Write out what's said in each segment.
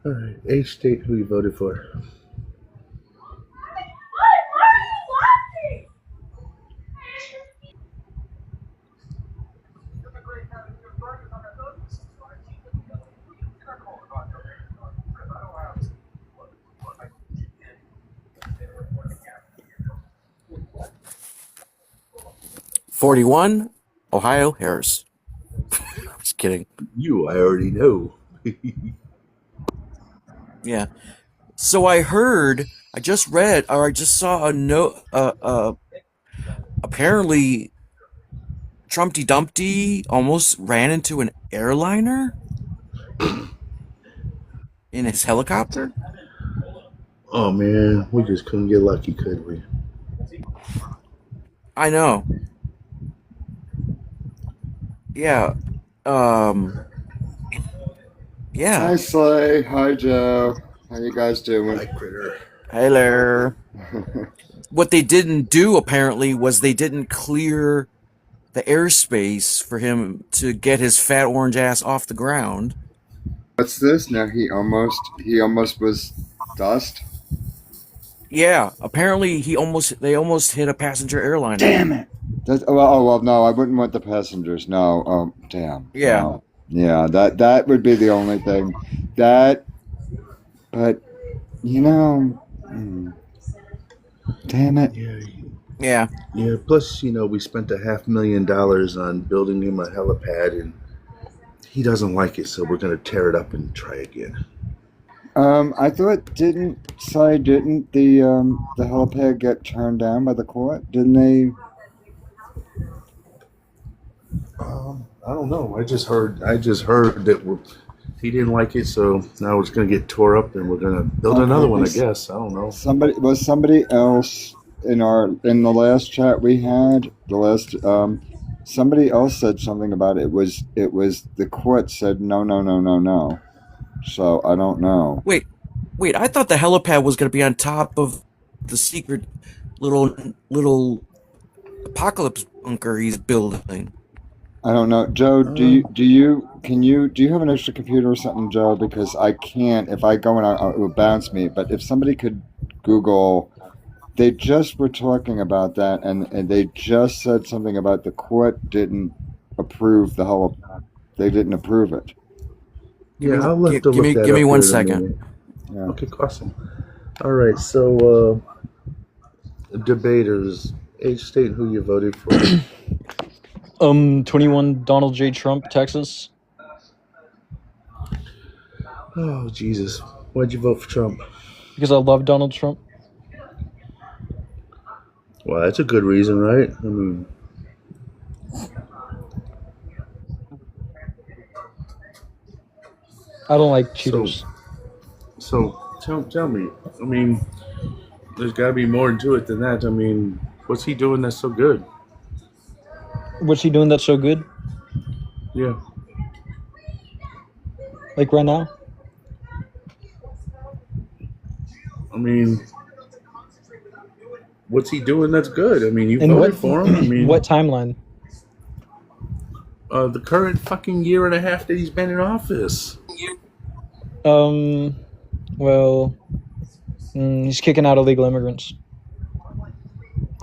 All right, age, state, who you voted for. 41, Ohio Harris. Just kidding. You, I already know. Yeah. So I just read, or I just saw a note. Apparently, Trumpty Dumpty almost ran into an airliner in his helicopter. Oh man, we just couldn't get lucky, could we? I know. Yeah. Um. Hi Yeah. Slay, hi Joe. How you guys doing? Hi, critter. Hey there. What they didn't do apparently was they didn't clear the airspace for him to get his fat orange ass off the ground. What's this? Now he almost was dust. Yeah, apparently they almost hit a passenger airliner. Damn it! Oh well, no, I wouldn't want the passengers. No, oh damn, Yeah. no. Yeah, that would be the only thing. That, but you know, damn it. Yeah, Yeah. yeah. Plus, we spent $500,000 on building him a helipad, and he doesn't like it, so we're gonna tear it up and try again. I thought didn't the helipad get turned down by the court? Didn't they? I don't know. I just heard that he didn't like it, so now it's gonna get tore up, and we're gonna build another one. I Okay, guess. I don't know. somebody else in the last chat we had somebody else said something about it was the court said no, so I don't know. Wait, wait. I thought the helipad was going to be on top of the secret little apocalypse bunker he's building. I don't know. Joe, Uh, do you have an extra computer or something, Joe? Because I can't, if I go in, it will bounce me, but if somebody could Google. They just were talking about that, and they just said something about the court didn't approve the whole. They didn't approve it. yeah, I'll have to look that Give me up one here in a second. minute. Yeah. Okay, awesome. All right, so debaters, age, state, who you voted for. 21 Donald J. Trump, Texas. Oh Jesus, why'd you vote for Trump? Because I love Donald Trump. Well, that's a good reason, right? I mean, I don't like so Cheetos. tell me. I mean, there's got to be more to it than that. I mean, what's he doing that's so good? What's he doing that's so good? Yeah, Like right now? I mean, what's he doing that's good? I mean, you In voted for him. I mean, what timeline? the current fucking year and a half that he's been in office. Um, well, he's kicking out illegal immigrants.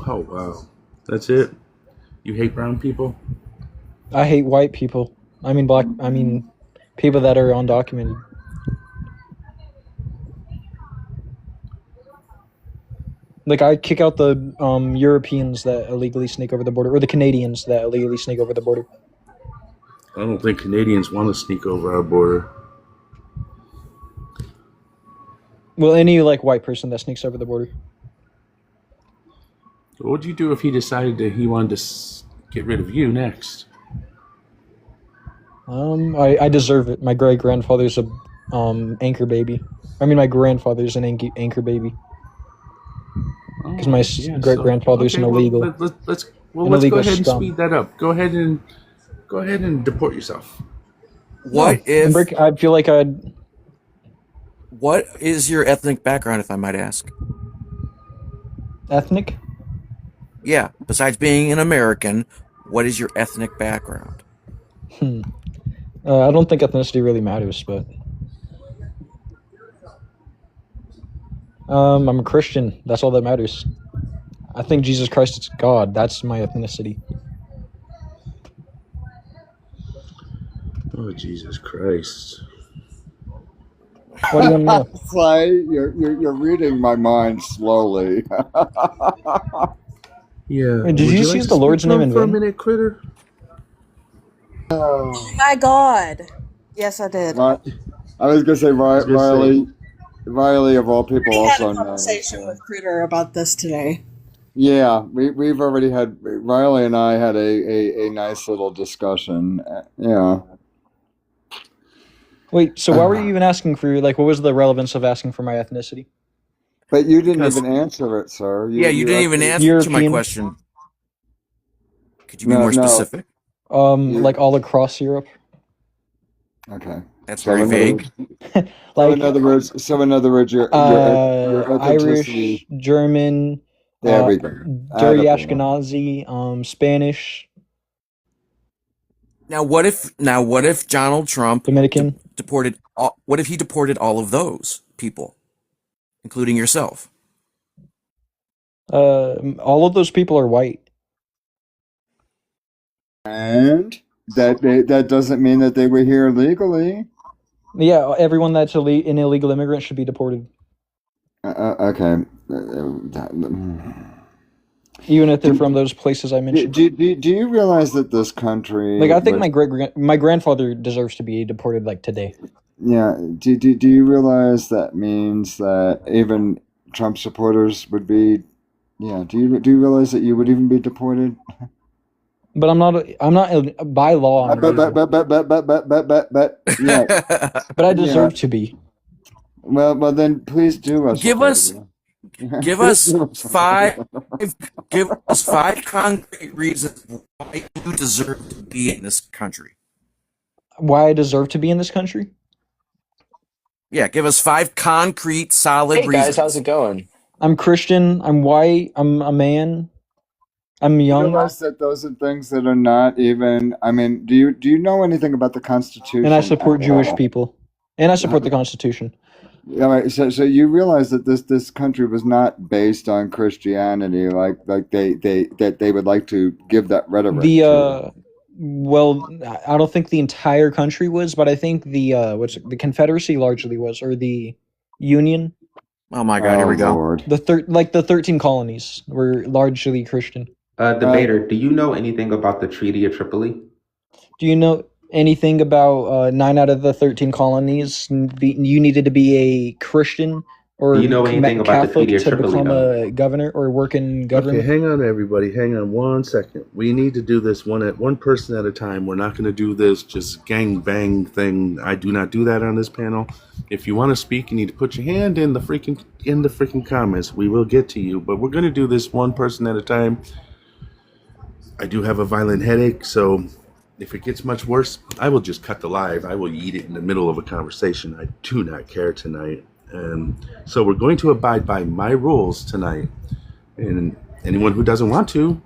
Oh wow, that's it. You hate brown people? I hate white people. I mean black. I mean people that are undocumented. Like I kick out the Europeans that illegally sneak over the border, or the Canadians that illegally sneak over the border. I don't think Canadians want to sneak over our border. Well, any like white person that sneaks over the border. What would you do if he decided that he wanted to get rid of you next? I deserve it. My great grandfather's a anchor baby. I mean, my grandfather's an anchor baby because my Yeah, great so grandfather's okay, an well illegal let's an let's go illegal ahead and scum. speed that up. Go ahead and deport yourself. What And if? I feel like I'd What is your ethnic background, if I might ask? ethnic. Yeah. Besides being an American, what is your ethnic background? I don't think ethnicity really matters, but I'm a Christian. That's all that matters. I think Jesus Christ is God. That's my ethnicity. Oh, Jesus Christ. What do you want to know? Slay, you're reading my mind slowly. Yeah. Wait, did Would you you just like use to the speak Lord's to name him in for a vain? minute, critter? Oh my God. Yes, I did. I was gonna say I was gonna say, Riley of all people We had a also knows. conversation with Critter about this today. Yeah, we've already had Riley and I had a nice little discussion. Yeah. Wait, so why were you even asking for, like, what was the relevance of asking for my ethnicity? But you didn't Because even answer it, sir. yeah, you didn't even actually answer my European, question. Could you be more no. specific? You like all across Europe. okay? That's So very in other vague. Like, so in other words, your ethnicity. Irish, German, There we go. dirty Attaboy. Ashkenazi, Spanish, Now, what if Donald Trump Dominican. deported? What if he deported all of those people, including yourself? All of those people are white. And that doesn't mean that they were here legally. Yeah, everyone that's an illegal immigrant should be deported, Okay. even if they're Do, from those places I mentioned. do you realize that this country Like, I think was, my grandfather deserves to be deported, like, today. yeah, do you realize that means that even Trump supporters would be, yeah, do you realize that you would even be deported? But I'm not by law. I'm But illegal, yeah, but I yeah. deserve to be. Well then please do us a give us favor. give Please us do us a five favor. give us 5 concrete reasons why you deserve to be in this country. Why I deserve to be in this country? Yeah, give us 5 concrete, solid Hey guys, how's reasons. it going? I'm Christian. I'm white. I'm a man. I'm You young, realize that those are things that are not even. I mean, do you know anything about the Constitution and I at support Jewish all? people, and I support the Constitution. All right, so you realize that this country was not based on Christianity, like they would like to give that rhetoric The to. well, I don't think the entire country was, but I think the Confederacy largely was, or the Union. Oh my God, here Oh we go. Lord. The 13 colonies were largely Christian. Debater, do you know anything about the Treaty of Tripoli? Do you know anything about 9 out of the 13 colonies? You needed to be a Christian Do or you know anything about the Catholic Treaty of to Tripoli, become though? a governor or work in okay, government. hang on, everybody. Hang on 1 second. We need to do this one person at a time. We're not going to do this just gang bang thing. I do not do that on this panel. If you want to speak, you need to put your hand in the freaking comments. We will get to you, but we're going to do this one person at a time. I do have a violent headache, so if it gets much worse, I will just cut the live. I will eat it in the middle of a conversation. I do not care tonight. And so we're going to abide by my rules tonight. And anyone who doesn't want to,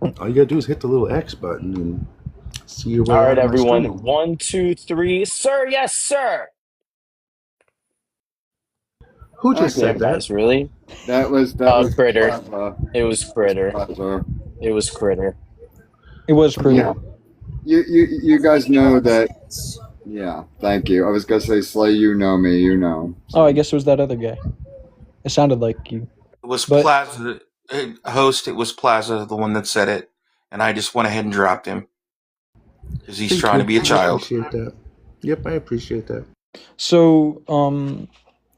all you gotta do is hit the little X button and see your way All out right, of my everyone. stream. 1, 2, 3. Sir, yes, sir. Who just Okay, Yeah, said that? guys, really? that was Critter. Plaza. It was Critter. Plaza. It was Critter. It was Critter. Yeah, you guys know that. Yeah, thank you. I was gonna say Slay. You know me. You know. Oh, I guess it was that other guy. It sounded like you. It was But Plaza, host. It was Plaza, the one that said it, and I just went ahead and dropped him because he's Thank trying to you. be a I child. appreciate that. Yep, I appreciate that. so,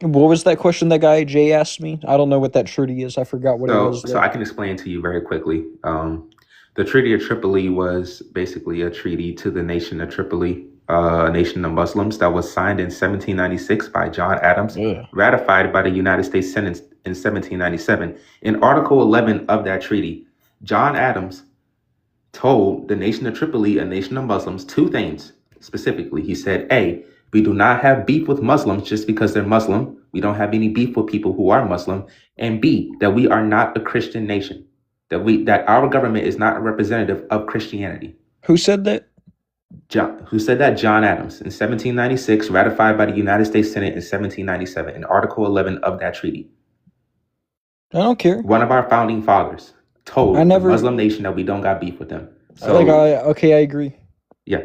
what was that question that guy Jay asked me? I don't know what that treaty is. I forgot what it was. So I can explain to you very quickly. The Treaty of Tripoli was basically a treaty to the nation of Tripoli, a nation of Muslims that was signed in 1796 by John Adams, Yeah. ratified by the United States Senate in 1797. In Article 11 of that treaty, John Adams told the nation of Tripoli, a nation of Muslims, 2 things specifically. He said, A, we do not have beef with Muslims just because they're Muslim. We don't have any beef with people who are Muslim. And B, that we are not a Christian nation. That our government is not a representative of Christianity. Who said that? Who said that? John Adams in 1796, ratified by the United States Senate in 1797, in Article 11 of that treaty. I don't care. One of our founding fathers told I the never Muslim nation that we don't got beef with them. So like I agree. yeah,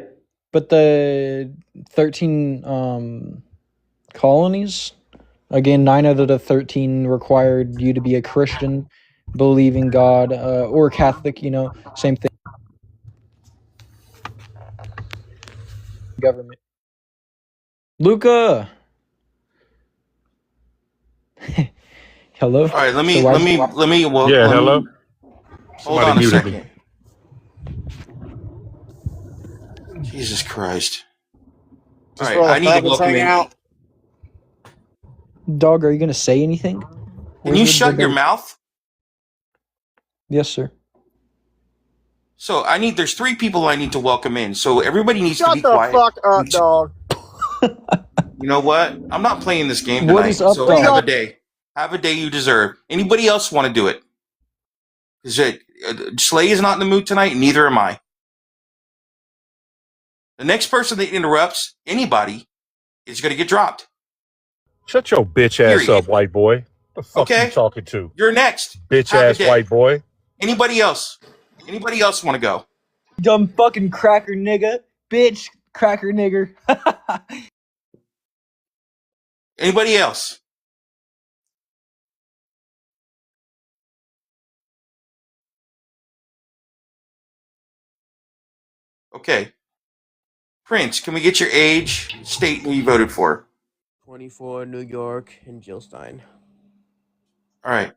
But the 13 colonies, again, 9 out of the 13 required you to be a Christian, believe in God, or Catholic, you know, same thing. Government. Luca. Hello. All right, let So me why? well, Yeah, hello. hold Somebody on a muted me. second. Jesus Christ. All Just right, for all I the need to faggots welcome hanging in. out. Dog, are you gonna say anything? Can Where's you the shut your debate? mouth? Yes, sir. So there's 3 people I need to welcome in. So everybody needs to be Shut the quiet. fuck up, dog. You know what? I'm not playing this game What is tonight. up, So We have dog? a day. Have a day you deserve. Anybody else want to do it? Is it Slay is not in the mood tonight, neither am I. The next person that interrupts anybody is going to get dropped. Shut your bitch ass Period. up, white boy. The fuck you Okay? talking to? You're next. Bitch Have a ass day. white boy. Anybody else? Anybody else want to go? Dumb fucking cracker nigga. Bitch cracker nigger. Anybody else? Okay. Prince, can we get your age, state, and who you voted for? 24, New York, and Jill Stein. All right.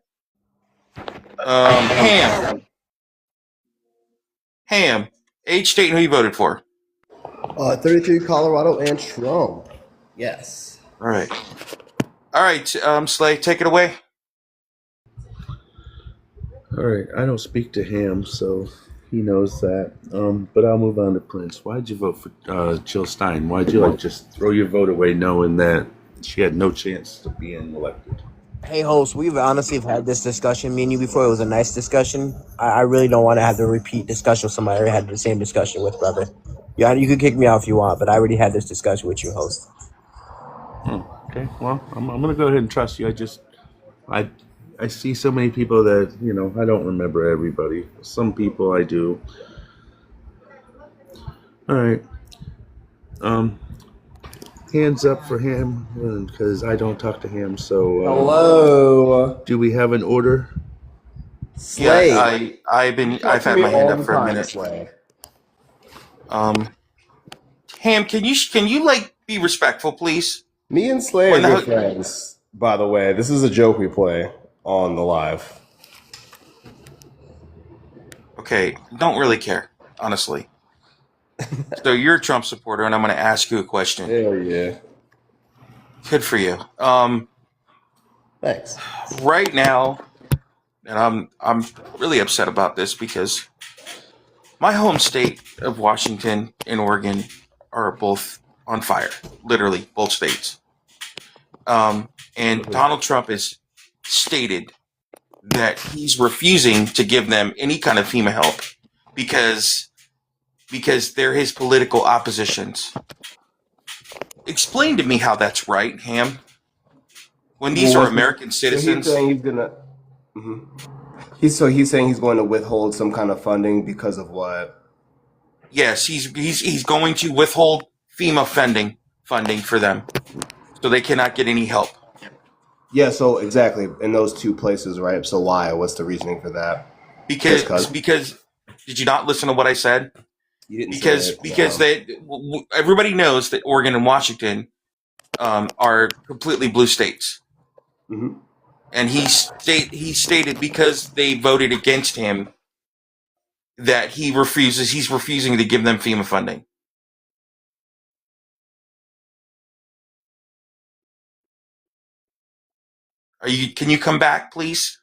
Ham. Age, state, and who you voted for? 33, Colorado, and Trump. Yes. All right. All right, Slay, take it away. All right, I don't speak to Ham, so he knows that. But I'll move on to Prince. Why'd you vote for Jill Stein? Why'd you just throw your vote away, knowing that she had no chance to being elected? Hey, host, we've honestly had this discussion, me and you, before. It was a nice discussion. I really don't want to have to repeat discussion with somebody I already had the same discussion with, brother. Yeah, you can kick me out if you want, but I already had this discussion with you, host. Okay, well, I'm gonna go ahead and trust you. I see so many people that I don't remember everybody. Some people I do. All right. Hands up for Ham because I don't talk to Ham. So Hello. do we have an order? Slay. Yeah, I've had my hand up for a minute. Slay. Ham, can you like be respectful, please? Me and Slay are good friends, by the way. This is a joke we play on the live. Okay, don't really care, honestly. So you're a Trump supporter, and I'm going to ask you a question. Hell yeah. Good for you. Thanks. Right now, and I'm really upset about this because my home state of Washington and Oregon are both on fire, literally both states. And Donald Trump has stated that he's refusing to give them any kind of FEMA help because they're his political oppositions. Explain to me how that's right, Ham. When these are American citizens. So he's saying he's gonna. He's saying he's going to withhold some kind of funding because of what? Yes, he's going to withhold FEMA funding for them, so they cannot get any help. Yeah, so exactly in those 2 places, right? So why? What's the reasoning for that? Because did you not listen to what I said? You didn't Because everybody knows that Oregon and Washington are completely blue states. Mm-hmm. And he stated because they voted against him that he's refusing to give them FEMA funding. Can you come back, please?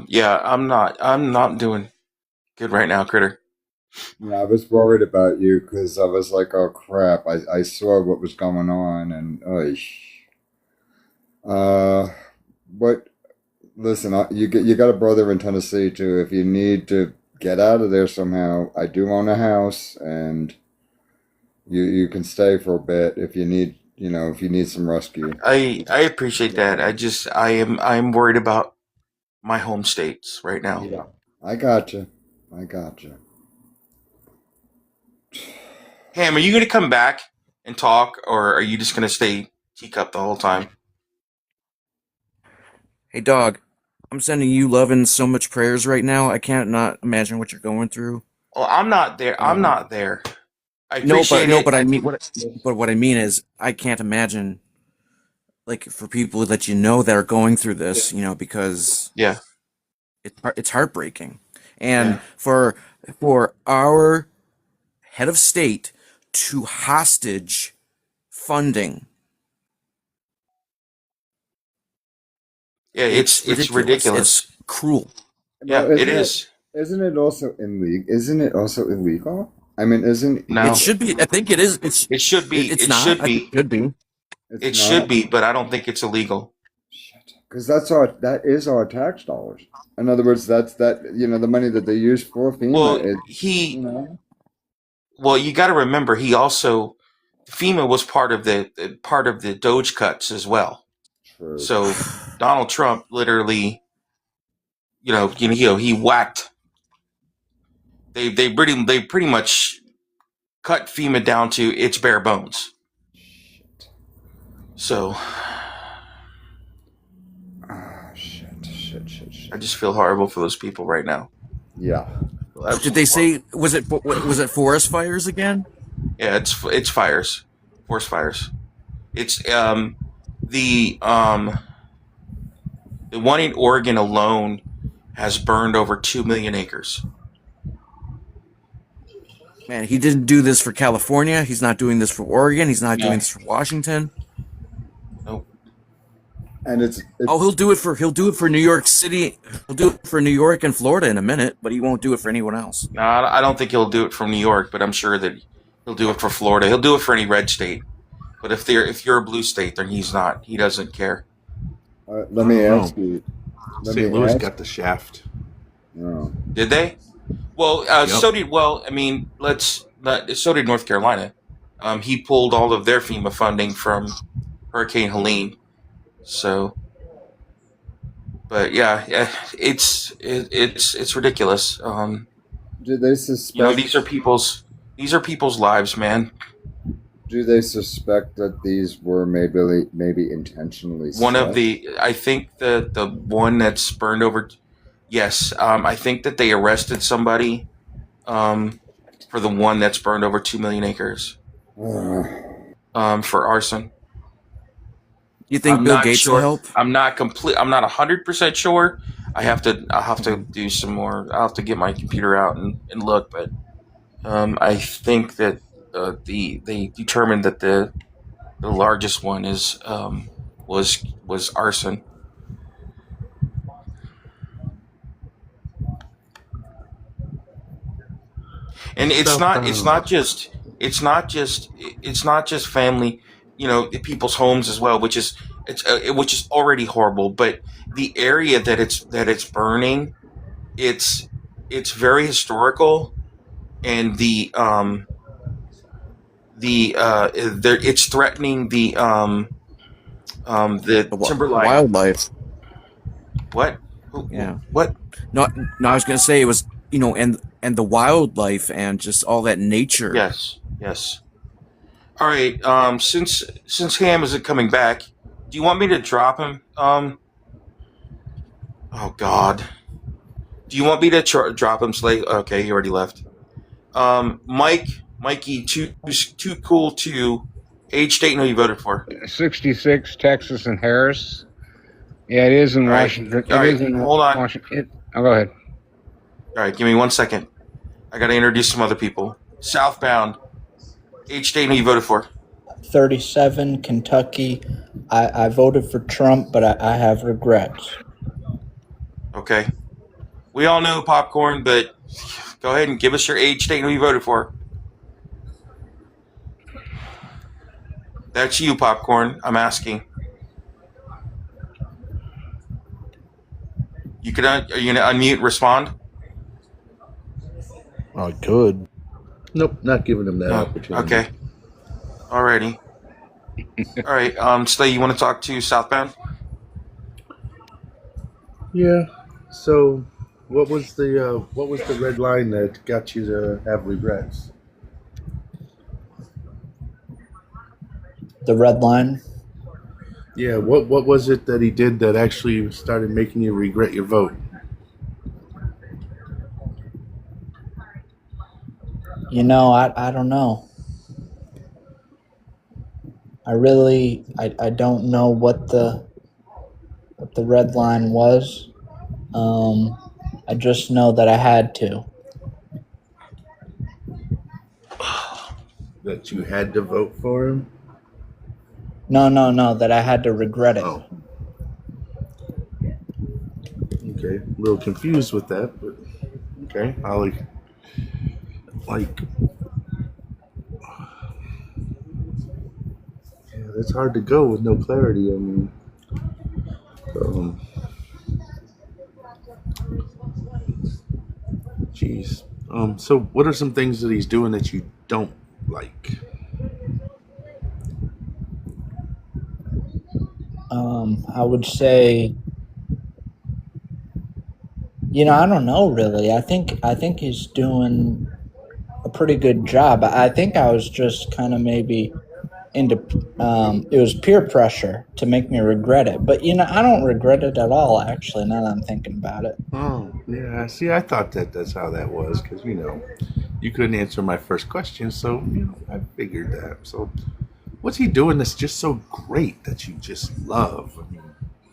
Yeah, I'm not doing good right now, Critter. Yeah, I was worried about you because I was like, oh crap! I saw what was going on, and uh, what? Listen, you got a brother in Tennessee too. If you need to get out of there somehow, I do own a house, and you can stay for a bit if you need, if you need some rescue. I appreciate that. I'm worried about my home states right now. Yeah, I got you. I got you. Ham, are you going to come back and talk, or are you just going to stay teacup the whole time? Hey, dog. I'm sending you love and so much prayers right now. I can't not imagine what you're going through. Well, I'm not there. I'm not there. I No, appreciate it. but I mean what I mean is I can't imagine like for people that you know that are going through this, because Yeah. it's heartbreaking. And for our head of state to hostage funding. Yeah, it's ridiculous. It's cruel. Yeah, it is. Isn't it also illegal? Isn't it also illegal? I mean, isn't No. It should be. I think it is. It should be. It's It not. should I think be. it should be. It should be, but I don't think it's illegal. Because that is our tax dollars. In other words, that's the money that they use for FEMA. Well, Well, you got to remember, he also FEMA was part of the Doge cuts as well. True. So Donald Trump literally, he whacked. They pretty much cut FEMA down to its bare bones. Shit. So. Shit. I just feel horrible for those people right now. Yeah. Did they say was it forest fires again? Yeah, it's fires, forest fires. It's the one in Oregon alone has burned over 2 million acres. Man, he didn't do this for California. He's not doing this for Oregon. He's not doing this for Washington. Nope. And it's he'll do it for New York City. He'll do it for New York and Florida in a minute, but he won't do it for anyone else. No, I don't think he'll do it from New York, but I'm sure that he'll do it for Florida. He'll do it for any red state. But if you're a blue state, then he's not. He doesn't care. Let me ask you. St. Louis got the shaft. No. Did they? Well, Yep. so did. Well, I mean, so did North Carolina. He pulled all of their FEMA funding from Hurricane Helene. So, but yeah, it's ridiculous. Do they suspect? These are people's lives, man. Do they suspect that these were maybe intentionally? I think the one that's burned over. Yes, I think that they arrested somebody for the one that's burned over 2 million acres for arson. You think Bill Gates will help? I'm not 100% sure. I'll have to do some more. I'll have to get my computer out and look, but I think that they determined that the largest one was arson. And it's not just family, people's homes as well, which is already horrible. But the area that it's burning, it's very historical, and it's threatening the timberline wildlife. What? Yeah. What? No, I was gonna say it was and the wildlife and just all that nature. Yes. All right. Since Ham isn't coming back, do you want me to drop him? Oh God. Do you want me to drop him, Slate? Okay, he already left. Mikey, too cool to age, state, and who you voted for. 66, Texas, and Harris. Yeah, it is in Washington. Hold on. Washington. Go ahead. All right, give me 1 second. I got to introduce some other people. Southbound. Age, state, and who you voted for. 37, Kentucky. I voted for Trump, but I have regrets. Okay. We all know popcorn, but Go ahead and give us your age, state, and who you voted for. That's you, Popcorn. I'm asking. You can. Are you gonna unmute and respond? I could. Nope, not giving him that opportunity. Okay. Alrighty. All right. Slay, you want to talk to Southbound? Yeah. So, what was the red line that got you to have regrets? The red line. Yeah. What was it that he did that actually started making you regret your vote? You know, I don't know. I don't know what the red line was. I just know that I had to. That you had to vote for him? No, that I had to regret it. Oh. Okay. A little confused with that, but okay. I'll yeah, that's hard to go with no clarity. I mean, jeez. So what are some things that he's doing that you don't like? I would say, I don't know really. I think he's doing a pretty good job. I think I was just kind of maybe into it was peer pressure to make me regret it. But I don't regret it at all actually, now that I'm thinking about it. Oh, yeah. See, I thought that's how that was because you couldn't answer my first question, so I figured that. So, what's he doing that's just so great that you just love? I mean,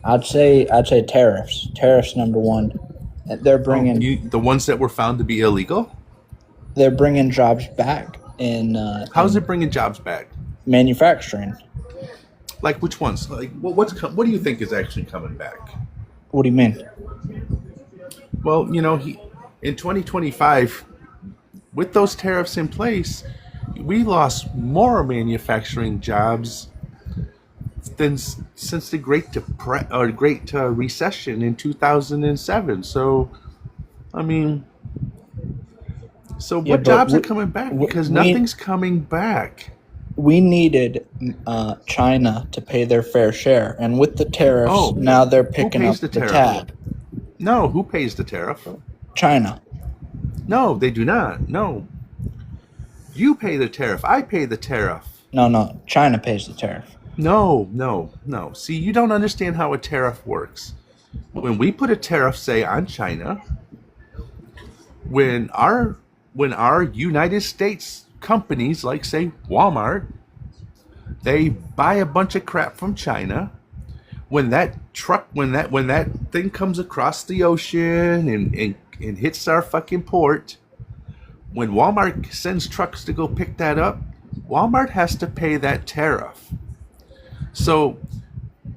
I'd say tariffs. Tariffs number one. They're bringing the ones that were found to be illegal. They're bringing jobs back in. How's it bringing jobs back? Manufacturing. Like which ones? Like what do you think is actually coming back? What do you mean? Well, he in 2025 with those tariffs in place, we lost more manufacturing jobs than since the Great Recession in 2007. So, I mean, what jobs are coming back? Because nothing's coming back. We needed China to pay their fair share, and with the tariffs, now they're picking up the tab. No, who pays the tariff? China. No, they do not. No. You pay the tariff. I pay the tariff. No. China pays the tariff. No. See, you don't understand how a tariff works. When we put a tariff, say, on China, when our United States companies, like, say, Walmart, they buy a bunch of crap from China. When that thing comes across the ocean and hits our fucking port, when Walmart sends trucks to go pick that up, Walmart has to pay that tariff. So,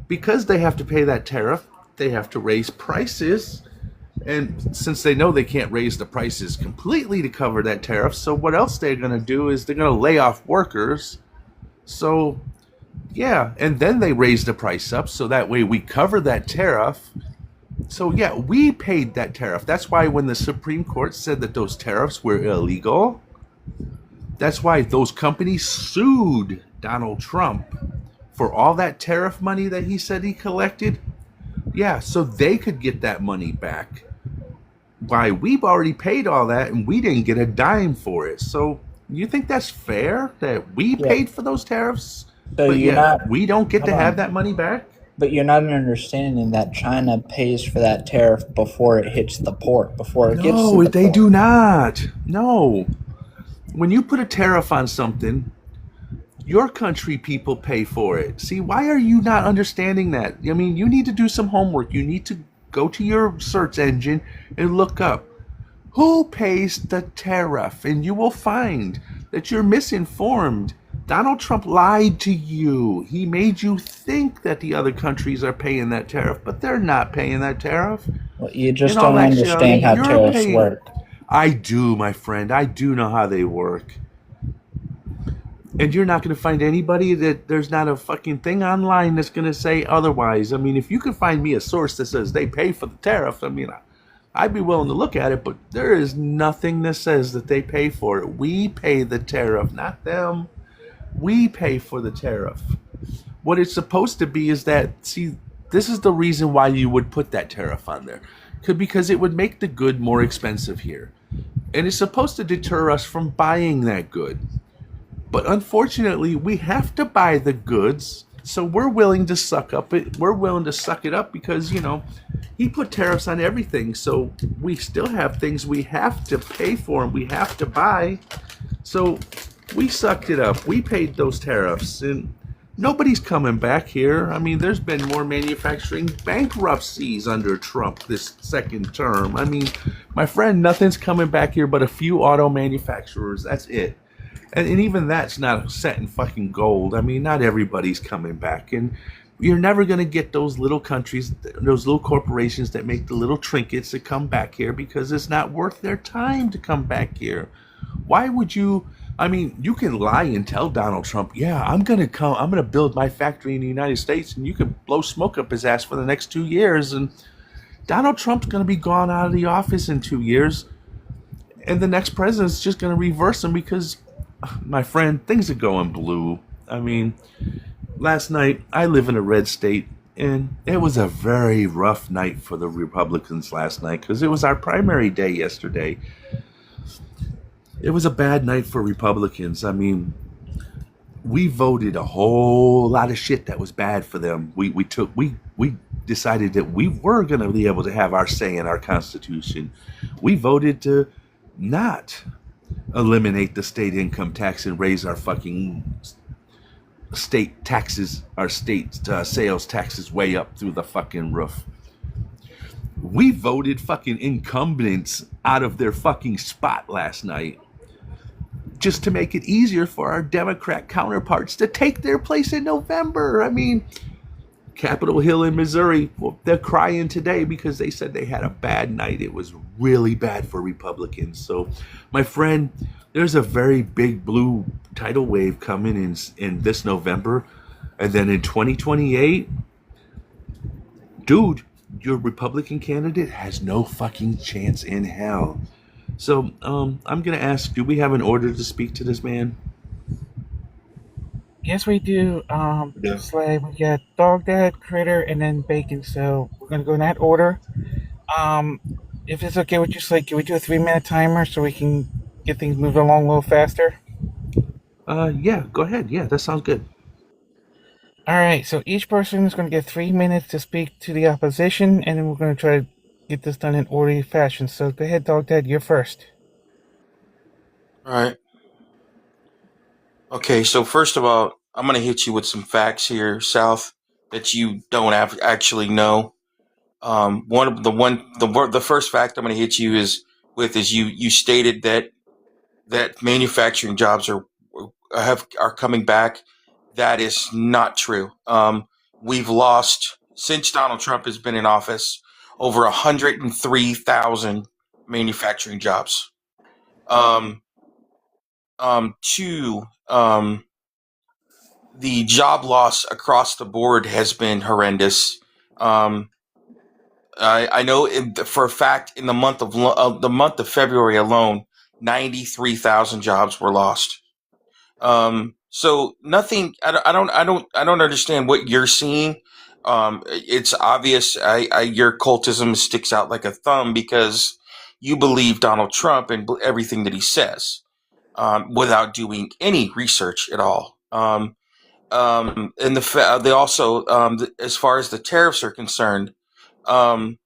because they have to pay that tariff, they have to raise prices. And since they know they can't raise the prices completely to cover that tariff, so what else they're going to do is they're going to lay off workers. So, yeah, and then they raise the price up so that way we cover that tariff. So, yeah, we paid that tariff. That's why when the Supreme Court said that those tariffs were illegal, that's why those companies sued Donald Trump for all that tariff money that he said he collected. Yeah, so they could get that money back. Why, we've already paid all that and we didn't get a dime for it. So you think that's fair that we paid for those tariffs, so but we don't get to have that money back? But you're not understanding that China pays for that tariff before it hits the port, before it gets to the port. No, they do not. No. When you put a tariff on something, your country people pay for it. See, why are you not understanding that? I mean, you need to do some homework. You need to go to your search engine and look up who pays the tariff, and you will find that you're misinformed. Donald Trump lied to you. He made you think that the other countries are paying that tariff, but they're not paying that tariff. Well, you just don't understand how tariffs work. I do, my friend. I do know how they work. And you're not going to find anybody that there's not a fucking thing online that's going to say otherwise. I mean, if you can find me a source that says they pay for the tariff, I mean, I'd be willing to look at it, but there is nothing that says that they pay for it. We pay the tariff, not them. We pay for the tariff. What it's supposed to be is that, see, this is the reason why you would put that tariff on there. Because it would make the good more expensive here. And it's supposed to deter us from buying that good. But unfortunately, we have to buy the goods, so we're willing to suck up it. We're willing to suck it up because, you know, he put tariffs on everything, so we still have things we have to pay for and we have to buy. So we sucked it up. We paid those tariffs, and nobody's coming back here. I mean, there's been more manufacturing bankruptcies under Trump this second term. I mean, my friend, nothing's coming back here but a few auto manufacturers. That's it. And even that's not set in fucking gold. I mean, not everybody's coming back. And you're never going to get those little countries, those little corporations that make the little trinkets to come back here because it's not worth their time to come back here. Why would you? I mean, you can lie and tell Donald Trump, yeah, I'm going to build my factory in the United States, and you can blow smoke up his ass for the next 2 years. And Donald Trump's going to be gone out of the office in 2 years. And the next president's just going to reverse him because, my friend, things are going blue. I mean, last night, I live in a red state, and it was a very rough night for the Republicans last night because it was our primary day yesterday. It was a bad night for Republicans. I mean, we voted a whole lot of shit that was bad for them. We decided that we were going to be able to have our say in our Constitution. We voted to not eliminate the state income tax and raise our fucking state taxes, our state sales taxes way up through the fucking roof. We voted fucking incumbents out of their fucking spot last night just to make it easier for our Democrat counterparts to take their place in November. I mean, Capitol Hill in Missouri, well, they're crying today because they said they had a bad night. It was really bad for Republicans. So, my friend, there's a very big blue tidal wave coming in this November. And then in 2028, dude, your Republican candidate has no fucking chance in hell. So, I'm going to ask, do we have an order to speak to this man? Yes, we do. It's like we got Dog Dad, Critter, and then Bacon. So we're gonna go in that order. If it's okay with you, Slade, can we do a 3-minute timer so we can get things moving along a little faster? Yeah, go ahead. Yeah, that sounds good. All right. So each person is gonna get 3 minutes to speak to the opposition, and then we're gonna try to get this done in orderly fashion. So go ahead, Dog Dad. You're first. All right. Okay, so first of all, I'm going to hit you with some facts here, South, that you don't actually know. The first fact I'm going to hit you is you stated that manufacturing jobs are coming back. That is not true. We've lost, since Donald Trump has been in office, over 103,000 manufacturing jobs. Two, the job loss across the board has been horrendous. I know for a fact in the month of February alone, 93,000 jobs were lost. So nothing. I don't understand what you're seeing. It's obvious. Your cultism sticks out like a thumb because you believe Donald Trump and everything that he says, without doing any research at all. And they also, as far as the tariffs are concerned, um,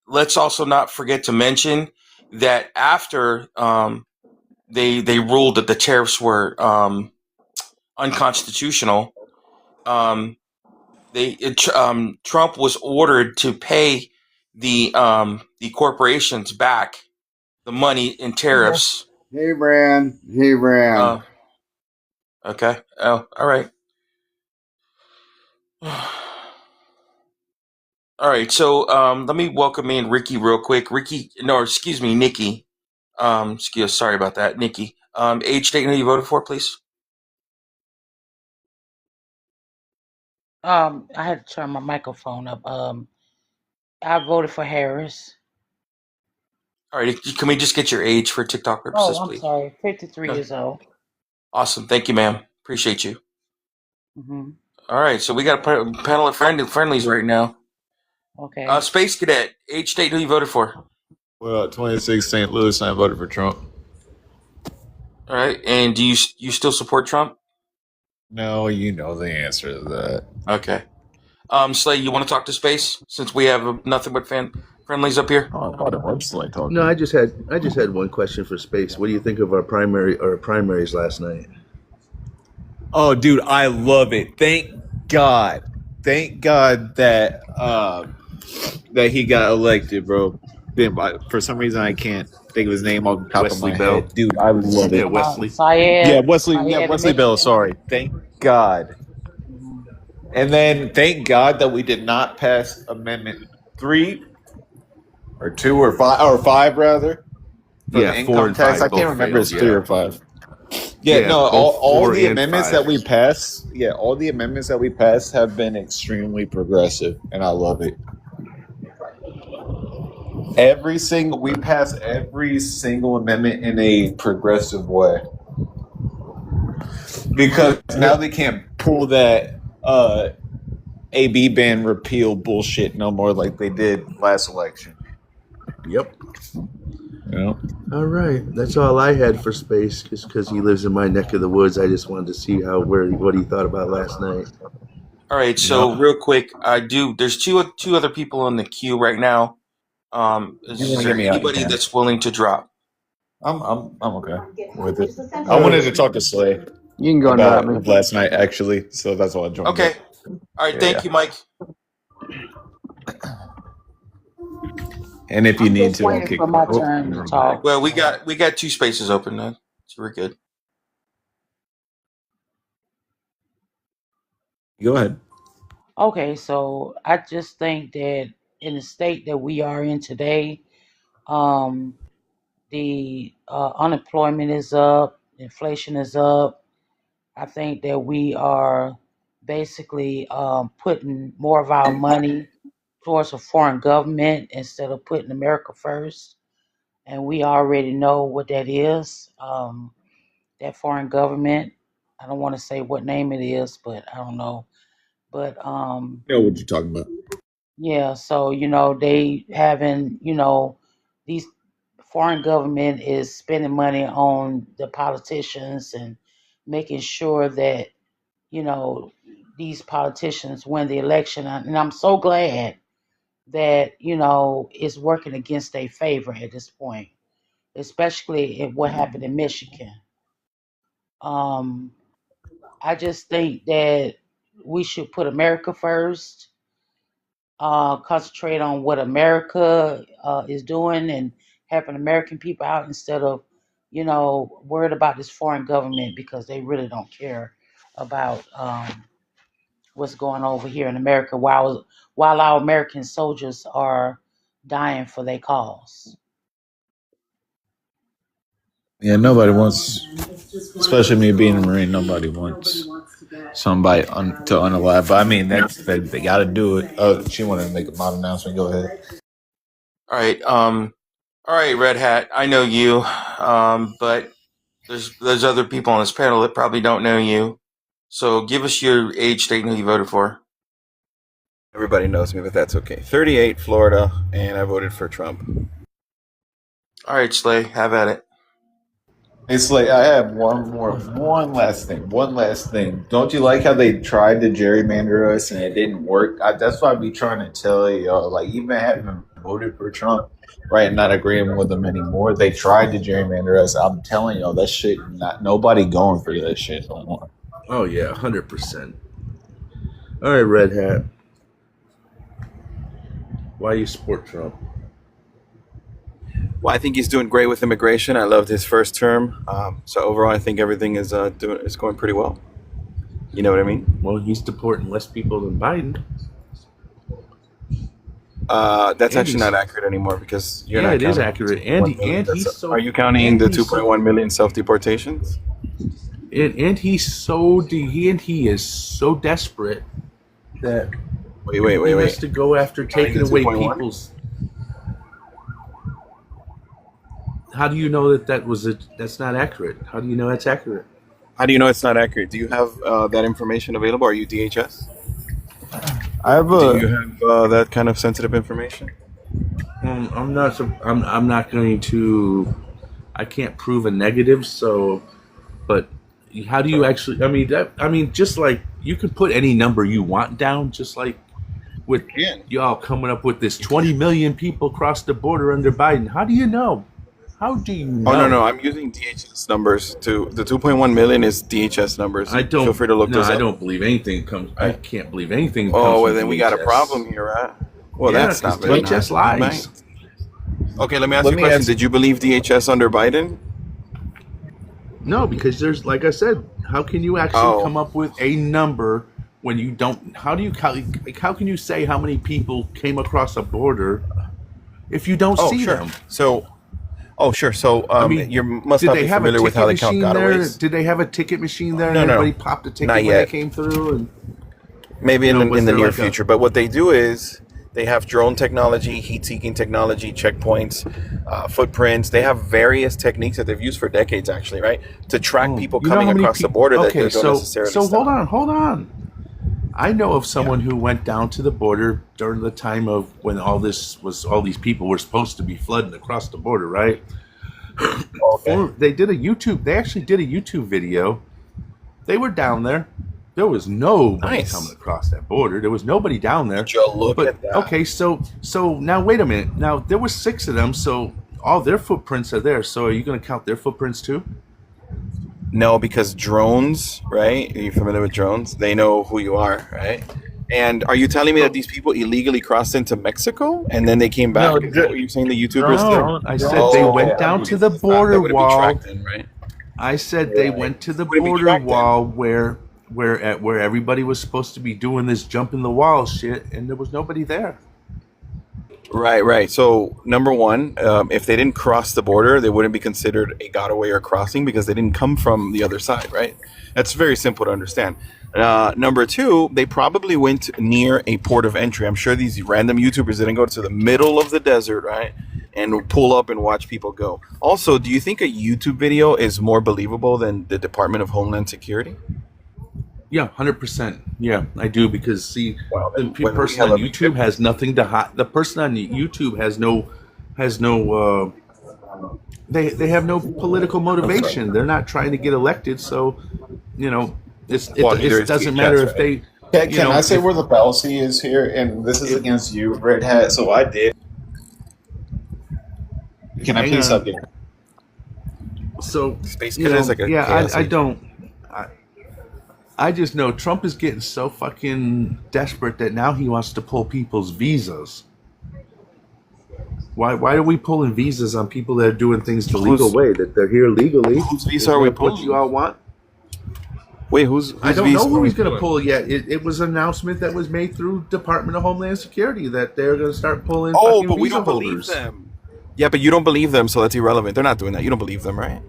let's also not forget to mention that after they ruled that the tariffs were unconstitutional, Trump was ordered to pay the corporations back the money in tariffs. He ran. Okay. Oh, all right. All right, so let me welcome in Ricky real quick. Nikki. Sorry about that, Nikki. Age, date, and who you voted for, please. I had to turn my microphone up. I voted for Harris. All right, can we just get your age for TikTok purposes, I'm please? sorry, 53 years old. Awesome, thank you, ma'am. Appreciate you. Mm-hmm. All right, so we got a panel of friendlies right now. Okay. Space Cadet, age, date, who you voted for? Well, 26 St. Louis, I voted for Trump. All right, and do you still support Trump? No, you know the answer to that. Okay. Slay, you want to talk to Space since we have nothing but friendlies up here? Oh, I thought it was Slay talking. No, I just had one question for Space. What do you think of our primaries last night? Oh, dude, I love it. Thank God that that he got elected, bro. For some reason, I can't think of his name off the top Wesley of my Bell. head, dude. I love it. Yeah, Wesley. Syed. Wesley Bell. Sorry. Thank God. And then thank God that we did not pass Amendment 3 or 2 or 5 rather. For the 4 income and tax. 5 I can't both remember failed, it's 3 or 5. Yeah, No, both all 4 the and amendments 5. that we pass, all the amendments that we pass have been extremely progressive, and I love it. We pass every single amendment in a progressive way. Because now they can't pull that AB ban repeal bullshit no more like they did last election. Yep. Yeah. All right, that's all I had for Space, just because he lives in my neck of the woods. I just wanted to see what he thought about last night. All right, so real quick, there's two other people in the queue right now. Is there anybody that's willing to drop? I'm okay with it. I wanted to talk to Slay. You can go about and last night, actually. So that's why I joined. Okay. All right. Thank you, Mike. And if you need to, I'll waiting kick for my turn to talk. Well, we got 2 spaces open now, so we're good. Go ahead. Okay, so I just think that in the state that we are in today, the unemployment is up, inflation is up. I think that we are basically putting more of our money towards a foreign government instead of putting America first. And we already know what that is. That foreign government, I don't want to say what name it is, but I don't know. But I know what you're talking about. yeah, so they having these foreign government is spending money on the politicians and making sure that these politicians win the election. And I'm so glad that it's working against their favor at this point, especially in what happened in Michigan. I just think that we should put America first, concentrate on what America is doing and helping American people out instead of, worried about this foreign government because they really don't care about what's going over here in America while our American soldiers are dying for their cause. Yeah, nobody wants, especially me being a Marine, nobody wants somebody to unalive. But I mean, they got to do it. Oh, she wanted to make a mod announcement. Go ahead. All right. All right, Red Hat. I know you, but there's other people on this panel that probably don't know you. So give us your age, state, and who you voted for. Everybody knows me, but that's okay. 38, Florida, and I voted for Trump. All right, Slay, have at it. It's like I have one last thing. Don't you like how they tried to gerrymander us and it didn't work? That's why I be trying to tell y'all. Like, even having voted for Trump, right, and not agreeing with him anymore, they tried to gerrymander us. I'm telling y'all, that shit. Nobody going for that shit no more. Oh yeah, 100%. All right, Red Hat. Why you support Trump? Well, I think he's doing great with immigration. I loved his first term. So overall, I think everything is going pretty well. You know what I mean? Well, he's deporting less people than Biden. That's And actually he's not accurate anymore because you're yeah, not it is counting accurate. 2.1 million. Are you counting the 2.1 million self deportations? And he is so desperate that Wait. he has to go after Counting taking the away 2.1? people's. How do you know that's not accurate? How do you know that's accurate? How do you know it's not accurate? Do you have that information available? Are you DHS? I have Do you have that kind of sensitive information? I'm not. I'm not going to. I can't prove a negative. So, but how do you actually? I mean, just like you can put any number you want down, just like with y'all coming up with this 20 million people crossed the border under Biden. How do you know? How do you know? Oh no, I'm using DHS numbers too. The 2.1 million is DHS numbers. I don't. Feel free to look No, this I up. don't believe anything comes. I can't believe anything. Comes Oh, well from then we got a DHS. problem here, right? Well, Yeah, that's not 'cause very DHS nice. lies. Okay, let me ask you a question. Did you believe DHS under Biden? No, because there's, like I said, how can you actually come up with a number when you don't? How do you how can you say how many people came across a border if you don't see them? So, sure. So, you must did not they be have a familiar with ticket how they count machine there? gotaways. Did they have a ticket machine there? No, and no, everybody popped a ticket not when yet. they came through. And Maybe in was the there near like a- future. But what they do is they have drone technology, heat-seeking technology, checkpoints, footprints. They have various techniques that they've used for decades, actually, right, to track people You know coming how many across the peop- border that Okay, they don't necessarily so stop. hold on. I know of someone who went down to the border during the time of when all these people were supposed to be flooding across the border, right? They actually did a YouTube video. They were down there. There was nobody coming across that border. There was nobody down there. Look at that. Okay, so now wait a minute. Now there were 6 of them, so all their footprints are there. So are you going to count their footprints too? No, because drones, right? Are you familiar with drones? They know who you are, right? And are you telling me that these people illegally crossed into Mexico and then they came back? Is that what you're saying the YouTubers did? I said they went down to the border That wouldn't be wall. tracked then, right? I said they went to the border wall where everybody was supposed to be doing this jump in the wall shit, and there was nobody there. Right. So, number one, if they didn't cross the border, they wouldn't be considered a gotaway or crossing because they didn't come from the other side, right? That's very simple to understand. Number two, they probably went near a port of entry. I'm sure these random YouTubers didn't go to the middle of the desert, right? And pull up and watch people go. Also, do you think a YouTube video is more believable than the Department of Homeland Security? Yeah, 100%. Yeah, I do because see, the when we person have on a YouTube has nothing to hide. The person on YouTube has no. They have no political motivation. They're not trying to get elected, so it doesn't matter if they. Can I say where the fallacy is here? And this is against you, Red Hat. So I did. Can I Hang please on. stop getting? So Space you Cadet know, is like a yeah, chaos I agent. don't. I just know Trump is getting so fucking desperate that now he wants to pull people's visas. Why are we pulling visas on people that are doing things the legal way? That they're here legally. Whose visa are we What pulling? you all want? Wait, whose I don't visa know who are we he's going to pulling? pull yet. It was an announcement that was made through Department of Homeland Security that they're going to start pulling. Oh, fucking but we visa don't believe holders. them. Yeah, but you don't believe them, so that's irrelevant. They're not doing that. You don't believe them, right?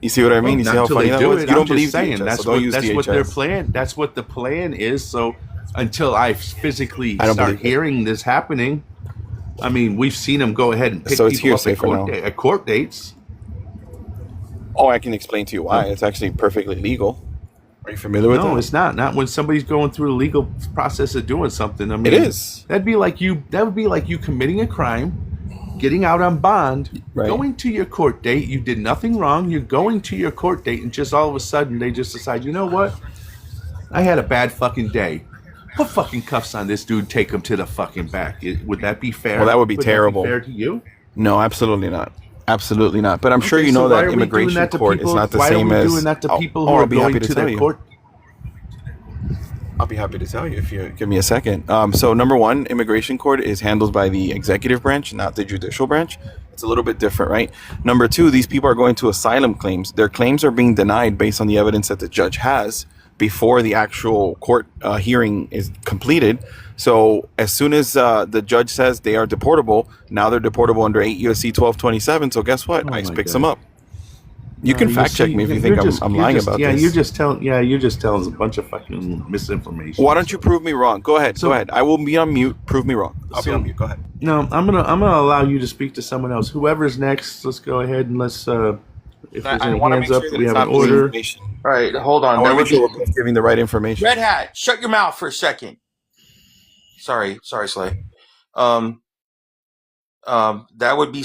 You see what I mean? You see Not how till funny they that do was? it. You I'm don't believe just saying DHS, that's so don't what use that's what their DHS. plan. That's what the plan is. So until I physically I don't start believe it. hearing this happening, I mean, we've seen them go ahead and pick So it's people up hearsay for now. at court dates. Oh, I can explain to you why. It's actually perfectly legal. Are you familiar with No, that? it's not. Not when somebody's going through the legal process of doing something. I mean, It is. That would be like you committing a crime, getting out on bond, Right. going to your court date. You did nothing wrong. You're going to your court date, and just all of a sudden they just decide, you know what? I had a bad fucking day. Put fucking cuffs on this dude. Take him to the fucking back. Would that be fair? Well, that would be terrible. fair to you? No, absolutely not. Absolutely not. But I'm sure Okay, you so know why that are we doing immigration that to court people- is not the why same are we as. doing that to people who I'll are be happy going to to tell their you. court? I'll be happy to tell you if you give me a second. So number one, immigration court is handled by the executive branch, not the judicial branch. It's a little bit different, right? Number two, these people are going to asylum claims. Their claims are being denied based on the evidence that the judge has before the actual court hearing is completed. So as soon as the judge says they are deportable, now they're deportable under 8 USC 1227. So guess what? Oh ICE my picks God. them up. You can fact check me if you think I'm lying about this. You're just telling us a bunch of fucking misinformation. Why don't you prove me wrong? Go ahead. Go ahead. I will be on mute. Prove me wrong. I'll be on mute. Go ahead. No, I'm gonna allow you to speak to someone else. Whoever's next, let's go ahead and let's. If there's any hands up, we have an order. All right, hold on. I want to That make would sure we're be both giving the right information. Red Hat. Shut your mouth for a second. Sorry, Slay. That would be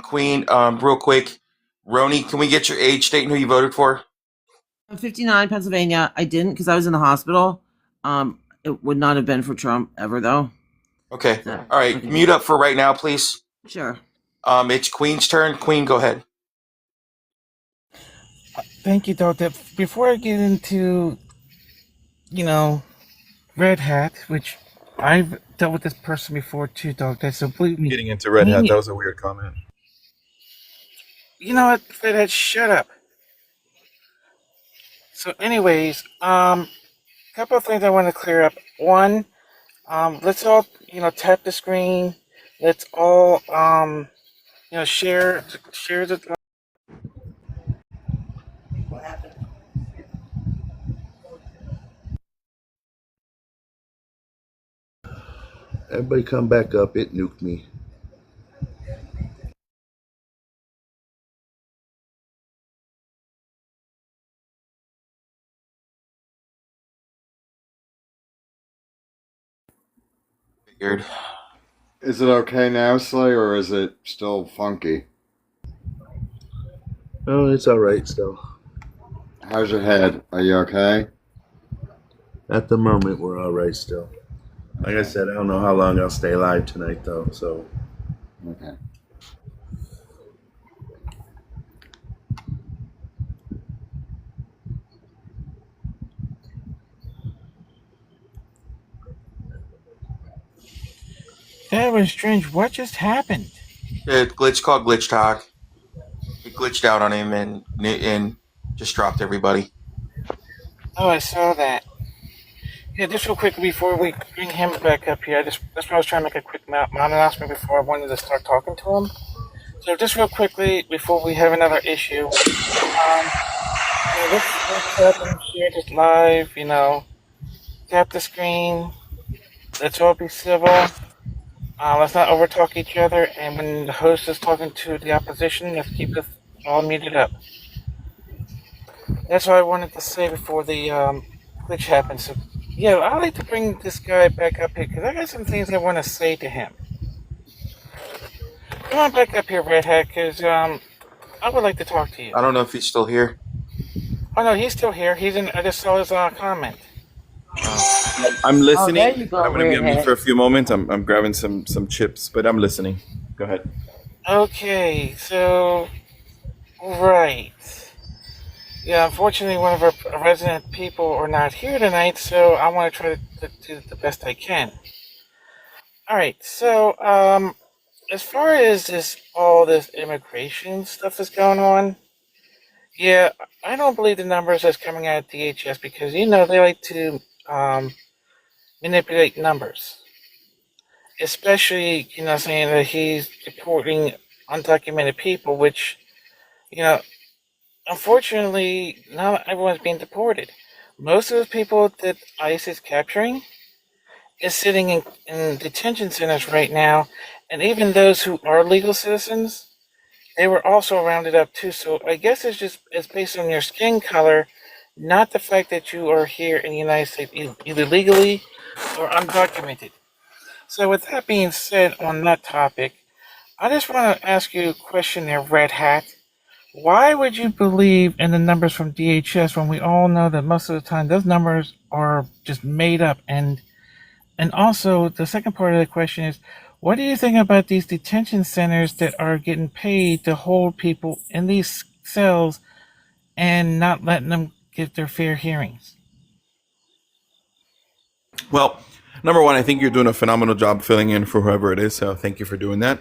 Queen. Real quick, Roni, can we get your age, state, and who you voted for? I'm 59, Pennsylvania. I didn't because I was in the hospital. It would not have been for Trump ever, though. Okay. All right. Mute up for right now, please. Sure. It's Queen's turn. Queen, go ahead. Thank you, Doctor. Before I get into, Red Hat, which I've dealt with this person before too, Doctor. So believe me. Getting into Red Hat, that was a weird comment. You know what, Red Hat, shut up. So, anyways, couple of things I want to clear up. One, let's all, tap the screen. Let's all, share the. What happened? Everybody come back up. It nuked me. Figured. Is it okay now, Slay, or is it still funky? Oh, it's all right still. How's your head? Are you okay? At the moment, we're all right still. Like I said, I don't know how long I'll stay alive tonight, though. So. Okay. That was strange. What just happened? Glitch called Glitch Talk. It glitched out on him and just dropped everybody. Oh, I saw that. Yeah, just real quick before we bring him back up here, that's why I was trying to make a quick announcement before I wanted to start talking to him. So just real quickly before we have another issue, let's tap and share this live. Tap the screen. Let's all be civil. Let's not overtalk each other. And when the host is talking to the opposition, let's keep us all muted up. That's what I wanted to say before the glitch happened. So, yeah, I'd like to bring this guy back up here because I got some things I want to say to him. Come on back up here, Red Hat, because I would like to talk to you. I don't know if he's still here. Oh, no, he's still here. I just saw his comment. I'm listening. there you go, I'm going to be on mute Redhead. for a few moments. I'm grabbing some chips, but I'm listening. Go ahead. Okay, so, right. Yeah, unfortunately, one of our resident people are not here tonight, so I want to try to do the best I can. All right, so as far as all this immigration stuff is going on, yeah, I don't believe the numbers that's coming out of DHS because they like to manipulate numbers, especially saying that he's deporting undocumented people, which unfortunately, not everyone's being deported. Most of the people that ICE is capturing is sitting in detention centers right now, and even those who are legal citizens, they were also rounded up too. So I guess it's based on your skin color, not the fact that you are here in the United States either legally or undocumented. So with that being said on that topic, I just want to ask you a question there, Red Hat. Why would you believe in the numbers from DHS when we all know that most of the time those numbers are just made up? And also, the second part of the question is, what do you think about these detention centers that are getting paid to hold people in these cells and not letting them get their fair hearings? Well, number one, I think you're doing a phenomenal job filling in for whoever it is. So thank you for doing that.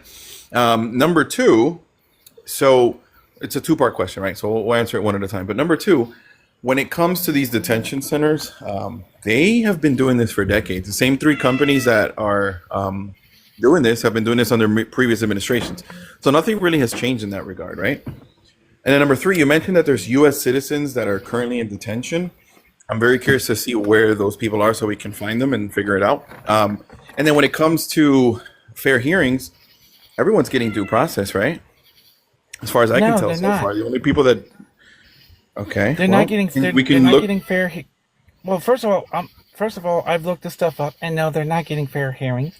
Number two, so it's a two-part question, right? So we'll answer it one at a time. But number two, when it comes to these detention centers, they have been doing this for decades. The same three companies that are doing this have been doing this under previous administrations. So nothing really has changed in that regard, right? And then number three, you mentioned that there's U.S. citizens that are currently in detention. I'm very curious to see where those people are so we can find them and figure it out. And then when it comes to fair hearings, everyone's getting due process, right? As far as I can No, tell they're so not. far. The only people that... Okay. They're well, not getting. we They're can not look... getting fair. Well, first of all, I've looked this stuff up, and no, they're not getting fair hearings.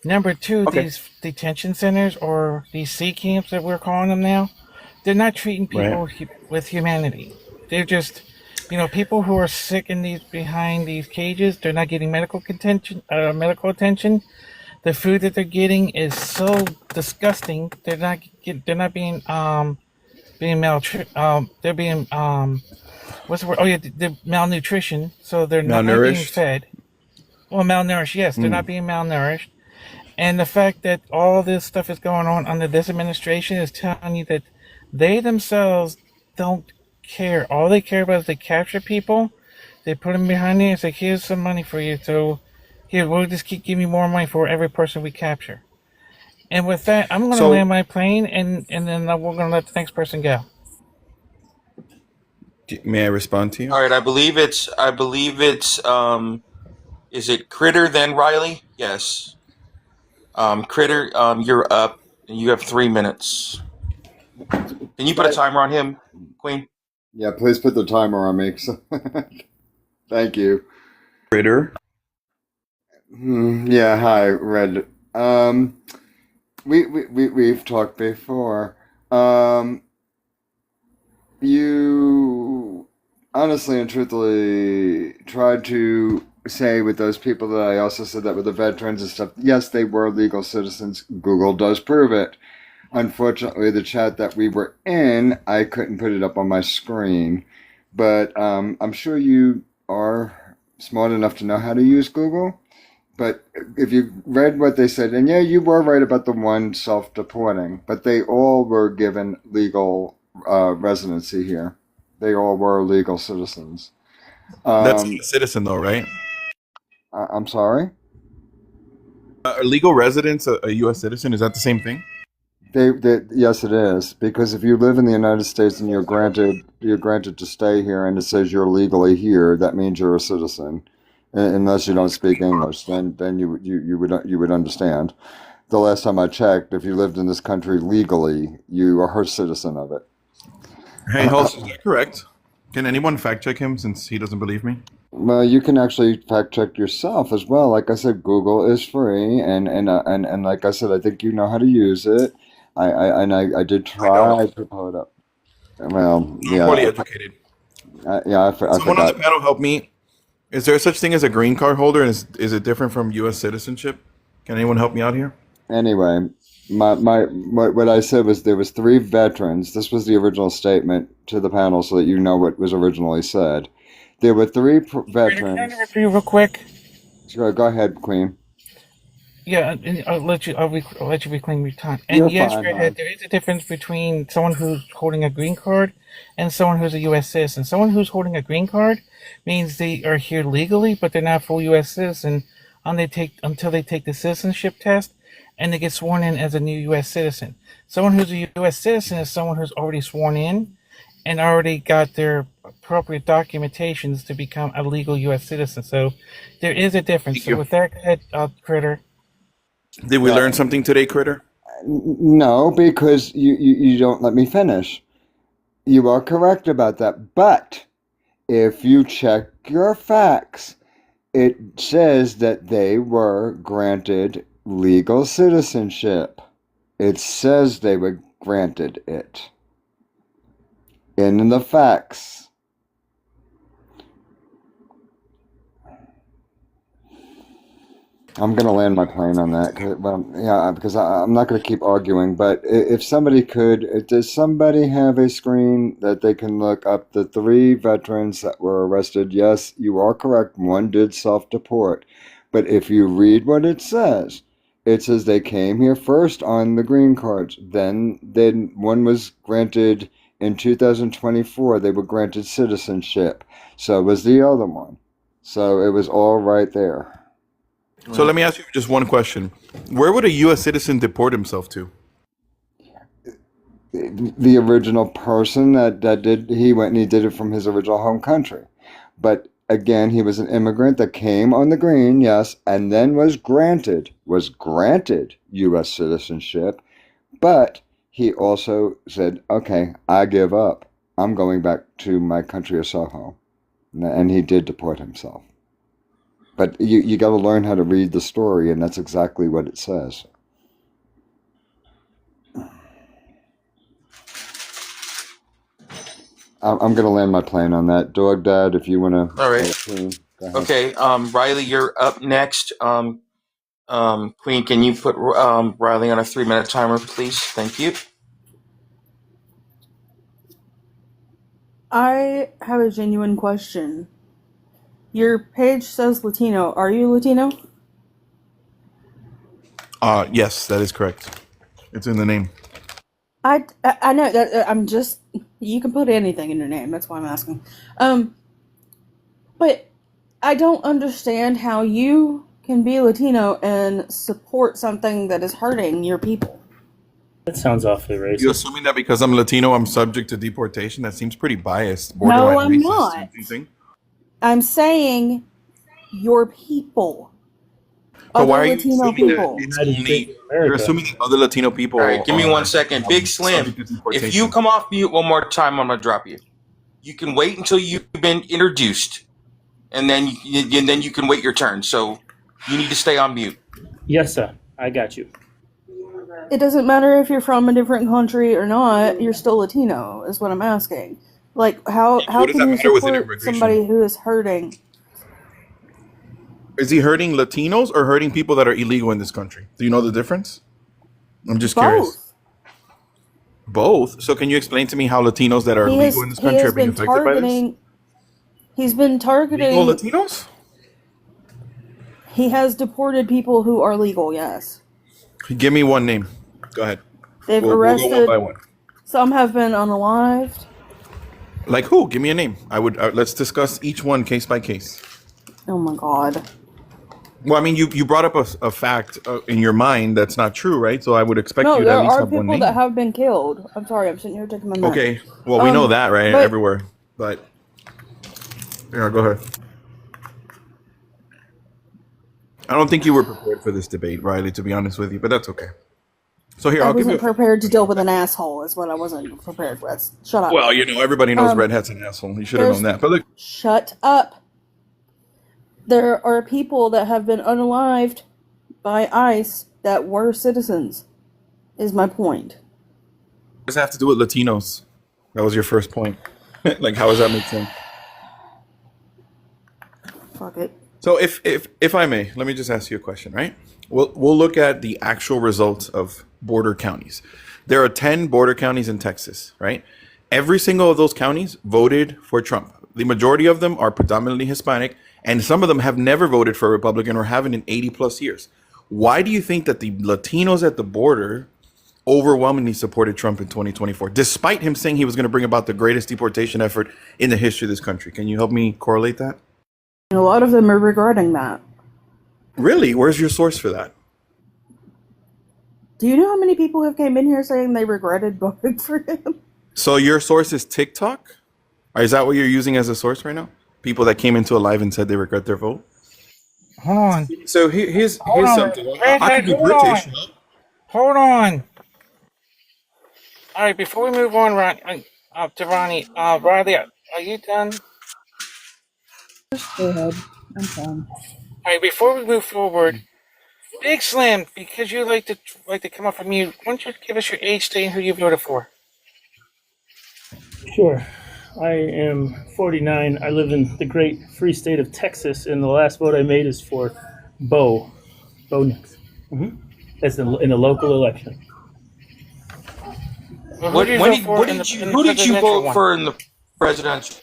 Number two, Okay. these detention centers or these C camps that we're calling them now, they're not treating people with humanity. They're just, people who are sick in these behind these cages. They're not getting medical attention. The food that they're getting is so disgusting. They're not being they're being what's the word? Oh yeah, they're malnutrition. So they're not being Malnourished? fed. Well, malnourished. Yes, they're not being malnourished. And the fact that all this stuff is going on under this administration is telling you that they themselves don't care. All they care about is they capture people, they put them behind there and say, "Here's some money for you." So here, we'll just keep giving you more money for every person we capture. And with that, I'm going to So, land my plane, and then we're going to let the next person go. may I respond to you? All right, I believe it's is it Critter then Riley? Yes. Critter, you're up and you have 3 minutes. Can you put a timer on him, Queen? Yeah, please put the timer on me. Thank you. Critter? Yeah, hi, Red. We've talked before. You honestly and truthfully tried to say with those people that I also said that with the veterans and stuff, yes, they were legal citizens. Google does prove it. Unfortunately, the chat that we were in, I couldn't put it up on my screen. But I'm sure you are smart enough to know how to use Google. But if you read what they said, and yeah, you were right about the one self-deporting, but they all were given legal residency here. They all were legal citizens. That's a citizen, though, right? I'm sorry? A legal residence, a U.S. citizen, is that the same thing? Yes, it is, because if you live in the United States and you're granted to stay here, and it says you're legally here, that means you're a citizen. Unless you don't speak English, then you would understand. The last time I checked, if you lived in this country legally, you are a citizen of it. Hey, Hulse, is that correct? Can anyone fact check him since he doesn't believe me? Well, you can actually fact check yourself as well. Like I said, Google is free, and like I said, I think you know how to use it. I did try to pull it up. Well, yeah, I'm poorly educated. I Someone forgot. on the panel help me. Is there such thing as a green card holder, and is it different from U.S. citizenship? Can anyone help me out here? Anyway, what I said was there was 3 veterans. This was the original statement to the panel, so that you know what was originally said. There were 3 veterans. Can I interrupt you real quick? Go ahead, Queen. Yeah, and I'll let you reclaim your time. You're And yes, fine, Redhead, hon. there is a difference between someone who's holding a green card and someone who's a U.S. citizen. Someone who's holding a green card means they are here legally, but they're not a full U.S. citizen until they take the citizenship test and they get sworn in as a new U.S. citizen. Someone who's a U.S. citizen is someone who's already sworn in and already got their appropriate documentations to become a legal U.S. citizen. So there is a difference. So with that, go ahead, Critter. Did we learn something today, Critter? No, because you don't let me finish. You are correct about that. But if you check your facts, it says that they were granted legal citizenship. It says they were granted it. In the facts. I'm going to land my plane on that. Because I'm not going to keep arguing. But if somebody could, does somebody have a screen that they can look up the 3 veterans that were arrested? Yes, you are correct. One did self-deport. But if you read what it says they came here first on the green cards. Then one was granted in 2024 they were granted citizenship. So was the other one. So it was all right there. So let me ask you just one question: where would a U.S. citizen deport himself to? The original person that did, he went and he did it from his original home country. But again, he was an immigrant that came on the green, yes, and then was granted U.S. citizenship. But he also said, okay, I give up. I'm going back to my country of Soho. And he did deport himself. But you got to learn how to read the story, and that's exactly what it says. I'm going to land my plane on that. Dog Dad, if you want to. All right. Okay, Riley, you're up next. Queen, can you put Riley on a 3-minute timer, please? Thank you. I have a genuine question. Your page says Latino. Are you Latino? Yes, that is correct. It's in the name. I know that I'm just. You can put anything in your name. That's why I'm asking. But I don't understand how you can be Latino and support something that is hurting your people. That sounds awfully racist. You assuming that because I'm Latino, I'm subject to deportation? That seems pretty biased. No, Borderline I'm racist. not. Don't you think? I'm saying your people. But why are you Latino assuming people. that it's only? You're assuming that other Latino people. All right, give me are 1 second. Big Slim, subject to if deportation. you come off mute one more time, I'm going to drop you. You can wait until you've been introduced, and then you can wait your turn. So you need to stay on mute. Yes, sir. I got you. It doesn't matter if you're from a different country or not. You're still Latino, is what I'm asking. Like, how What does can that you matter with support immigration? somebody who is hurting? Is he hurting Latinos or hurting people that are illegal in this country? Do you know the difference? I'm just curious. Both. So can you explain to me how Latinos that are legal in this country are being affected by this? He's been targeting Legal Latinos? He has deported people who are legal, yes. Give me one name. Go ahead. They've We'll arrested. go one by one. Some have been unalived. Like who? Give me a name. I would. Let's discuss each one case by case. Oh my god. Well, I mean, you brought up a fact in your mind that's not true, right? So I would expect No, you to there at least are have one people name. that have been killed. I'm sorry, I'm sitting here taking my minute. Okay. Well, we know that, right? but- Everywhere. But yeah, go ahead. I don't think you were prepared for this debate, Riley, to be honest with you, but that's okay. So here, I I'll give you. wasn't prepared to deal with an asshole, is what I wasn't prepared with. Shut up. Well, you know, everybody knows Red Hat's an asshole. You should have known that. But look, Shut up. There are people that have been unalived by ICE that were citizens, is my point. what does that have to do with Latinos? That was your first point. Like, how does that make sense? Fuck it. So if I may, let me just ask you a question, right? We'll look at the actual results of border counties. There are 10 border counties in Texas, right? Every single of those counties voted for Trump. The majority of them are predominantly Hispanic, and some of them have never voted for a Republican or haven't in 80 plus years. Why do you think that the Latinos at the border overwhelmingly supported Trump in 2024, despite him saying he was going to bring about the greatest deportation effort in the history of this country? Can you help me correlate that? A lot of them are regretting that. Really? Where's your source for that? Do you know how many people have came in here saying they regretted voting for him? So your source is TikTok? Or is that what you're using as a source right now? People that came into a live and said they regret their vote? Hold on. So here's Hold on. something. Red I Hat, could be hold British. on. Hold on. All right, before we move on, to Ronnie, Riley, are you done? Go ahead. I'm fine. All right, before we move forward, Big Slim, because you like to come up from mute, why don't you give us your age, state, and who you voted for? Sure. I am 49. I live in the great free state of Texas, and the last vote I made is for Bo Nix. That's in a local election. Well, Who did you vote for in the presidential?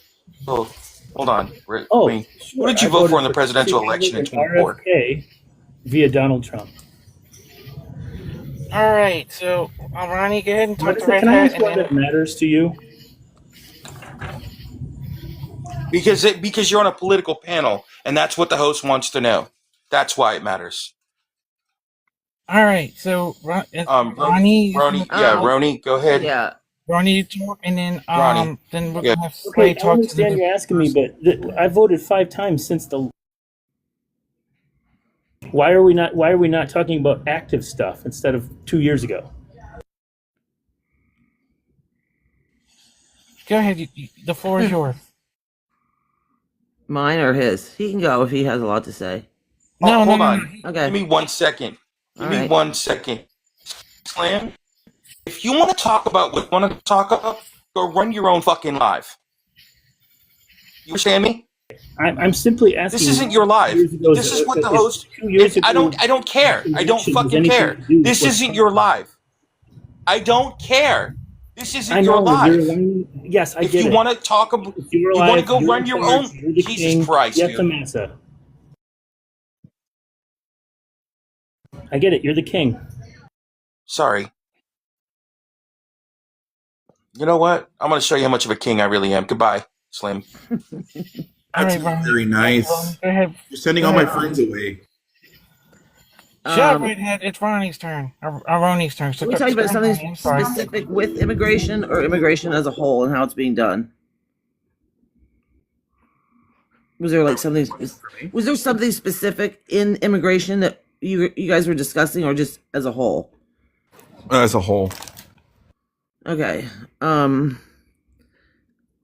Hold on, Queen. Who did you I vote for in voted the presidential election in 24? RFK via Donald Trump. All right, so Ronnie, go ahead and talk to Red Can I Hat. ask why that matters to you? Because you're on a political panel, and that's what the host wants to know. That's why it matters. All right, so Ronnie, Roni, go ahead. Yeah. Ronnie, you talk, and then Ronnie. then we're Yeah. gonna have Slay Okay, I talk to understand the you're asking me, but I voted 5 times since the. Why are we not talking about active stuff instead of 2 years ago? Go ahead, the floor is yours. Mine or his? He can go if he has a lot to say. No, hold no, on. Okay. Give me 1 second. Give me right. 1 second. Slam. If you want to talk about what you want to talk about, go run your own fucking live. You understand me? I'm simply asking. This isn't your live. This is what the host. I don't care. I don't fucking care. This isn't your live. I don't care. This isn't your live. Yes, I if get you it. want to talk about, you want to go run your own. Jesus Christ, Yes, dude. Amasa. I get it. You're the king. Sorry. You know what? I'm going to show you how much of a king I really am. Goodbye, Slim. That's not very nice. Go ahead. You're sending all my friends away. Shut up, Redhead. It's Ronnie's turn. Ronnie's turn. So Are we talking about something specific with immigration or immigration as a whole and how it's being done? Was there like something? Was there something specific in immigration that you guys were discussing, or just as a whole? As a whole. Okay.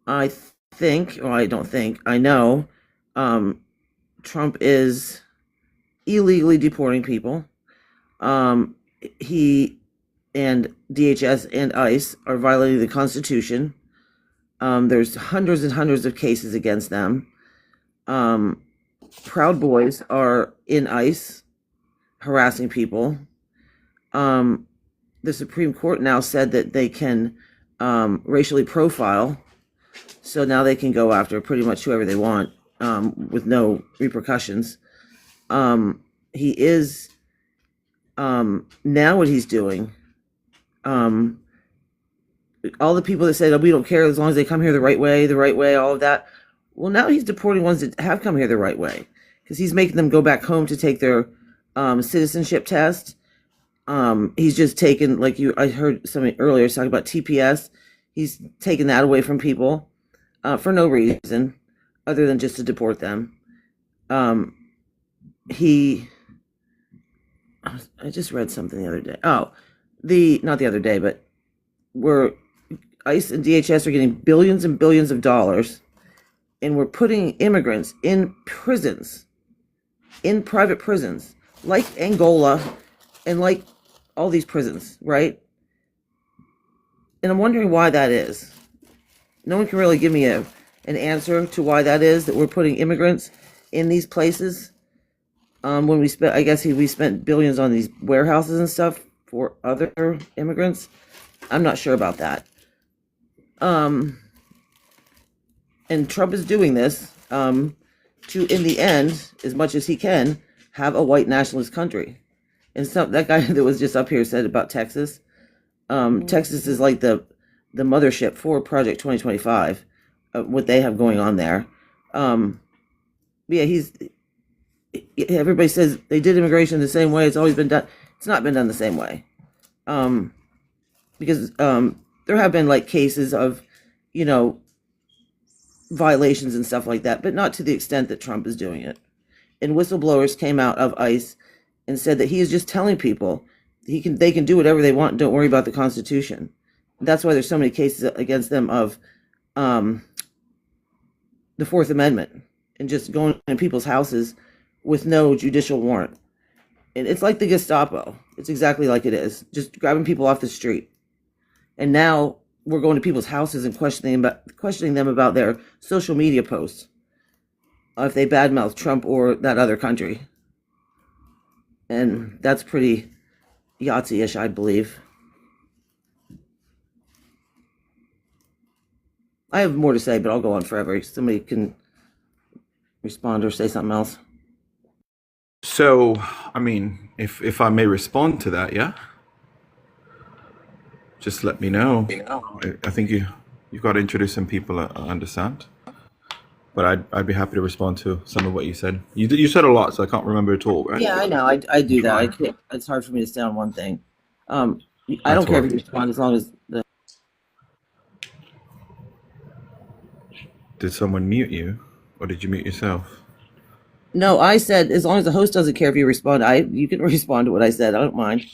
I think, or I don't think, I know, Trump is illegally deporting people. He and DHS and ICE are violating the Constitution. There's hundreds and hundreds of cases against them. Proud Boys are in ICE harassing people. The Supreme Court now said that they can racially profile, so now they can go after pretty much whoever they want with no repercussions. He is now what he's doing. All the people that said, "Oh, we don't care as long as they come here the right way," all of that. Well, now he's deporting ones that have come here the right way, because he's making them go back home to take their citizenship test. He's just taken, like I heard somebody earlier talking about TPS. He's taken that away from people for no reason other than just to deport them. I just read something the other day. Not the other day, but where ICE and DHS are getting billions and billions of dollars, and we're putting immigrants in prisons, in private prisons, like Angola and like all these prisons, right? And I'm wondering why that is. No one can really give me an answer to why that is, that we're putting immigrants in these places. When we spent billions on these warehouses and stuff for other immigrants. I'm not sure about that. And Trump is doing this to, in the end, as much as he can, have a white nationalist country. And so that guy that was just up here said about Texas. Texas is like the mothership for Project 2025, what they have going on there. Everybody says they did immigration the same way. It's always been done. It's not been done the same way. Because there have been like cases of, violations and stuff like that, but not to the extent that Trump is doing it. And whistleblowers came out of ICE and said that he is just telling people they can do whatever they want. Don't worry about the Constitution. That's why there's so many cases against them of the Fourth Amendment and just going in people's houses with no judicial warrant. And it's like the Gestapo. It's exactly like it is, just grabbing people off the street. And now we're going to people's houses and questioning them about their social media posts, if they badmouth Trump or that other country. And that's pretty Yahtzee-ish, I believe. I have more to say, but I'll go on forever. Somebody can respond or say something else. So, I mean, if I may respond to that, yeah? Just let me know. I think you've got to introduce some people, I understand. but I'd be happy to respond to some of what you said. You said a lot, so I can't remember it all, right? Yeah, I know. I do that. I can't. It's hard for me to stay on one thing. I That's don't care if all. you respond as long as the. Did someone mute you, or did you mute yourself? No, I said as long as the host doesn't care if you respond, you can respond to what I said. I don't mind.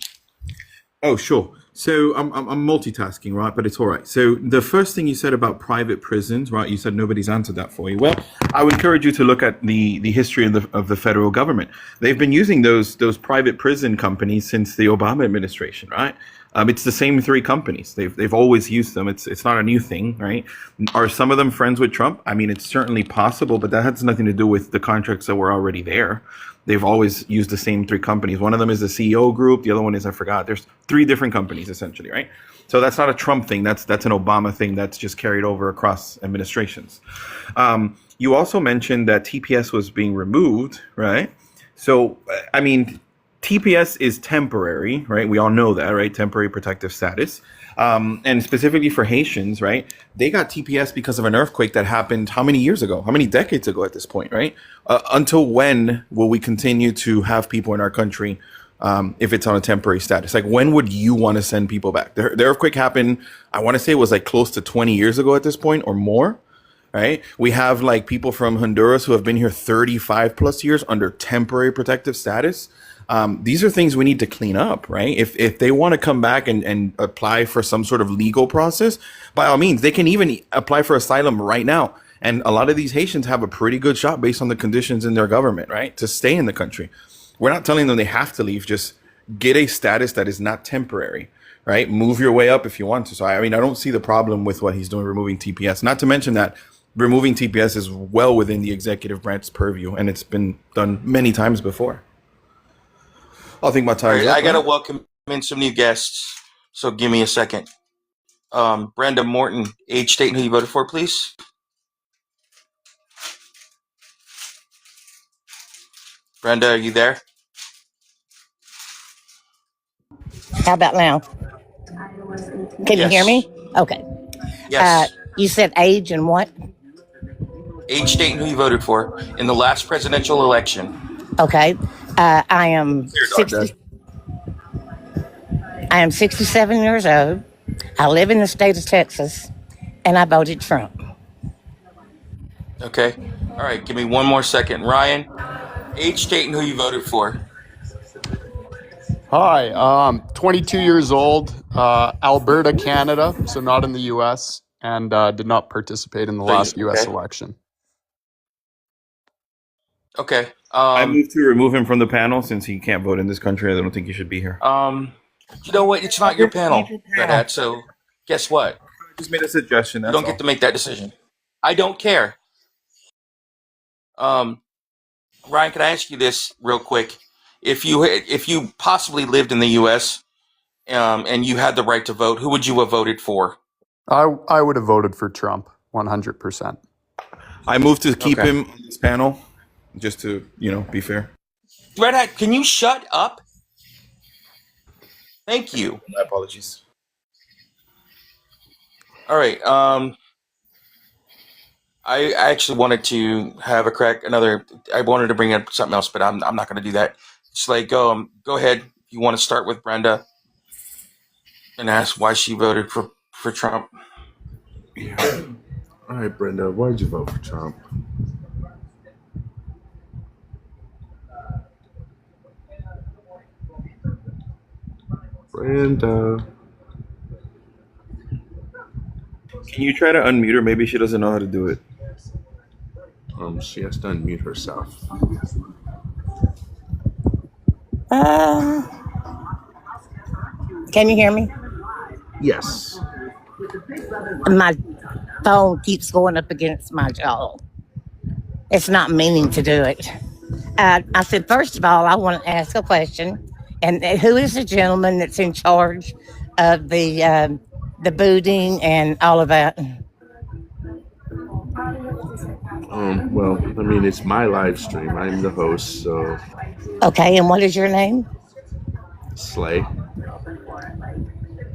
Oh, sure. So I'm multitasking, right? But it's all right. So the first thing you said about private prisons, right? You said nobody's answered that for you. Well, I would encourage you to look at the history of the federal government. They've been using those private prison companies since the Obama administration, right? It's the same three companies. They've always used them. It's not a new thing, right? Are some of them friends with Trump? I mean, it's certainly possible, but that has nothing to do with the contracts that were already there. They've always used the same three companies. One of them is the CEO group. The other one is, I forgot. There's three different companies essentially, right? So that's not a Trump thing. That's an Obama thing that's just carried over across administrations. You also mentioned that TPS was being removed, right? So, I mean, TPS is temporary, right? We all know that, right? Temporary protective status. And specifically for Haitians, right? They got TPS because of an earthquake that happened how many years ago? How many decades ago at this point, right? Until when will we continue to have people in our country if it's on a temporary status? Like, when would you want to send people back? The earthquake happened, I want to say it was like close to 20 years ago at this point or more, right? We have like people from Honduras who have been here 35 plus years under temporary protective status. These are things we need to clean up, right? If they want to come back and apply for some sort of legal process, by all means, they can even apply for asylum right now. And a lot of these Haitians have a pretty good shot based on the conditions in their government, right? To stay in the country. We're not telling them they have to leave. Just get a status that is not temporary, right? Move your way up if you want to. So, I mean, I don't see the problem with what he's doing, removing TPS. Not to mention that removing TPS is well within the executive branch's purview, and it's been done many times before. I'll think my time's up. I gotta welcome in some new guests, so give me a second. Brenda Morton, age, state, and who you voted for, please. Brenda, are you there? How about now? Can you hear me? Okay. Yes. You said age and what? Age, state, and who you voted for in the last presidential election. Okay. I am 67 years old. I live in the state of Texas, and I voted Trump. Okay. All right. Give me one more second. Ryan, age, state, and who you voted for. Hi, 22 years old, Alberta, Canada, so not in the U.S., and did not participate in the last U.S. election. Okay. I moved to remove him from the panel since he can't vote in this country. I don't think he should be here. You know what? It's not your panel, Red Hat. So guess what? I just made a suggestion. You don't get to make that decision. I don't care. Ryan, can I ask you this real quick? If you possibly lived in the U.S. And you had the right to vote, who would you have voted for? I would have voted for Trump, 100%. I moved to keep him on this panel, just to, be fair. Red Hat, can you shut up? Thank you. My apologies. All right. I actually wanted to have a crack. I wanted to bring up something else, but I'm not going to do that. It's like, go ahead. If you want to start with Brenda and ask why she voted for Trump. Yeah. All right, Brenda, why did you vote for Trump? Brenda. Can you try to unmute her? Maybe she doesn't know how to do it. She has to unmute herself. Can you hear me? Yes. My phone keeps going up against my jaw. It's not meaning to do it. I said, first of all, I want to ask a question. And who is the gentleman that's in charge of the booting and all of that? Well, I mean, it's my live stream. I'm the host, so. Okay, and what is your name? Slay.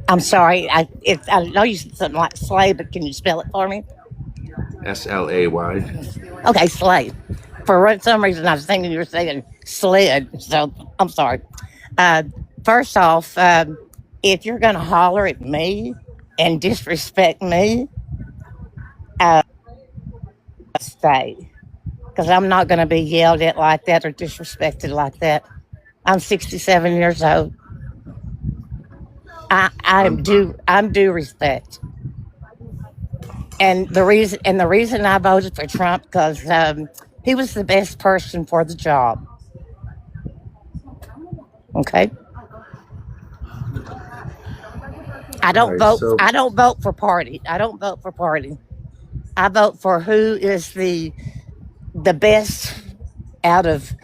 I'm sorry. I know you said something like Slay, but can you spell it for me? SLAY. Okay, Slay. For some reason, I was thinking you were saying sled, so I'm sorry. Uh, First off, if you're going to holler at me and disrespect me, stay. Because I'm not going to be yelled at like that or disrespected like that. I'm 67 years old. I'm due respect. And the reason I voted for Trump because he was the best person for the job. Okay. I All don't right, vote. so I don't vote for party. I don't vote for party. I vote for who is the best out of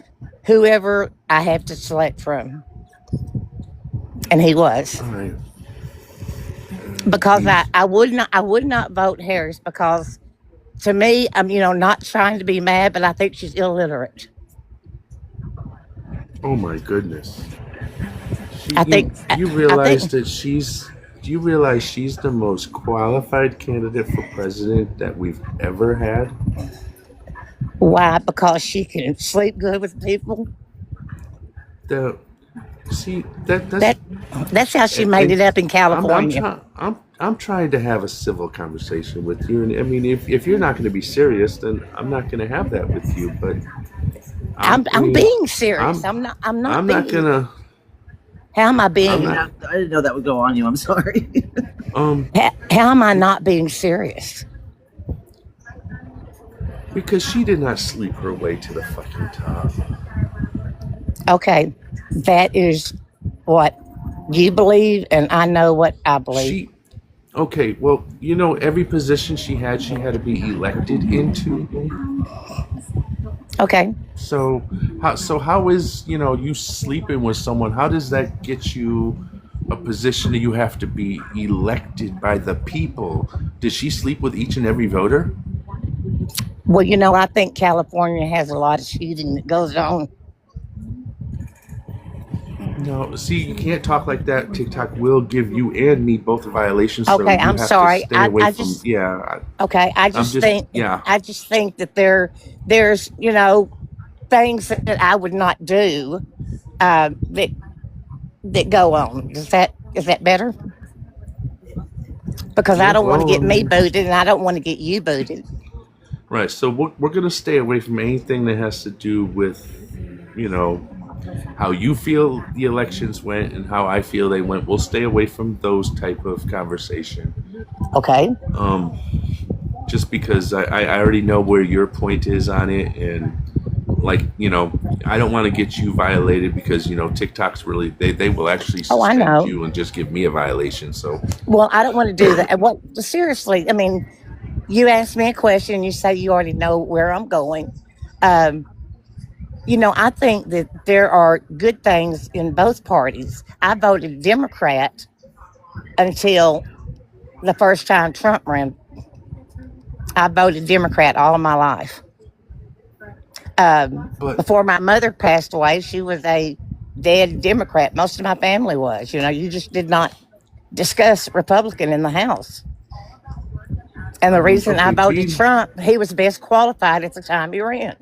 whoever I have to select from, and he was. all right. Because I would not vote Harris because to me I'm not trying to be mad, but I think she's illiterate. Oh my goodness. I think You I realize think that do you realize she's the most qualified candidate for president that we've ever had? why because she can sleep good with people. The see that That that's how she made and it up in I'm California. trying I'm trying to have a civil conversation with you, and I mean if you're not going to be serious, then I'm not going to have that with you. But I I'm mean being serious. I'm I'm not I'm not being. gonna How am I I I'm being? not didn't know that would go on you. I'm sorry. um How am I not being serious? because she did not sleep her way to the fucking top. Okay, that is what you believe, and I know what I believe. She Okay, well, every position she had to be elected into. Okay. How is, you sleeping with someone, how does that get you a position that you have to be elected by the people? Did she sleep with each and every voter? Well, I think California has a lot of cheating that goes on. No, see, you can't talk like that. TikTok will give you and me both violations, so Okay, you I'm have to sorry. stay I, away I from. just Yeah, okay. I I'm just just. think Yeah. I just think that there's things that I would not do that go on. Is that better? Because I Yeah. don't want to Well, I get me mean, booted, and I don't want to get you booted. right. So we're gonna stay away from anything that has to do with, you know, how you feel the elections went and how I feel they went. We'll stay away from those type of conversation. Okay. Um, just because I already know where your point is on it, and like I don't want to get you violated because TikTok's really they will actually Oh, I suspend know. you and just give me a violation. So Well, I don't want to do that. And what seriously? I mean, you asked me a question. You say you already know where I'm going. Um, I think that there are good things in both parties. I voted Democrat until the first time Trump ran. I voted Democrat all of my life. but Before my mother passed away, she was a dead Democrat. Most of my family was. You just did not discuss Republican in the House. And the reason I okay, voted be Trump, he was best qualified at the time he ran.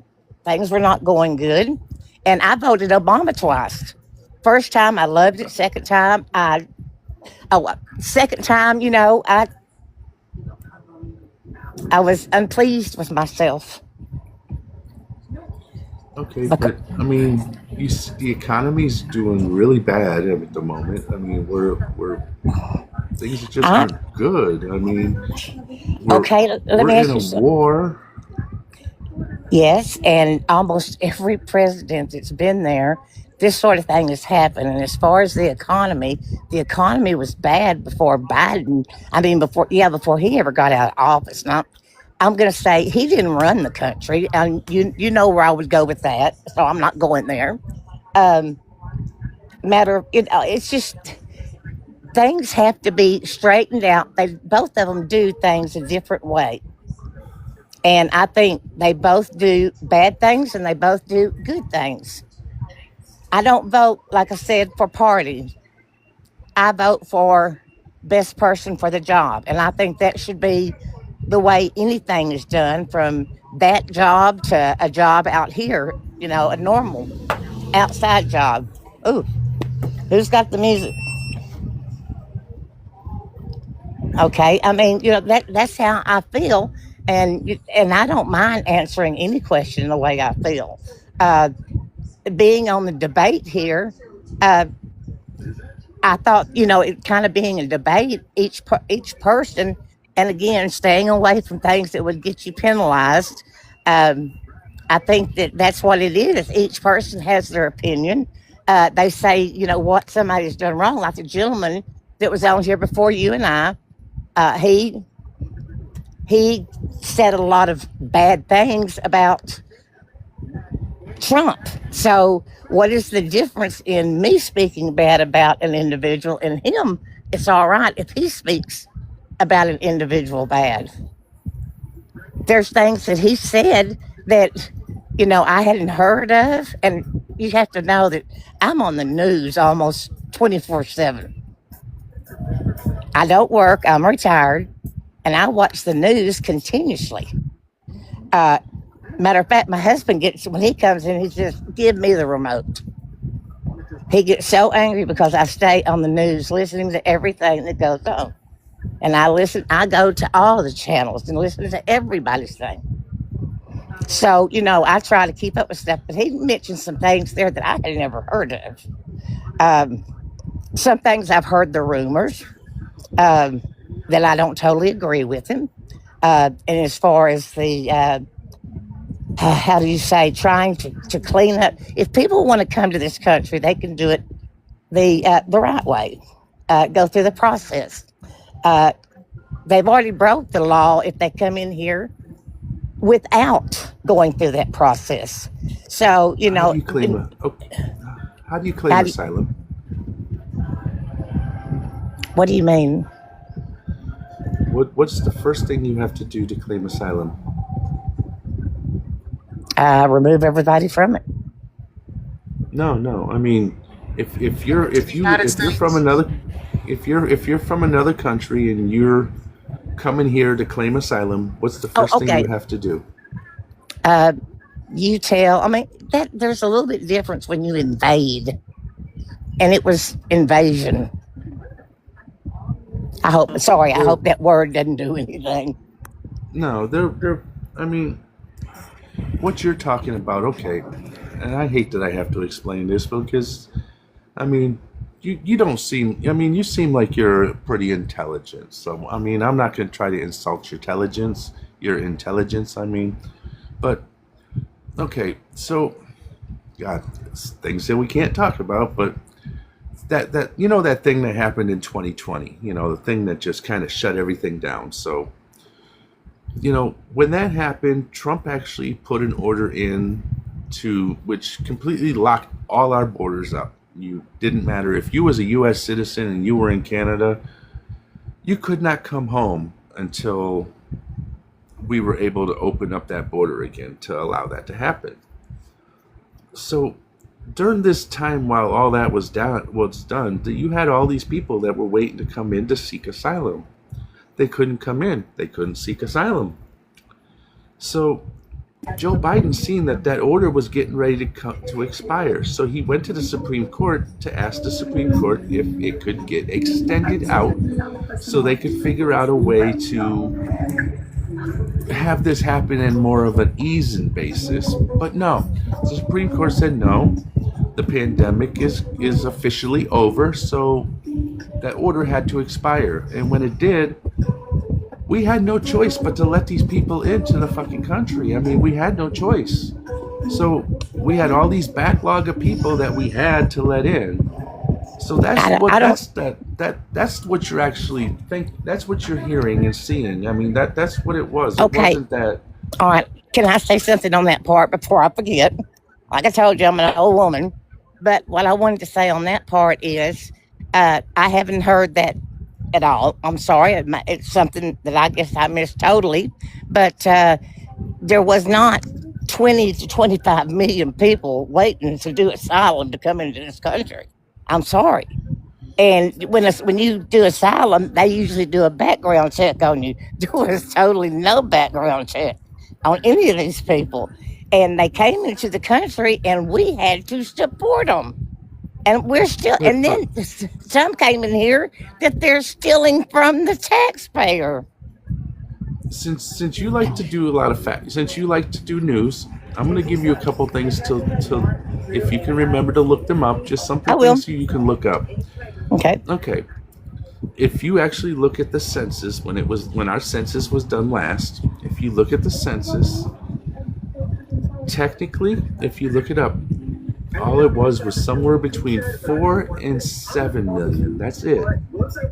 Things were not going good. And I voted Obama twice. First time I loved it. Second time, I was unpleased with myself. okay, Because, but I mean, the economy's doing really bad at the moment. I mean, we're things just I, aren't good. I mean, we're okay, let we're me in ask a you something. war. Yes, and almost every president that's been there, this sort of thing has happened. And as far as the economy was bad before Biden. I mean, before he ever got out of office. Now, I'm going to say he didn't run the country, and you know where I would go with that. So I'm not going there. Um, it's just things have to be straightened out. They both of them do things a different way. And I think they both do bad things and they both do good things. I don't vote, like I said, for party. I vote for best person for the job. And I think that should be the way anything is done, from that job to a job out here, a normal outside job. Ooh, who's got the music? Okay, I mean, that's how I feel, and I don't mind answering any question the way I feel. Uh, Being on the debate here, uh, I thought, it kind of being a debate, each person, and again, staying away from things that would get you penalized. Um, I think that that's what it is. Each person has their opinion. They say, what somebody's done wrong. Like the gentleman that was on here before you and I, he said a lot of bad things about Trump. So, what is the difference in me speaking bad about an individual and him? It's all right if he speaks about an individual bad. There's things that he said that, I hadn't heard of. And you have to know that I'm on the news almost 24/7. I don't work, I'm retired, and I watch the news continuously. Uh, Matter of fact, my husband when he comes in, he says, "Give me the remote." He gets so angry because I stay on the news listening to everything that goes on. And I go to all the channels and listen to everybody's thing. So, I try to keep up with stuff, but he mentioned some things there that I had never heard of. Um, some things I've heard the rumors that I don't totally agree with him. And as far as the, how do you say, trying to clean up, if people want to come to this country, they can do it the right way, go through the process. They've already broke the law if they come in here without going through that process. So, How do you claim how do you claim asylum? What do you mean? What's the first thing you have to do to claim asylum? Remove everybody from it. No. I mean, if you're from another country and you're coming here to claim asylum, what's the first thing you have to do? I mean, that there's a little bit difference when you invade, and it was invasion. I hope that word doesn't do anything. No, I mean, what you're talking about, okay, and I hate that I have to explain this because, I mean, you don't seem, I mean, you seem like you're pretty intelligent. So, I mean, I'm not going to try to insult your intelligence, I mean, but, okay, so, God, it's things that we can't talk about, but that that thing that happened in 2020, the thing that just kind of shut everything down. So, when that happened, Trump actually put an order in which completely locked all our borders up. You didn't matter if you was a U.S. citizen and you were in Canada, you could not come home until we were able to open up that border again to allow that to happen. So during this time, while all that was done, you had all these people that were waiting to come in to seek asylum. They couldn't come in. They couldn't seek asylum. So Joe Biden seen that order was getting ready to expire. So he went to the Supreme Court to ask the Supreme Court if it could get extended out so they could figure out a way to have this happen in more of an easing basis. But no, the Supreme Court said no. The pandemic is officially over, so that order had to expire. And when it did, we had no choice but to let these people into the fucking country. I mean, we had no choice. So we had all these backlog of people that we had to let in. So that's what you're actually that's what you're hearing and seeing. I mean, that's what it was. It wasn't that. All right. Can I say something on that part before I forget? Like I told you, I'm an old woman. But what I wanted to say on that part is I haven't heard that at all. I'm sorry. It's something that I guess I missed totally. But there was not 20 to 25 million people waiting to do asylum to come into this country. I'm sorry. And when you do asylum, they usually do a background check on you. There was totally no background check on any of these people. And they came into the country and we had to support them. And we're still, and then some came in here that they're stealing from the taxpayer. Since you like to do a lot of since you like to do news, I'm going to give you a couple things to if you can remember to look them up, just something I will. things you can look up. Okay. Okay. If you actually look at the census when our census was done last, if you look at the census, technically, if you look it up, all it was somewhere between 4 and 7 million. That's it.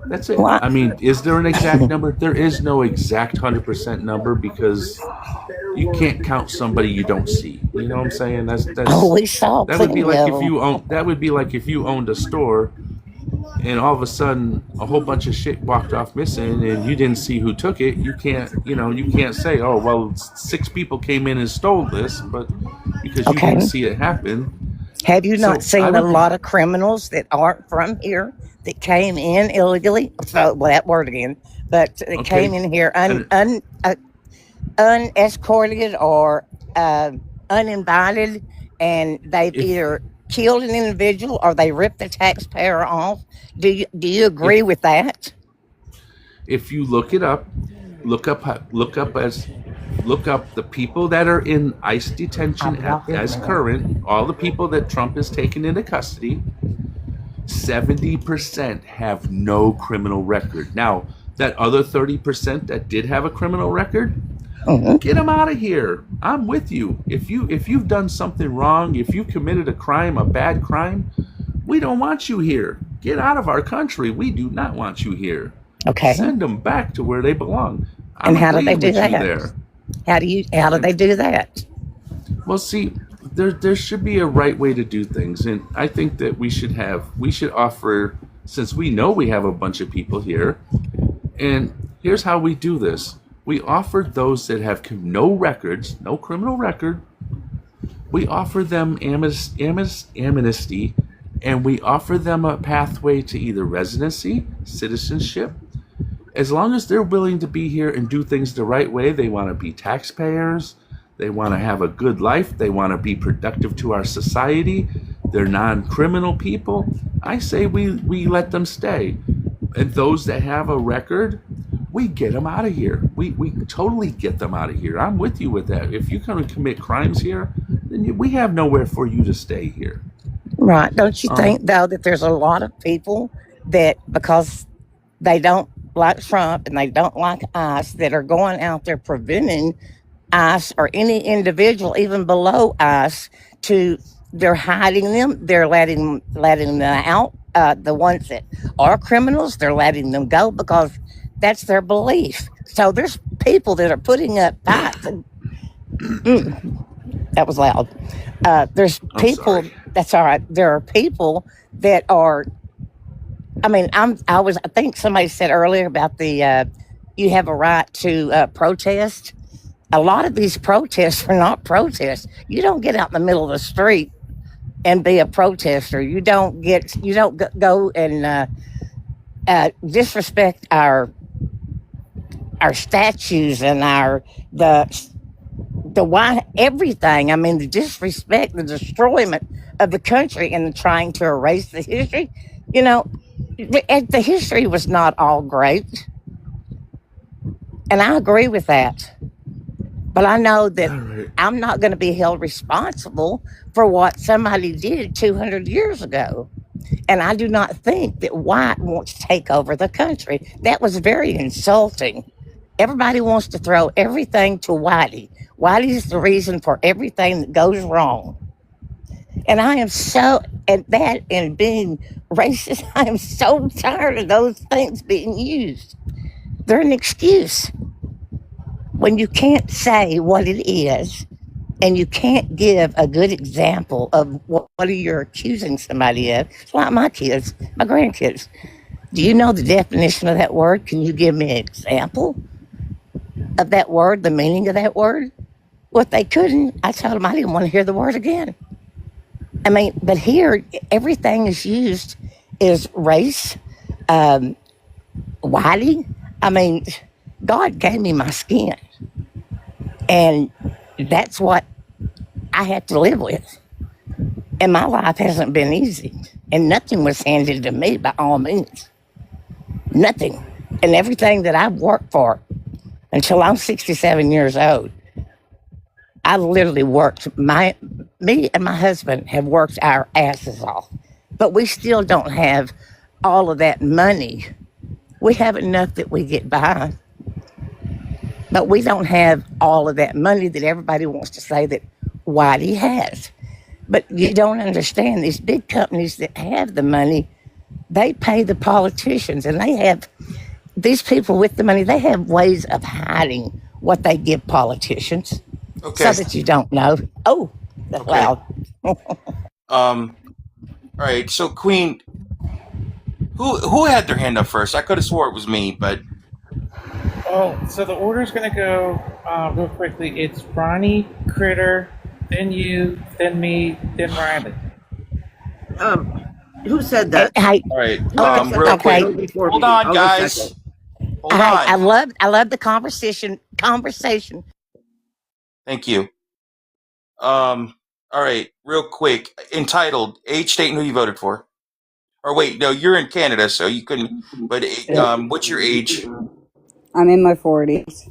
That's it. What? I mean, is there an exact number? There is no exact 100% number because you can't count somebody you don't see. You know what I'm saying? That's Oh, we saw that would be plenty like of if you own that would be like if you owned a store and all of a sudden a whole bunch of shit walked off missing and you didn't see who took it. You can't say, oh well, 6 people came in and stole this, but because you Okay. didn't see it happen. Have you not So, I seen a would- lot of criminals that aren't from here that came in illegally? So, well, that word again, but they Okay. came in here unescorted or uninvited, and they've either killed an individual or they ripped the taxpayer off. Do you agree with that? If you look it up, look up the people that are in ICE detention as current, all the people that Trump has taken into custody, 70% have no criminal record. Now, that other 30% that did have a criminal record, get them out of here. I'm with you. If you've done something wrong, if you committed a crime, a bad crime, we don't want you here. Get out of our country. We do not want you here. Okay. Send them back to where they belong. And how do they do with you that? there. How do they do that? Well, see, there should be a right way to do things, and I think that we should offer, since we know we have a bunch of people here, and here's how we do this. We offer those that have no records, no criminal record, we offer them amnesty, and we offer them a pathway to either residency, citizenship. As long as they're willing to be here and do things the right way, they want to be taxpayers, they want to have a good life, they want to be productive to our society, they're non-criminal people, I say we let them stay. And those that have a record, we get them out of here. We totally get them out of here. I'm with you with that. If you come and commit crimes here, then we have nowhere for you to stay here. Right. Don't you think, though, that there's a lot of people that, because they don't like Trump and they don't like ICE, that are going out there preventing ICE or any individual, even below ICE, they're hiding them. They're letting them out. The ones that are criminals, they're letting them go because that's their belief. So there's people that are putting up fights. That was loud. There's people. That's all right. There are people that are. I mean, I think somebody said earlier about the you have a right to protest. A lot of these protests are not protests. You don't get out in the middle of the street and be a protester. You don't go and disrespect our statues and the why everything. I mean, the disrespect, the destroyment of the country, and the trying to erase the history. You know, the history was not all great, and I agree with that. But I know that I'm not going to be held responsible for what somebody did 200 years ago. And I do not think that white wants to take over the country. That was very insulting. Everybody wants to throw everything to Whitey. Whitey's the reason for everything that goes wrong. And I am so, and being racist, I am so tired of those things being used. They're an excuse. When you can't say what it is, and you can't give a good example of what you're accusing somebody of. It's like my kids, my grandkids. Do you know the definition of that word? Can you give me an example of that word, the meaning of that word? Well, if they couldn't, I told them I didn't want to hear the word again. I mean, but here, everything is used is race, whiting. I mean, God gave me my skin, and that's what I had to live with. And my life hasn't been easy, and nothing was handed to me by all means. Nothing. And everything that I've worked for until I'm 67 years old, I literally worked. Me and my husband have worked our asses off, but we still don't have all of that money. We have enough that we get by, but we don't have all of that money that everybody wants to say that Whitey has. But you don't understand, these big companies that have the money, they pay the politicians, and they have, these people with the money, they have ways of hiding what they give politicians so that you don't know. Oh, that's loud. All right. So, Queen, who had their hand up first? I could have swore it was me, but Oh, so the order's gonna go real quickly. It's Ronnie, Critter, then you, then me, then Riley. Who said that? Hey, all right. okay, Real okay. quick. Hold on, guys. Hold on. I love the conversation. Thank you. All right. Real quick. Entitled age, state, and who you voted for. Or wait, no, you're in Canada, so you couldn't. But what's your age? I'm in my 40s.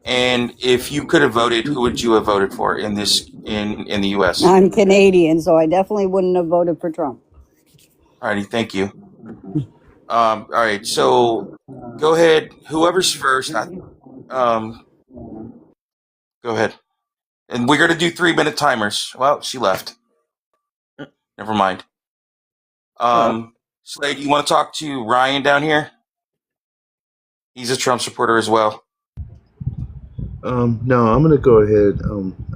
And if you could have voted, who would you have voted for in the U.S.? I'm Canadian, so I definitely wouldn't have voted for Trump. All righty, thank you. All right, so go ahead. Whoever's first, go ahead. And we're going to do 3-minute timers. Well, she left. Never mind. Slade, you want to talk to Ryan down here? He's a Trump supporter as well. No, I'm gonna go ahead.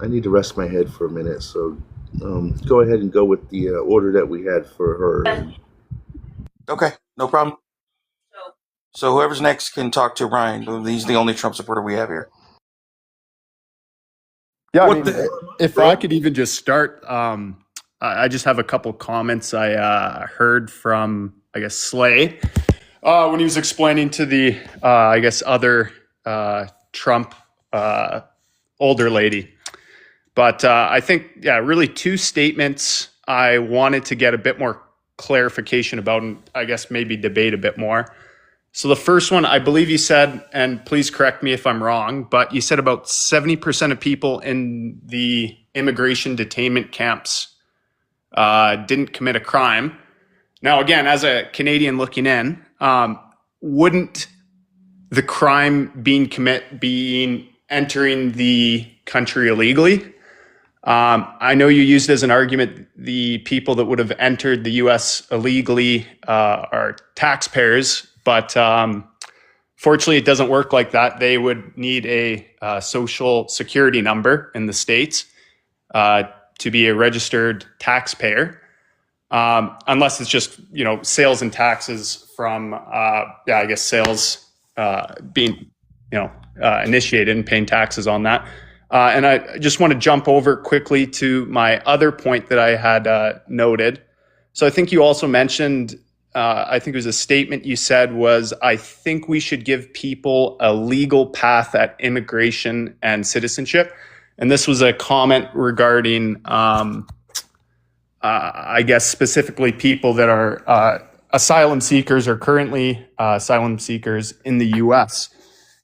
I need to rest my head for a minute, so go ahead and go with the order that we had for her. Okay, no problem. So whoever's next can talk to Ryan. He's the only Trump supporter we have here. Yeah, I mean, if I could even just start, I just have a couple comments I heard from, I guess, Slay when he was explaining to the, I guess, other Trump older lady. But I think, yeah, really two statements I wanted to get a bit more clarification about and I guess maybe debate a bit more. So the first one, I believe you said, and please correct me if I'm wrong, but you said about 70% of people in the immigration detainment camps didn't commit a crime. Now, again, as a Canadian looking in, wouldn't the crime being entering the country illegally? I know you used as an argument the people that would have entered the U.S. illegally are taxpayers, but fortunately, it doesn't work like that. They would need a social security number in the States to be a registered taxpayer, unless it's just, sales and taxes from, I guess sales being, initiated and paying taxes on that. And I just want to jump over quickly to my other point that I had noted. So I think you also mentioned, I think it was a statement you said was, I think we should give people a legal path at immigration and citizenship. And this was a comment regarding, I guess, specifically people that are asylum seekers or currently asylum seekers in the U.S.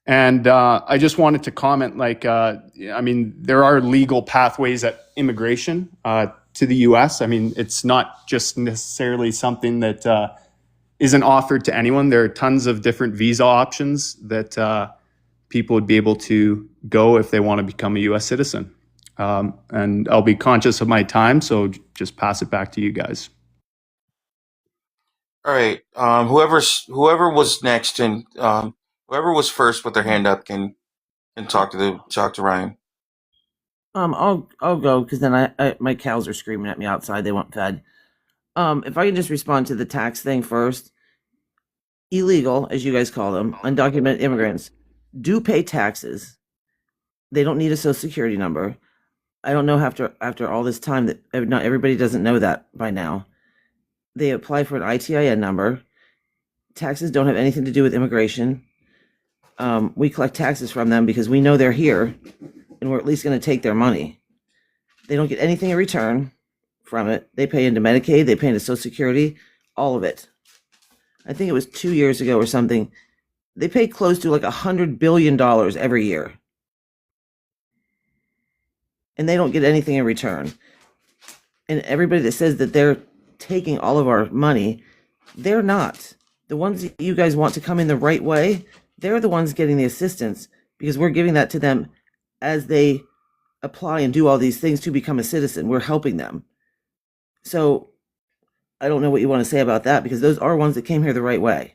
And I just wanted to comment, there are legal pathways at immigration to the U.S. I mean, it's not just necessarily something that isn't offered to anyone. There are tons of different visa options that people would be able to go if they want to become a U.S. citizen. And I'll be conscious of my time, so just pass it back to you guys. All right. Whoever was next and whoever was first with their hand up can talk to Ryan. I'll go because then I my cows are screaming at me outside. They want fed. If I can just respond to the tax thing first. Illegal, as you guys call them, undocumented immigrants do pay taxes. They don't need a social security number. I don't know after all this time that not everybody doesn't know that by now. They apply for an ITIN number. Taxes don't have anything to do with immigration. We collect taxes from them because we know they're here, and we're at least going to take their money. They don't get anything in return from it. They pay into Medicaid, they pay into Social Security, all of it. I think it was 2 years ago or something. They pay close to like $100 billion every year. And they don't get anything in return. And everybody that says that they're taking all of our money, they're not. The ones that you guys want to come in the right way, they're the ones getting the assistance because we're giving that to them as they apply and do all these things to become a citizen. We're helping them. So I don't know what you want to say about that because those are ones that came here the right way.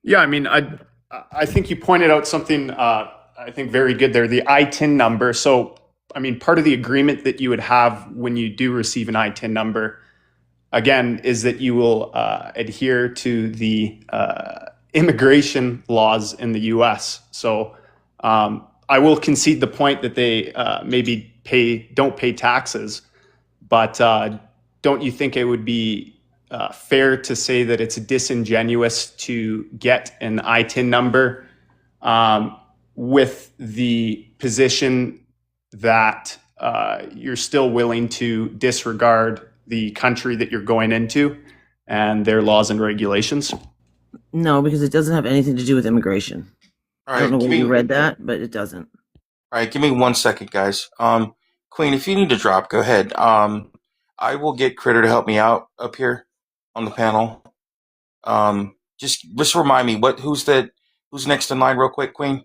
Yeah, I mean, I think you pointed out something I think very good there, the ITIN number. So, I mean, part of the agreement that you would have when you do receive an ITIN number, again, is that you will adhere to the immigration laws in the U.S. So I will concede the point that they maybe don't pay taxes, but don't you think it would be fair to say that it's disingenuous to get an ITIN number with the position that you're still willing to disregard the country that you're going into and their laws and regulations? No, because it doesn't have anything to do with immigration. All I don't right, know where you read that, but it doesn't. All right, give me 1 second, guys. Queen, if you need to drop, go ahead. I will get Critter to help me out up here on the panel. Just remind me who's next in line, real quick, Queen.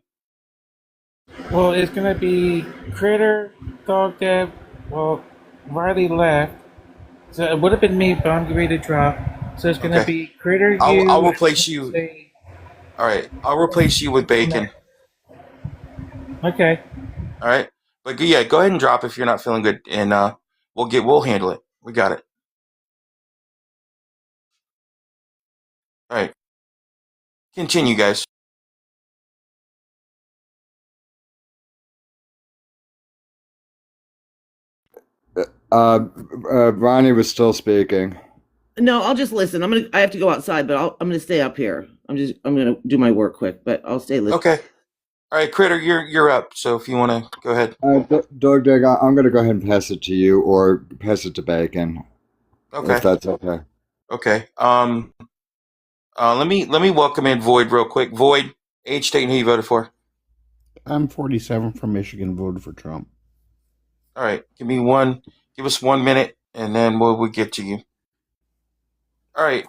Well, it's gonna be Critter, Dog Dev. Well, Riley left, so it would have been me, but I'm getting ready to drop. So it's gonna be Critter. I'll replace you. All right, I'll replace you with Bacon. Okay. All right, but yeah, go ahead and drop if you're not feeling good, and we'll handle it. We got it. All right, continue, guys. Ronnie was still speaking. No, I'll just listen. I have to go outside, but I'm gonna stay up here. I'm gonna do my work quick, but I'll stay listening. Okay. All right, Critter, you're up. So if you want to go ahead. Dog Dig, I'm going to go ahead and pass it to you, or pass it to Bacon. Okay. If that's okay. Okay. Let me welcome in Void real quick. Void, age, state, and who you voted for. I'm 47 from Michigan, voted for Trump. All right, give us 1 minute, and then we'll get to you. All right.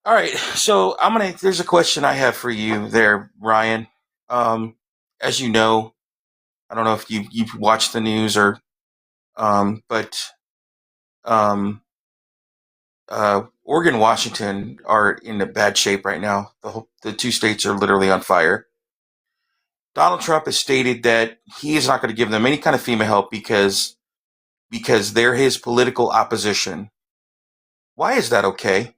All right. So there's a question I have for you there, Ryan. As you know, I don't know if you've watched the news or, but Oregon and Washington are in a bad shape right now. The two states are literally on fire. Donald Trump has stated that he is not going to give them any kind of FEMA help because they're his political opposition. Why is that okay?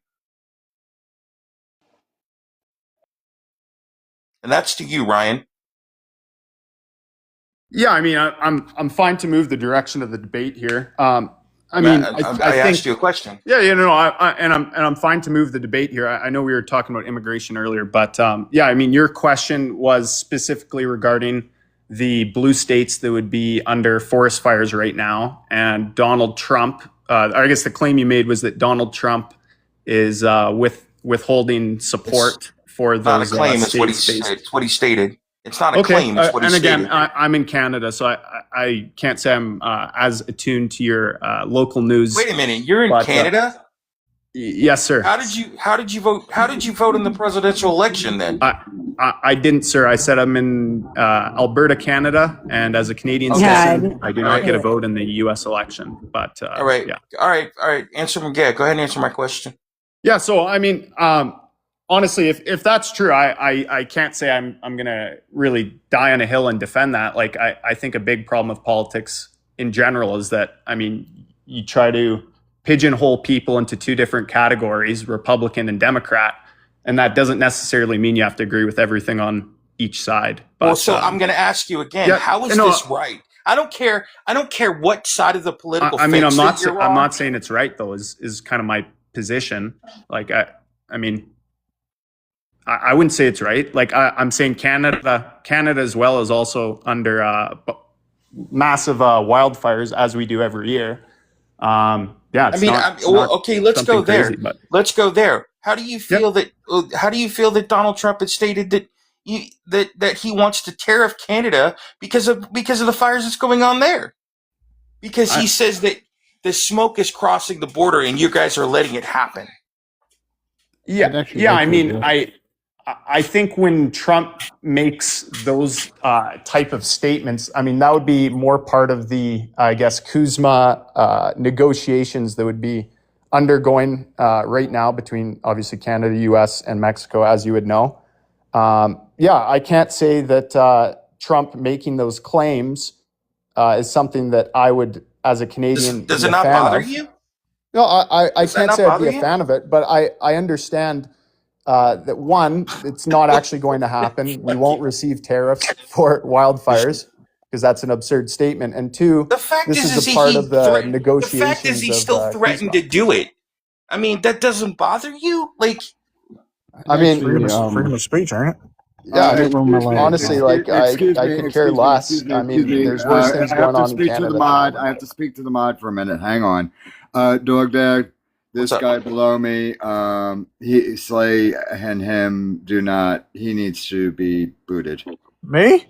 And that's to you, Ryan. Yeah, I mean, I'm fine to move the direction of the debate here. I asked you a question. Yeah, I'm fine to move the debate here. I know we were talking about immigration earlier, but yeah, I mean, your question was specifically regarding the blue states that would be under forest fires right now, and Donald Trump. I guess the claim you made was that Donald Trump is withholding support for those. Not a claim. It's what he stated. It's not a claim. It's what he stated. And again, I'm in Canada, so I can't say I'm as attuned to your local news. Wait a minute, you're in Canada? Yes, sir. How did you vote? How did you vote in the presidential election then? I didn't, sir. I said I'm in Alberta, Canada, and as a Canadian citizen, I do not get a vote in the U.S. election. But all right, yeah. All right. Answer me. Yeah, go ahead and answer my question. Yeah. So I mean, honestly, if that's true, I can't say I'm going to really die on a hill and defend that. Like, I think a big problem with politics in general is that, I mean, you try to pigeonhole people into two different categories, Republican and Democrat, and that doesn't necessarily mean you have to agree with everything on each side. But, I'm going to ask you again, how is this right? I don't care. I don't care what side of the political I mean, fence that you're I'm on. not saying it's right though. Is kind of my position. Like I mean, I wouldn't say it's right. Like I'm saying Canada as well is also under massive wildfires as we do every year. Yeah, it's okay. Let's go there. Crazy, but let's go there. How do you feel that? How do you feel that Donald Trump had stated that that he wants to tariff Canada because of the fires that's going on there? Because he says that the smoke is crossing the border and you guys are letting it happen. Yeah. I mean, I think when Trump makes those type of statements, I mean, that would be more part of the, I guess, Kuzma negotiations that would be undergoing right now between obviously Canada, US, and Mexico, as you would know. I can't say that Trump making those claims is something that I would, as a Canadian, does it not bother you? No, I can't say I'd be a fan of it, but I understand that one, it's not actually going to happen. We won't receive tariffs for wildfires because that's an absurd statement. And two, this is a part of the negotiations. The fact is, he still threatened to do it. I mean, that doesn't bother you? Like, I mean, freedom of speech, aren't it? Yeah, I mean, honestly, like I could care less. I mean, there's worse things going on in Canada. I have to speak to the mod for a minute. Hang on, Dog Dad. This guy below me, Slay and him do not. He needs to be booted. Me?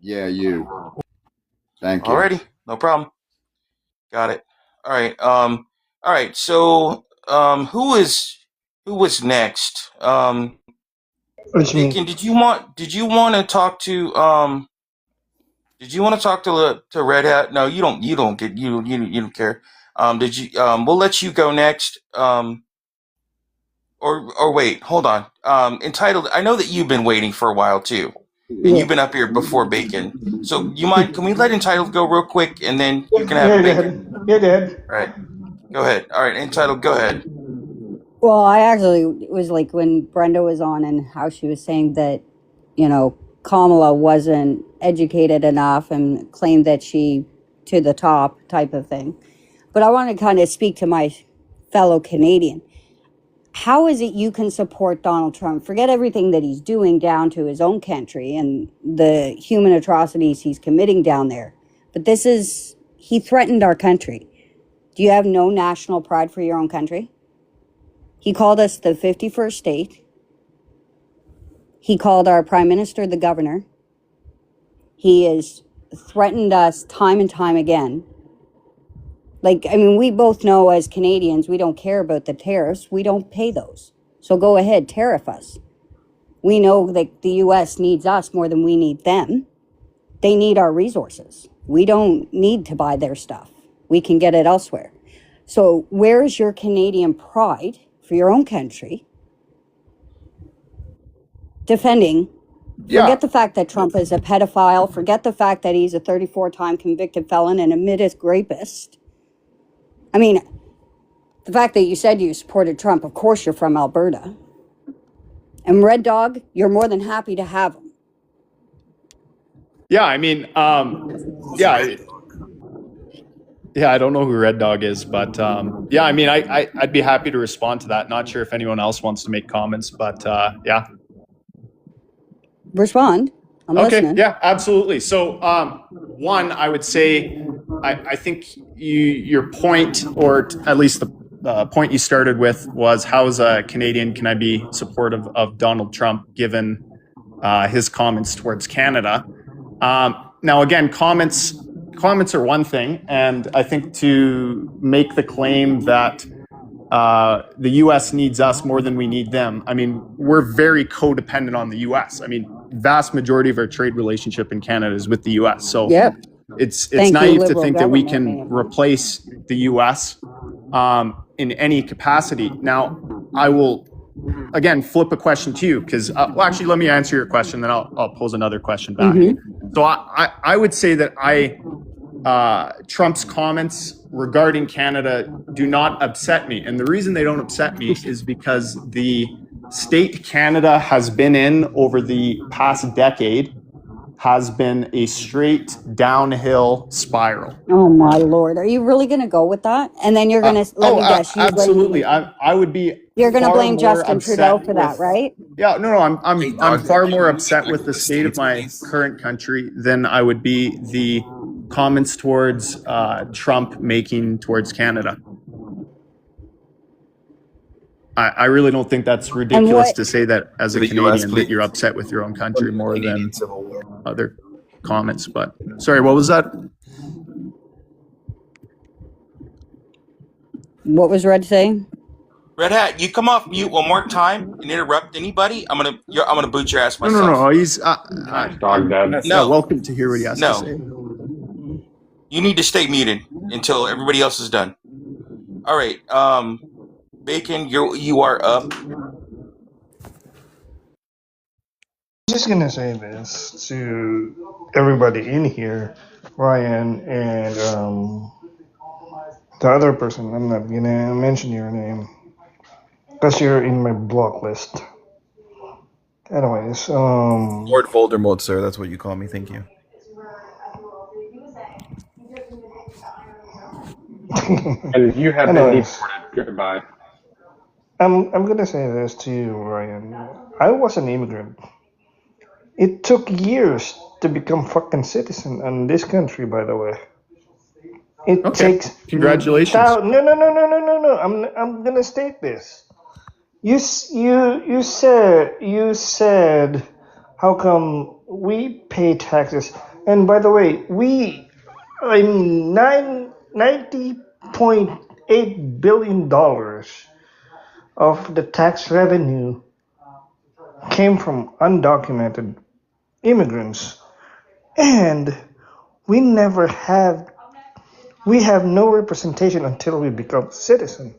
Yeah, you. Thank you. Alrighty, no problem. Got it. All right. All right. So, who was next? Deacon, did you want to talk to to Red Hat? No, you don't. You don't care. Did you? We'll let you go next. Or wait, hold on. Entitled. I know that you've been waiting for a while too, and you've been up here before Bacon. So you mind? Can we let Entitled go real quick, and then you can have Bacon? You did. All right. Go ahead. All right, Entitled. Go ahead. Well, I actually was like when Brenda was on and how she was saying that, Kamala wasn't educated enough and claimed that she to the top type of thing. But I want to kind of speak to my fellow Canadian. How is it you can support Donald Trump? Forget everything that he's doing down to his own country and the human atrocities he's committing down there. But he threatened our country. Do you have no national pride for your own country? He called us the 51st state. He called our prime minister the governor. He has threatened us time and time again. We both know as Canadians, we don't care about the tariffs. We don't pay those. So go ahead, tariff us. We know that the U.S. needs us more than we need them. They need our resources. We don't need to buy their stuff. We can get it elsewhere. So where is your Canadian pride for your own country defending? Forget the fact that Trump is a pedophile. Forget the fact that he's a 34-time convicted felon and admitted rapist. I mean, the fact that you said you supported Trump, of course you're from Alberta. And Red Dog, you're more than happy to have him. Yeah, I mean, yeah, I don't know who Red Dog is, but yeah, I mean, I'd be happy to respond to that. Not sure if anyone else wants to make comments, but yeah. Respond. I'm listening. Yeah, absolutely. So one, I would say, I think your point, or at least the point you started with, was how as a Canadian can I be supportive of Donald Trump given his comments towards Canada? Now, again, comments are one thing, and I think to make the claim that the U.S. needs us more than we need them, I mean, we're very codependent on the U.S. I mean, vast majority of our trade relationship in Canada is with the U.S. So it's naive to think that we can replace the U.S. In any capacity. Now, I will, again, flip a question to you because, well, actually, let me answer your question, then I'll pose another question back. So I would say that Trump's comments regarding Canada do not upset me. And the reason they don't upset me is because the state Canada has been in over the past decade has been a straight downhill spiral. Oh my lord, are you really going to go with that? And then you're going to let me guess, you Absolutely. blame, I would be you're going to far blame more Justin Trudeau upset for that, with. right? Yeah, no, I'm dog, far more you upset with respect the the state of states, my please. current country than I would be the comments towards Trump making towards Canada. I really don't think that's And ridiculous what, to say that as To a the U.S., Canadian that please. you're upset with your own country The more Canadian than Civil War. other comments. But sorry, what was that? what was Red saying? Red Hat, you come off mute one more time and interrupt anybody. I'm gonna boot your ass myself. No. He's Nice dog, Dad. yeah. No, Welcome to hear what he has to no. say. You need to stay muted until everybody else is done. All right. Bacon, you are up. Just gonna say this to everybody in here, Ryan and the other person. I'm not gonna mention your name because you're in my block list. Anyways, Lord Voldemort, sir. That's what you call me. Thank you. And you have been anyways, deported. Goodbye. I'm gonna say this to you, Ryan. I was an immigrant. It took years to become fucking citizen in this country, by the way. It Okay, takes congratulations. no. I'm gonna state this. You said how come we pay taxes? And by the way, I'm 90.8 billion dollars of the tax revenue came from undocumented immigrants, and we never have we have no representation until we become citizen.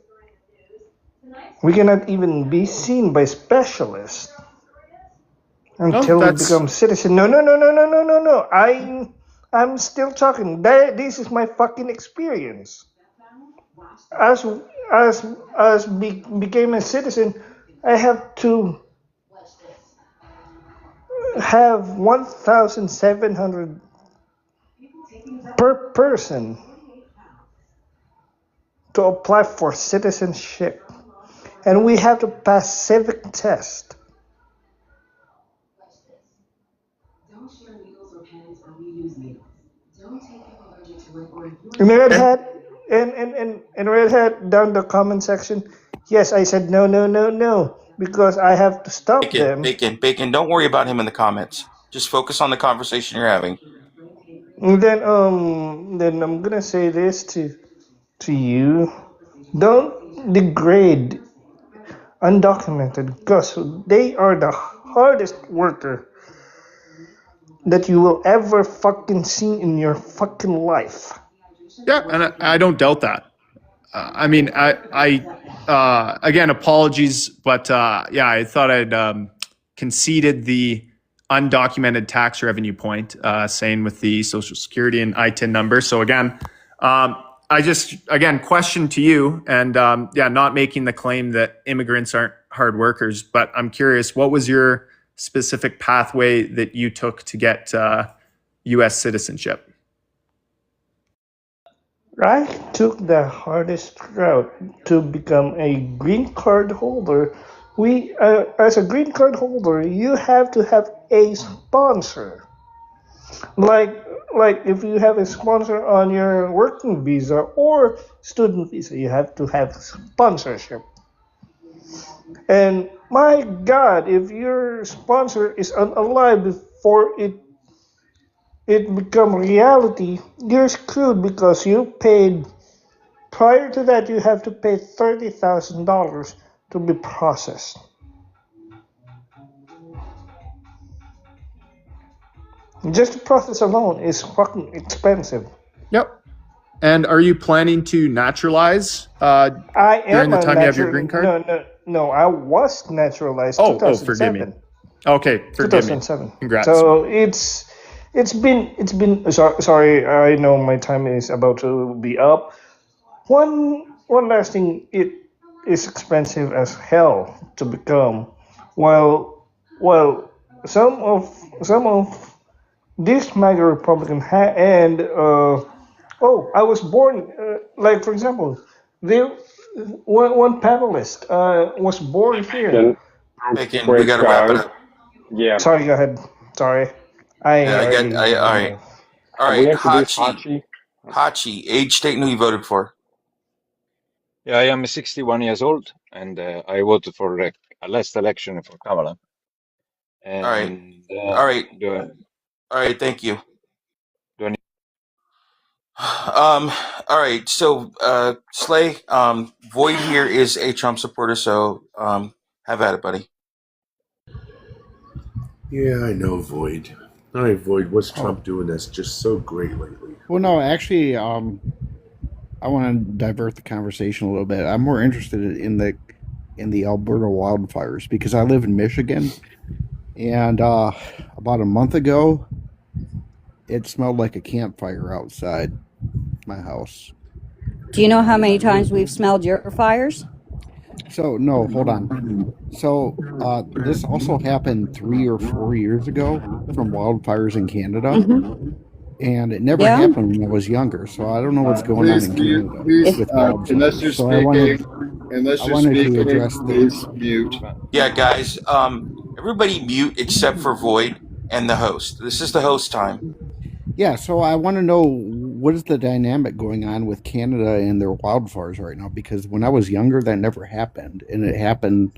We cannot even be seen by specialists No, until we that's become citizen. No. I'm still talking. This is my fucking experience. As became a citizen, I have to have 1,700 per person to apply for citizenship, and we have to pass civic test. And Red Hat and Red Hat down the comment section. Yes, I said no because I have to stop them. Bacon. Don't worry about him in the comments. Just focus on the conversation you're having. And then I'm gonna say this to you. Don't degrade undocumented because they are the hardest worker that you will ever fucking see in your fucking life. yeah, and I don't doubt that. I mean, again, apologies, but yeah, I thought I'd conceded the undocumented tax revenue point, saying with the Social Security and ITIN number. So again, I just question to you, and yeah, not making the claim that immigrants aren't hard workers, but I'm curious, what was your specific pathway that you took to get U.S. citizenship? I took the hardest route to become a green card holder. As a green card holder, you have to have a sponsor. Like, like if you have a sponsor on your working visa or student visa, you have to have sponsorship. And my God, if your sponsor is alive before it become reality, you're screwed because you paid. Prior to that, you have to pay $30,000 to be processed. Just the process alone is fucking expensive. Yep. And are you planning to naturalize I during am the a time you have your natural. green card? No. I was naturalized Oh, forgive me. 2007. Okay, forgive me. 2007. Congrats. So it's been sorry. I know my time is about to be up. One last thing. It is expensive as hell to become. While some of this MAGA Republican I was born, like for example, there one panelist was born here. Bacon, we got to wrap it up. Yeah. Sorry, go ahead. Sorry, I Yeah, already. all right. All Have we right, introduced Hachi. Hachi, age, state, and who you voted for. Yeah, I am 61 years old, and I voted for the last election for Kamala. All right. And All right. do All right, thank you. I need All right, so Slay, Void here is a Trump supporter, so have at it, buddy. Yeah, I know, Void. All right, Void, what's Trump doing that's just so great lately? Well, no, actually, I want to divert the conversation a little bit. I'm more interested in the Alberta wildfires because I live in Michigan, and about a month ago, it smelled like a campfire outside my house. Do you know how many times we've smelled your fires? So no, hold on. So this also happened 3 or 4 years ago from wildfires in Canada, and it never Yeah. happened when I was younger. So I don't know what's going on in Canada with Unless you're wildfires. So I wanted to address this. please mute. Yeah, guys, everybody mute except for Void and the host. This is the host time. Yeah, so I want to know what is the dynamic going on with Canada and their wildfires right now? Because when I was younger, that never happened, and it happened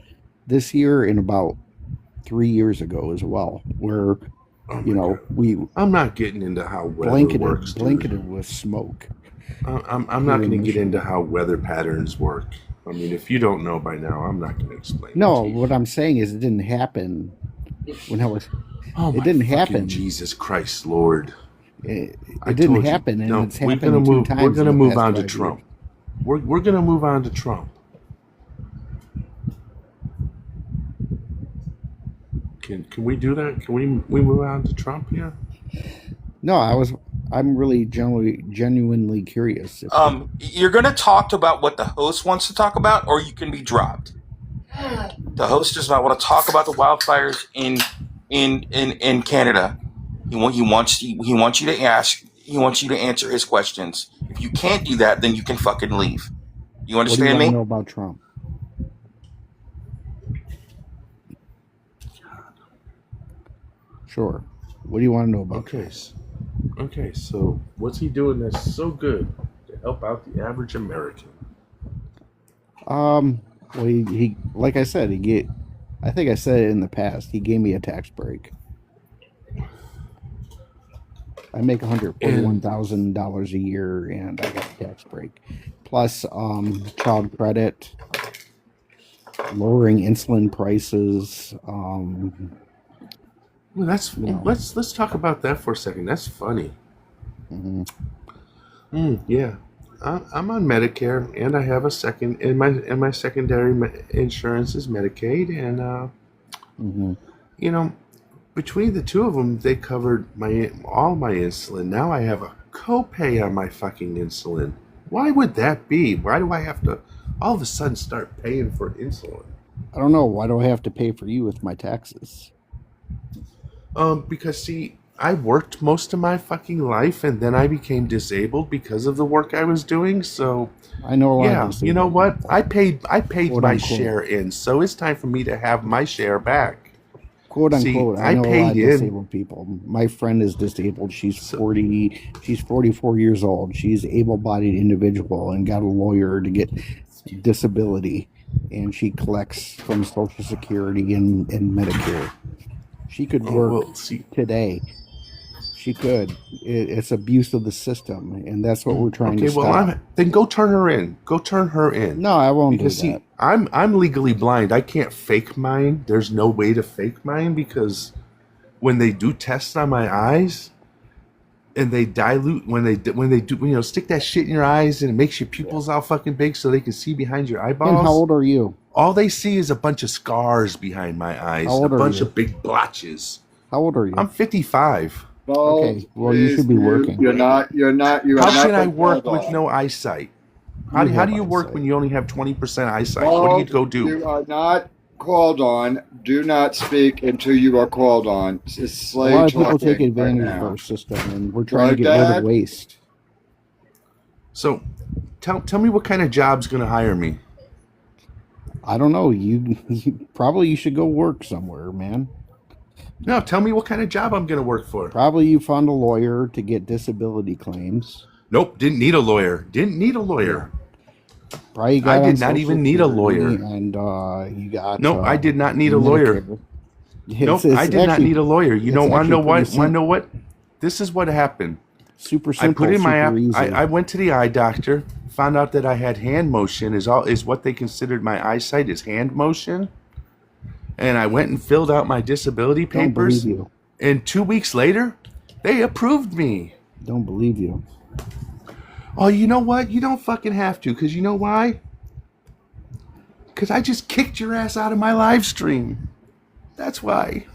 this year and about 3 years ago as well, where I'm not getting into how weather works. blanketed with smoke. I'm not going to get into how weather patterns work. I mean, if you don't know by now, I'm not going to explain. No, what I'm saying is it didn't happen when I was. It didn't happen. Jesus Christ, Lord! It didn't happen, and it's happened we're gonna two move. times. We're gonna in the move past on to 5 Trump. years. We're gonna move on to Trump. Can we do that? Can we move on to Trump? Yeah. No, I'm really genuinely curious. You're gonna talk about what the host wants to talk about, or you can be dropped. The host does not want to talk about the wildfires in Canada. He wants you to ask. He wants you to answer his questions. If you can't do that, then you can fucking leave. You What do you understand want to me? know about Trump? Sure. What do you want to know about Trump? Okay. So what's he doing that's so good to help out the average American? Well, he like I said, I think I said it in the past. He gave me a tax break. I make $141,000 a year, and I got a tax break, plus child credit, lowering insulin prices. Well, let's talk about that for a second. That's funny. Yeah, I'm on Medicare, and I have a second, and my secondary insurance is Medicaid, and between the two of them, they covered all my insulin. Now I have a copay on my fucking insulin. Why would that be? Why do I have to all of a sudden start paying for insulin? I don't know. Why do I have to pay for you with my taxes? Because see, I worked most of my fucking life, and then I became disabled because of the work I was doing. So I know a lot. Yeah, you know what? I paid Quote, my unquote. share in, so it's time for me to have my share back. Quote See, unquote. I I know a lot paid of in. disabled people. My friend is disabled. She's 40. She's 44 years old. She's able-bodied individual and got a lawyer to get disability, and she collects from Social Security and Medicare. She could work today. She could. It's abuse of the system, and that's what we're trying to Okay, stop. well, then go turn her in. Go turn her in. No, I won't because do see, that. I'm legally blind. I can't fake mine. There's no way to fake mine because when they do tests on my eyes and they dilute when they do stick that shit in your eyes and it makes your pupils all fucking big so they can see behind your eyeballs. And how old are you? All they see is a bunch of scars behind my eyes, How old a are bunch you? of big blotches. How old are you? I'm 55. Okay, well, you should be working. You're not. You are How not. can I the work bald. with no eyesight? How You do have you work eyesight. when you only have 20% eyesight? What do you go do? You are not. called on. Do not speak until you are called on. It's A Slay lot of people take talking right advantage of now. our system, and we're trying to Drug get rid of Dad? waste. So, tell me what kind of job's going to hire me. I don't know. You probably you should go work somewhere, man. No, tell me what kind of job I'm going to work for. Probably you found a lawyer to get disability claims. Nope, didn't need a lawyer. Didn't need a lawyer. Probably got I on did not Social even need a Security, lawyer. and you got. No, I did not need a lawyer. Medicare. Nope, I did not need a lawyer. You don't want to know what? Want to know what? This is what happened. Super I simple. put in my super app. easy. I went to the eye doctor. Found out that I had hand motion. Is what they considered my eyesight is hand motion. And I went and filled out my disability Don't papers. believe you. And 2 weeks later, they approved me. Don't believe you. Oh, you know what? You don't fucking have to, because you know why? Because I just kicked your ass out of my live stream. That's why.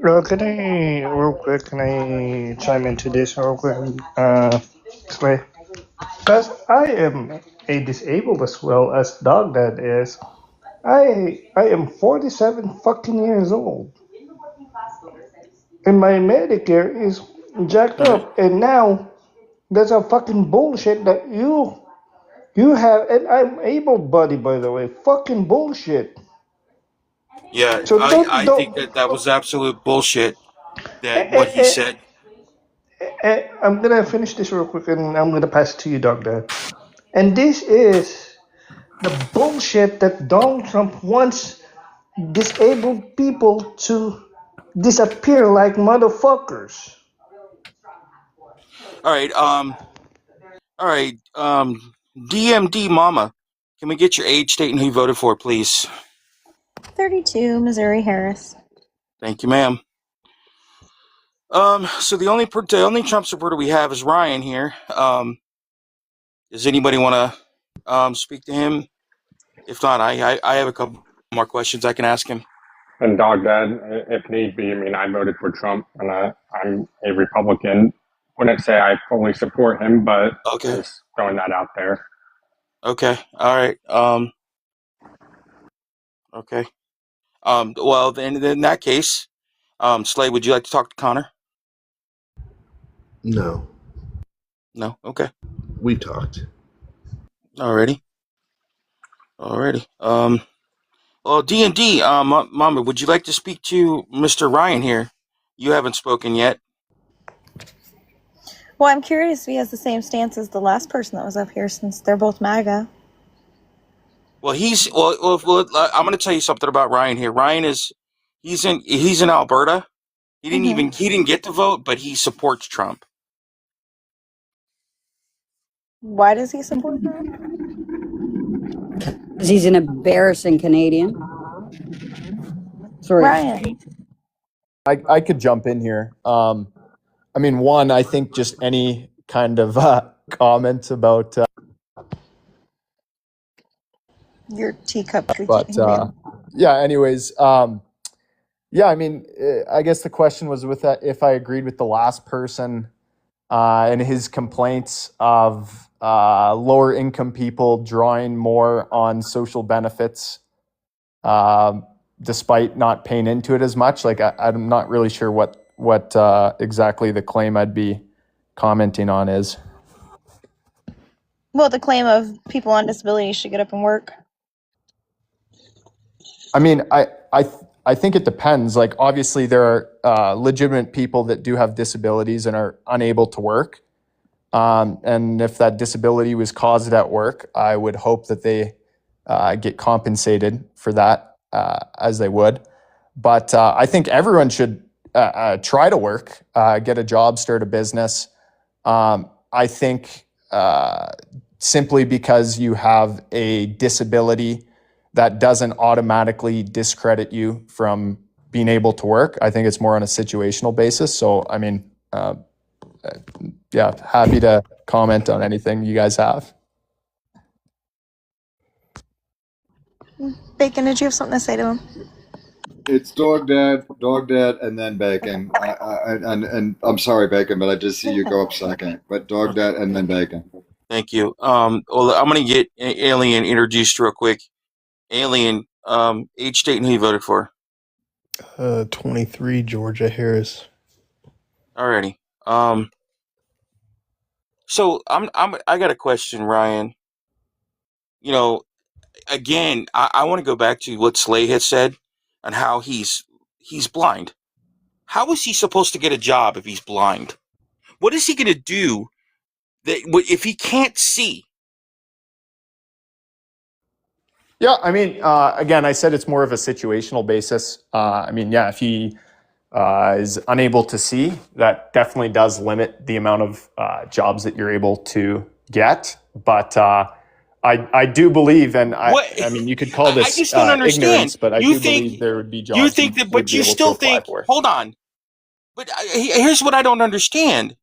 Can I, real quick, can I chime into this real quick, Slay? Because I am a disabled as well as Dog Dad is. I am 47 fucking years old. And my Medicare is jacked up. And now, that's a fucking bullshit that you have, and I'm able-bodied, by the way. Fucking bullshit. Yeah, So I think that was absolute bullshit. That what he eh, said. I'm gonna finish this real quick, and I'm gonna pass it to you, Dog Dad. And this is the bullshit that Donald Trump wants disabled people to disappear like motherfuckers. All right. DMD Mama, can we get your age, state, and who you voted for, please? 32, Missouri Harris. Thank you, ma'am. So the only Trump supporter we have is Ryan here. Does anybody want to speak to him? If not, I have a couple more questions I can ask him. And Dog Dad, if need be, I mean, I voted for Trump, and I'm a Republican. Wouldn't say I fully support him, but just throwing that out there. Okay. All right. Okay. Well, then in that case, Slade, would you like to talk to Connor? No. No. Okay. We talked. Alrighty. Well, D&D, Mama, would you like to speak to Mr. Ryan here? You haven't spoken yet. Well, I'm curious if he has the same stance as the last person that was up here, since they're both MAGA. Well, I'm going to tell you something about Ryan here. Ryan he's in Alberta. He didn't get to vote, but he supports Trump. Why does he support Trump? Because he's an embarrassing Canadian. Sorry. Ryan. I could jump in here. I mean, one, I think just any kind of comment about Your teacup creaking. but yeah, anyways, yeah, I mean, I guess the question was with that if I agreed with the last person and his complaints of lower income people drawing more on social benefits despite not paying into it as much. Like I'm not really sure what exactly the claim I'd be commenting on is. Well, the claim of people on disability should get up and work. I mean, I think it depends. Like, obviously, there are legitimate people that do have disabilities and are unable to work. And if that disability was caused at work, I would hope that they get compensated for that as they would. But I think everyone should try to work, get a job, start a business. I think simply because you have a disability, that doesn't automatically discredit you from being able to work. I think it's more on a situational basis. So, I mean, yeah, happy to comment on anything you guys have. Bacon, did you have something to say to him? It's Dog Dad, and then Bacon. And I'm sorry, Bacon, but I just see you go up second. But Dog Dad and then Bacon. Thank you. Well, I'm going to get Alien introduced real quick. Alien, age, date, and who you voted for. 23, Georgia Harris. Alrighty. So I got a question, Ryan. You know, again, I want to go back to what Slay had said and how he's blind. How is he supposed to get a job if he's blind? What is he going to do if he can't see? Yeah, I mean, again, I said it's more of a situational basis. I mean, yeah, if he is unable to see, that definitely does limit the amount of jobs that you're able to get. But I do believe, and I mean, you could call this I just don't understand. ignorance, but I do believe there would be jobs you think that, but you still think. Hold on. But here's what I don't understand.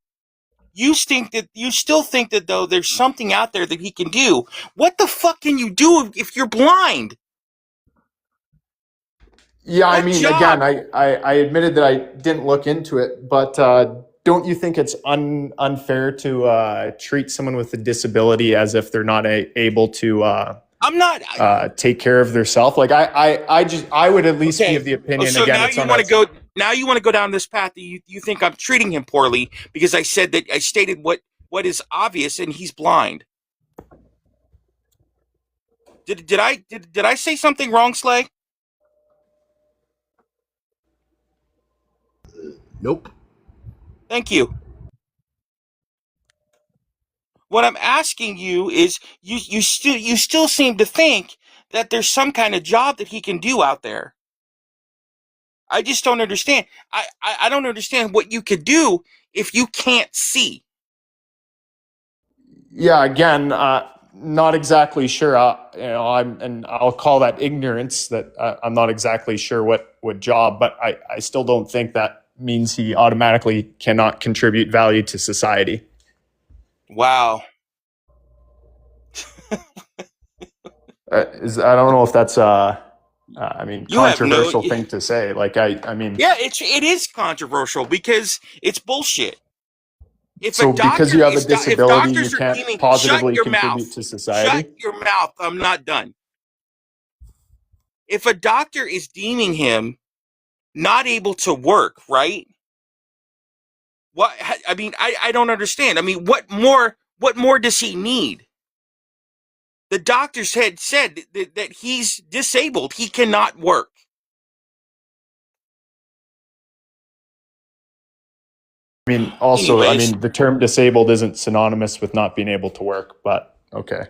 You still think that though there's something out there that he can do. What the fuck can you do if you're blind? Yeah, I mean, again, I admitted that I didn't look into it, but don't you think it's unfair to treat someone with a disability as if they're not able to I'm not take care of themselves? Like I would at least be of the opinion. So again, now it's you on want a- to go. Now you want to go down this path that you think I'm treating him poorly because I said that I stated what is obvious and he's blind. Did I say something wrong, Slay? Nope. Thank you. What I'm asking you is you still seem to think that there's some kind of job that he can do out there. I just don't understand. I don't understand what you could do if you can't see. Yeah, again, not exactly sure. I'll call that ignorance. That I'm not exactly sure what job, but I still don't think that means he automatically cannot contribute value to society. Wow. I don't know if that's I mean, You have no- controversial thing to say. Like I mean, Yeah, it is controversial because it's bullshit. If so a doctor because you have a if disability, you doctors are can't deeming, positively shut your mouth. contribute to society. Shut your mouth. I'm not done. If a doctor is deeming him not able to work, right? What I mean, I don't understand. I mean, what more does he need? The doctors had said that he's disabled. He cannot work. I mean, also, Anyways. I mean, the term disabled isn't synonymous with not being able to work, but okay.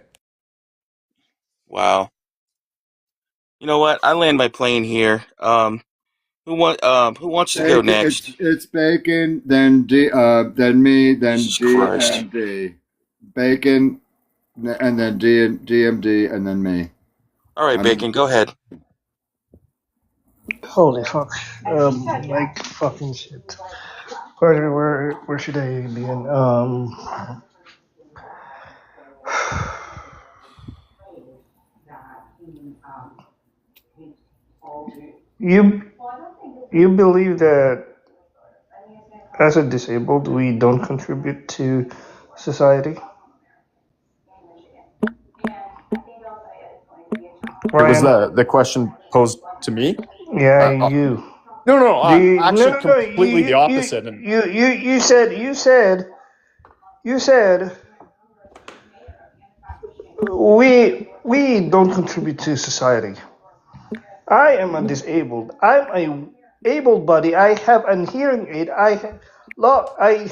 Wow. You know what? I land my plane here. Who wants to go next? It's Bacon, then me, then Jesus Christ. DMD. Bacon, and then DMD, and then me. All right, Bacon, go ahead. Holy fuck. Like fucking shit. Where should I begin? You believe that as a disabled we don't contribute to society? Was Ryan? the question posed to me? Yeah, you. No, actually No, completely the opposite. You said we don't contribute to society. I am a disabled. I'm a able body. I have a hearing aid. I have a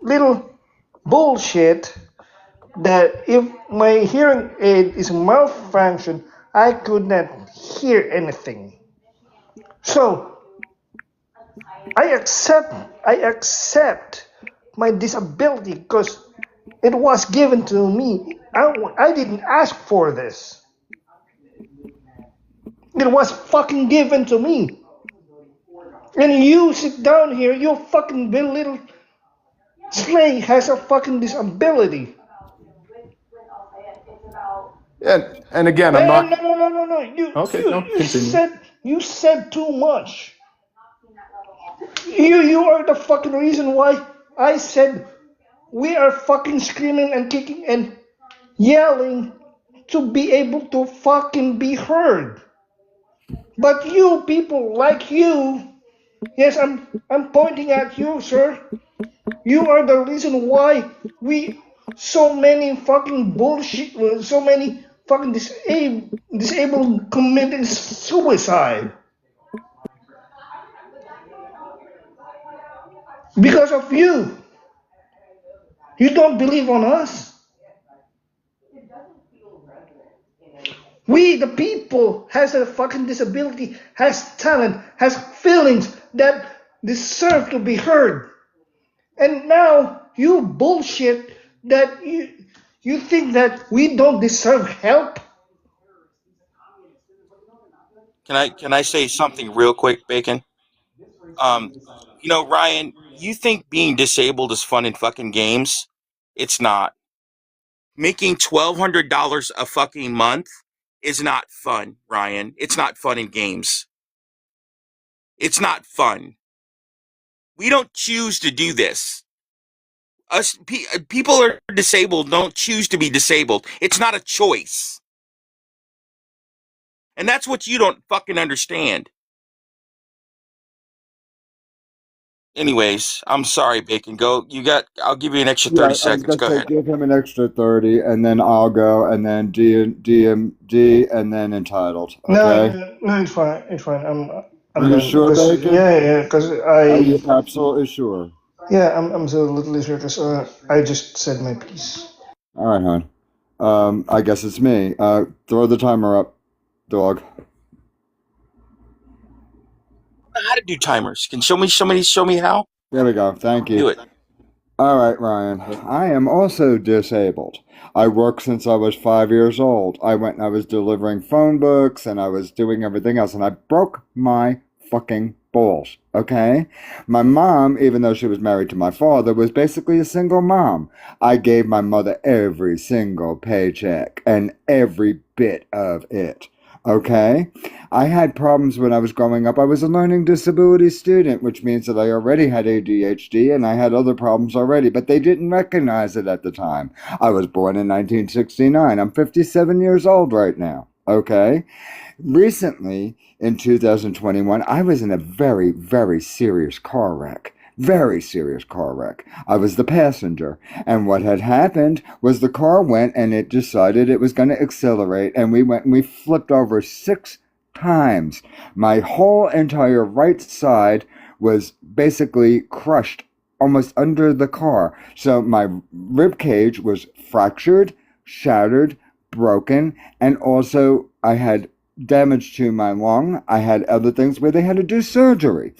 little bullshit that if my hearing aid is malfunction, I could not hear anything. So I accept my disability because it was given to me. I didn't ask for this. It was fucking given to me. And you sit down here, you fucking little Slay has a fucking disability. And again, I'm not. No. You said too much. You are the fucking reason why I said we are fucking screaming and kicking and yelling to be able to fucking be heard. But you people like you, yes, I'm pointing at you, sir. You are the reason why we so many fucking bullshit, so many fucking disabled committing suicide because of you. You don't believe on us. We, the people, has a fucking disability, has talent, has feelings that deserve to be heard. And now you bullshit that you think that we don't deserve help. Can I say something real quick, Bacon? Ryan, you think being disabled is fun in fucking games? It's not. Making $1,200 a fucking month is not fun, Ryan. It's not fun in games. It's not fun. We don't choose to do this. People are disabled don't choose to be disabled. It's not a choice. And that's what you don't fucking understand. Anyways, I'm sorry, Bacon. I'll give you an extra 30 Yeah, I was seconds. gonna Go say ahead. give him an extra 30, and then I'll go, and then DMD, and then entitled. Okay. No, it's fine. It's fine. Are I'm you done sure, because Bacon? because Are you absolutely sure? I'm absolutely sure because I just said my piece. All right, hon. I guess it's me. Throw the timer up, dog. How to do timers? Can somebody show me how? There we go. Thank you. Do it. All right, Ryan. I am also disabled. I worked since I was 5 years old. I went and I was delivering phone books and I was doing everything else, and I broke my fucking balls. Okay? My mom, even though she was married to my father, was basically a single mom. I gave my mother every single paycheck and every bit of it. Okay? I had problems when I was growing up. I was a learning disability student, which means that I already had ADHD and I had other problems already, but they didn't recognize it at the time. I was born in 1969. I'm 57 years old right now. Okay? Recently, in 2021, I was in a very, very serious car wreck. Very serious car wreck. I was the passenger. And what had happened was the car went and it decided it was going to accelerate. And we went and we flipped over 6 times. My whole entire right side was basically crushed almost under the car. So my rib cage was fractured, shattered, broken, and also I had damage to my lung. I had other things where they had to do surgery.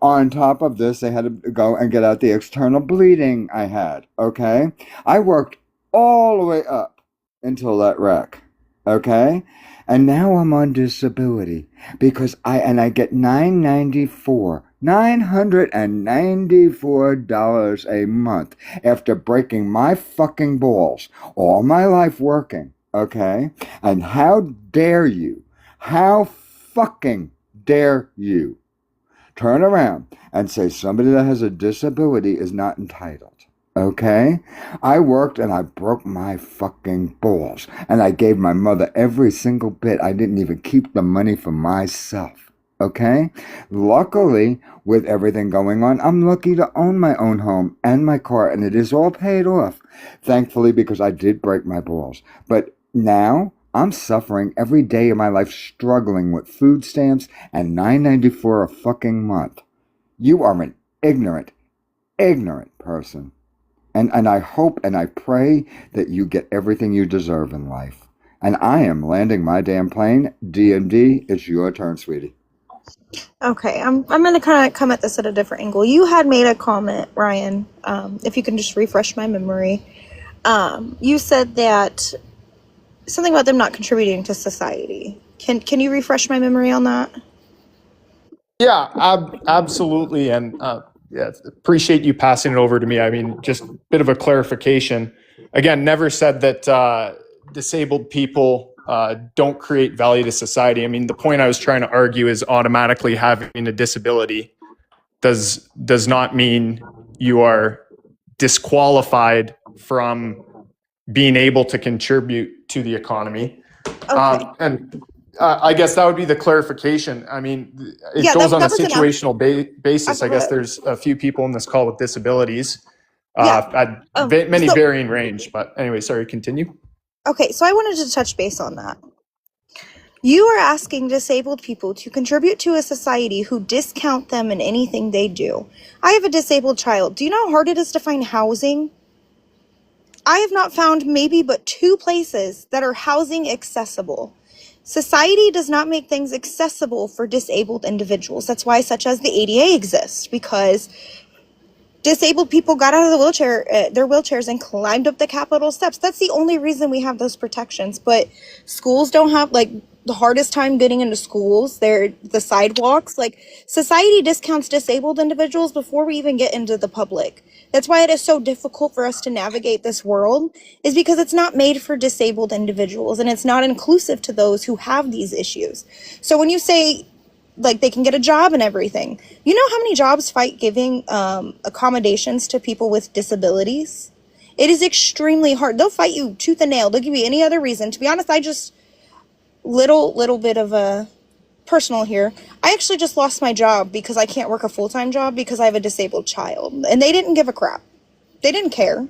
On top of this, they had to go and get out the external bleeding I had. Okay? I worked all the way up until that wreck. Okay? And now I'm on disability because I get $994 a month after breaking my fucking balls all my life working. Okay? And how dare you? How fucking dare you turn around and say somebody that has a disability is not entitled? Okay? I worked and I broke my fucking balls. And I gave my mother every single bit. I didn't even keep the money for myself. Okay? Luckily, with everything going on, I'm lucky to own my own home and my car, and it is all paid off. Thankfully, because I did break my balls. But now I'm suffering every day of my life, struggling with food stamps and $9.94 a fucking month. You are an ignorant person. And I hope and I pray that you get everything you deserve in life. And I am landing my damn plane. DMD, it's your turn, sweetie. Okay, I'm gonna kind of come at this at a different angle. You had made a comment, Ryan. If you can just refresh my memory, you said that something about them not contributing to society. Can you refresh my memory on that? Yeah, absolutely. And yeah, appreciate you passing it over to me. I mean, just a bit of a clarification. Again, never said that disabled people don't create value to society. I mean, the point I was trying to argue is automatically having a disability does not mean you are disqualified from being able to contribute to the economy. Okay. And I guess that would be the clarification. I mean, it Yeah, goes on a that was enough. situational I basis. I have guess a there's a few people in this call with disabilities yeah. at many So varying range. But anyway, sorry, continue. okay, so I wanted to touch base on that. You are asking disabled people to contribute to a society who discount them in anything they do. I have a disabled child. Do you know how hard it is to find housing? I have not found maybe but 2 places that are housing accessible. Society does not make things accessible for disabled individuals. That's why such as the ADA exists, because disabled people got out of their wheelchairs and climbed up the Capitol steps. That's the only reason we have those protections. But schools don't have, like, the hardest time getting into schools. They're the sidewalks. Like, society discounts disabled individuals before we even get into the public. That's why it is so difficult for us to navigate this world, is because it's not made for disabled individuals and it's not inclusive to those who have these issues. So when you say, like, they can get a job and everything. You know how many jobs fight giving accommodations to people with disabilities? It is extremely hard. They'll fight you tooth and nail. They'll give you any other reason. To be honest, I just little bit of a personal here. I actually just lost my job because I can't work a full-time job because I have a disabled child, and they didn't give a crap. They didn't care.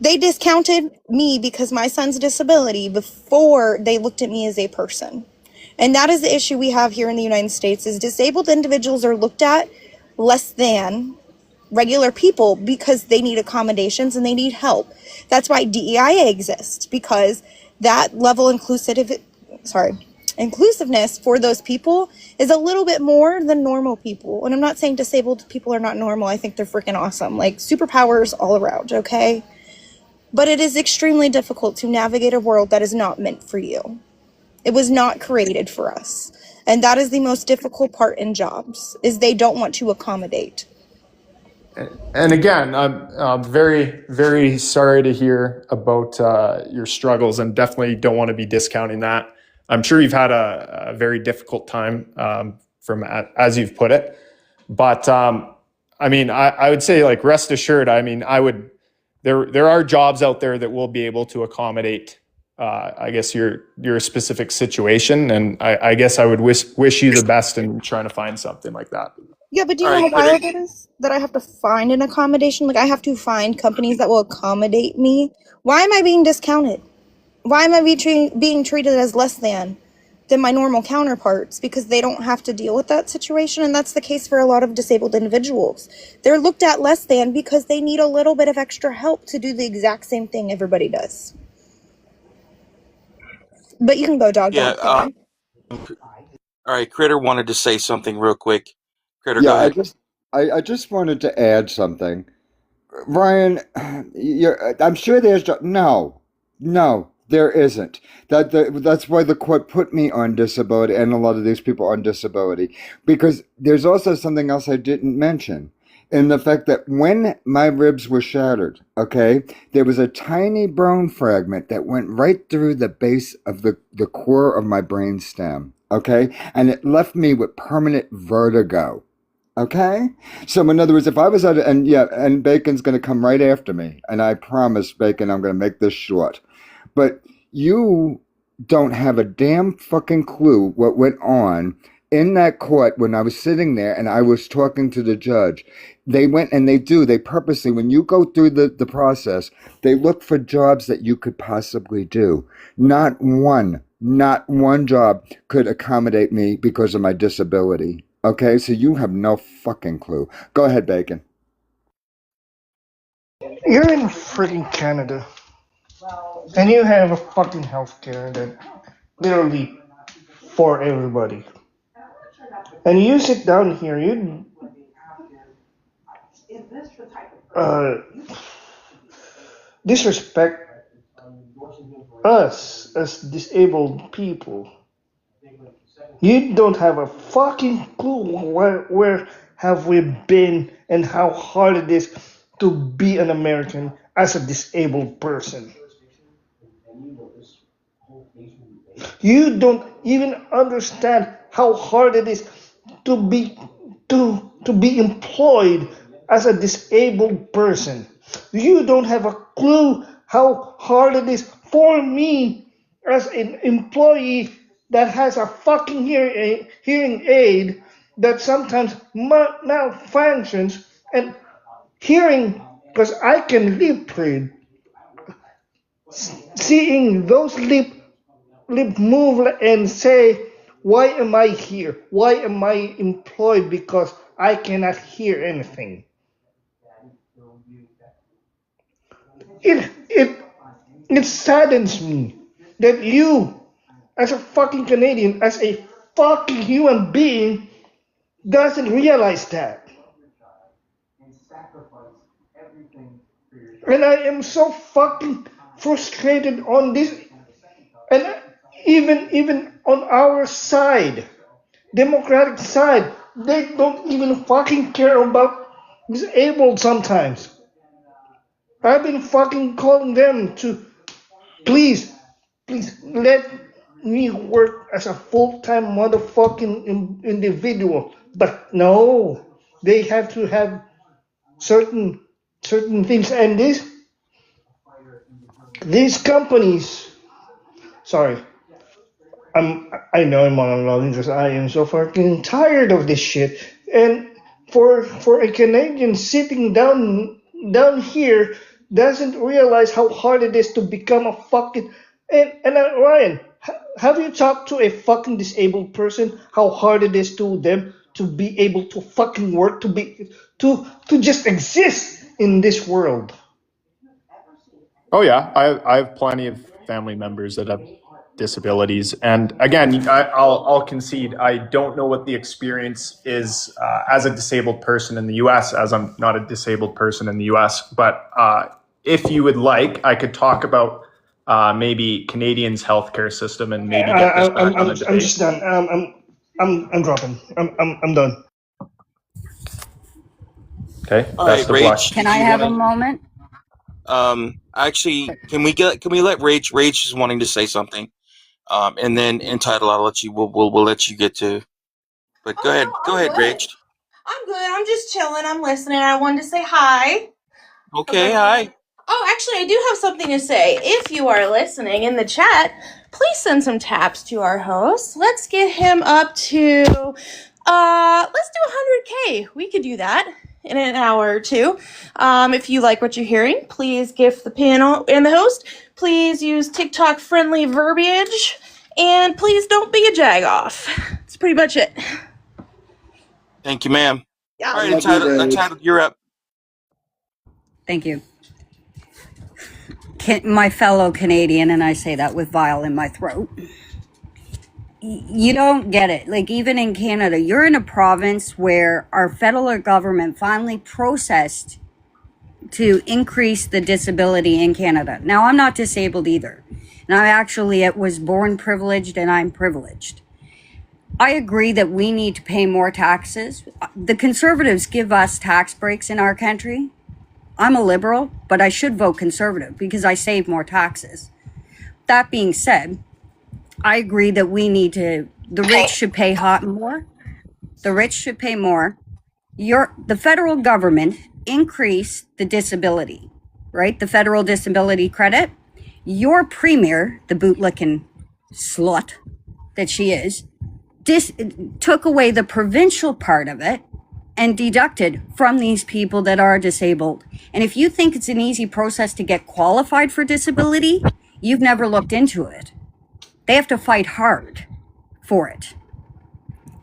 They discounted me because my son's disability before they looked at me as a person. And that is the issue we have here in the United States, is disabled individuals are looked at less than regular people because they need accommodations and they need help. That's why DEIA exists, because that level inclusiveness for those people is a little bit more than normal people. And I'm not saying disabled people are not normal. I think they're freaking awesome. Like, superpowers all around, okay? But it is extremely difficult to navigate a world that is not meant for you. It was not created for us. And that is the most difficult part in jobs, is they don't want to accommodate. And again, I'm very, very sorry to hear about your struggles, and definitely don't want to be discounting that. I'm sure you've had a very difficult time, from as you've put it. But I mean, I would say, like, rest assured. I mean, there are jobs out there that will be able to accommodate, I guess, your specific situation, and I guess I would wish you the best in trying to find something like that. Yeah, but do you know how wild it is that I have to find an accommodation? Like, I have to find companies that will accommodate me. Why am I being discounted? Why am I being treated as less than my normal counterparts? Because they don't have to deal with that situation, and that's the case for a lot of disabled individuals. They're looked at less than because they need a little bit of extra help to do the exact same thing everybody does. But you can go, dog. Yeah. Don't All right. Critter wanted to say something real quick. Critter, Yeah, go ahead. I just wanted to add something. Ryan, I'm sure there's no, there isn't. That's why the court put me on disability and a lot of these people on disability, because there's also something else I didn't mention. In the fact that when my ribs were shattered, okay, there was a tiny bone fragment that went right through the base of the core of my brain stem, okay, and it left me with permanent vertigo. Okay? So in other words, if I was at and Bacon's going to come right after me, and I promise, Bacon, I'm going to make this short. But you don't have a damn fucking clue what went on in that court when I was sitting there and I was talking to the judge. They went and they purposely, when you go through the process, they look for jobs that you could possibly do. Not one job could accommodate me because of my disability. Okay, so you have no fucking clue. Go ahead, Bacon. You're in freaking Canada, and you have a fucking healthcare that literally for everybody. And you sit down here, you disrespect us as disabled people. You don't have a fucking clue where have we been and how hard it is to be an American as a disabled person. You don't even understand how hard it is to be employed as a disabled person. You don't have a clue how hard it is for me as an employee that has a fucking hearing aid that sometimes malfunctions and hearing, because I can lip read, seeing those lip move and say, why am I here? Why am I employed? Because I cannot hear anything. It saddens me that you, as a fucking Canadian, as a fucking human being, doesn't realize that. And I am so fucking frustrated on this. And even on our side, Democratic side, they don't even fucking care about disabled sometimes. I've been fucking calling them to please let me work as a full-time motherfucking individual. But no, they have to have certain things, and these companies. Sorry, I know I'm monologuing because I am so fucking tired of this shit. And for a Canadian sitting down here doesn't realize how hard it is to become a fucking and Ryan, have you talked to a fucking disabled person how hard it is to them to be able to fucking work to just exist in this world? Oh yeah, I have plenty of family members that have disabilities, and again, I'll concede I don't know what the experience is as a disabled person in the U.S. as I'm not a disabled person in the U.S. But if you would like, I could talk about maybe Canadians' healthcare system and maybe get this back on the debate. I'm just done. I'm dropping. I'm done. Okay. All right, Best of luck. Rach. Can did I you have a wanna- moment? Actually, can we let Rach? Rach is wanting to say something. And then entitled, I'll let you. We'll let you get to. But go ahead, Rach. I'm good. I'm just chilling. I'm listening. I wanted to say hi. Okay, hi. Oh, actually, I do have something to say. If you are listening in the chat, please send some taps to our host. Let's get him up to, let's do 100K. We could do that in an hour or two. If you like what you're hearing, please gift the panel and the host. Please use TikTok-friendly verbiage. And please don't be a jagoff. That's pretty much it. Thank you, ma'am. Yeah. All right, entitled, you're up. Thank you. My fellow Canadian, and I say that with vial in my throat. You don't get it. Like, even in Canada, you're in a province where our federal government finally processed to increase the disability in Canada. Now, I'm not disabled either. And I was born privileged, and I'm privileged. I agree that we need to pay more taxes. The Conservatives give us tax breaks in our country. I'm a liberal, but I should vote Conservative because I save more taxes. That being said, I agree that the rich should pay more. The rich should pay more. The federal government increased the disability, right? The federal disability credit. Your premier, the bootlicking slut that she is, took away the provincial part of it and deducted from these people that are disabled. And if you think it's an easy process to get qualified for disability, you've never looked into it. They have to fight hard for it.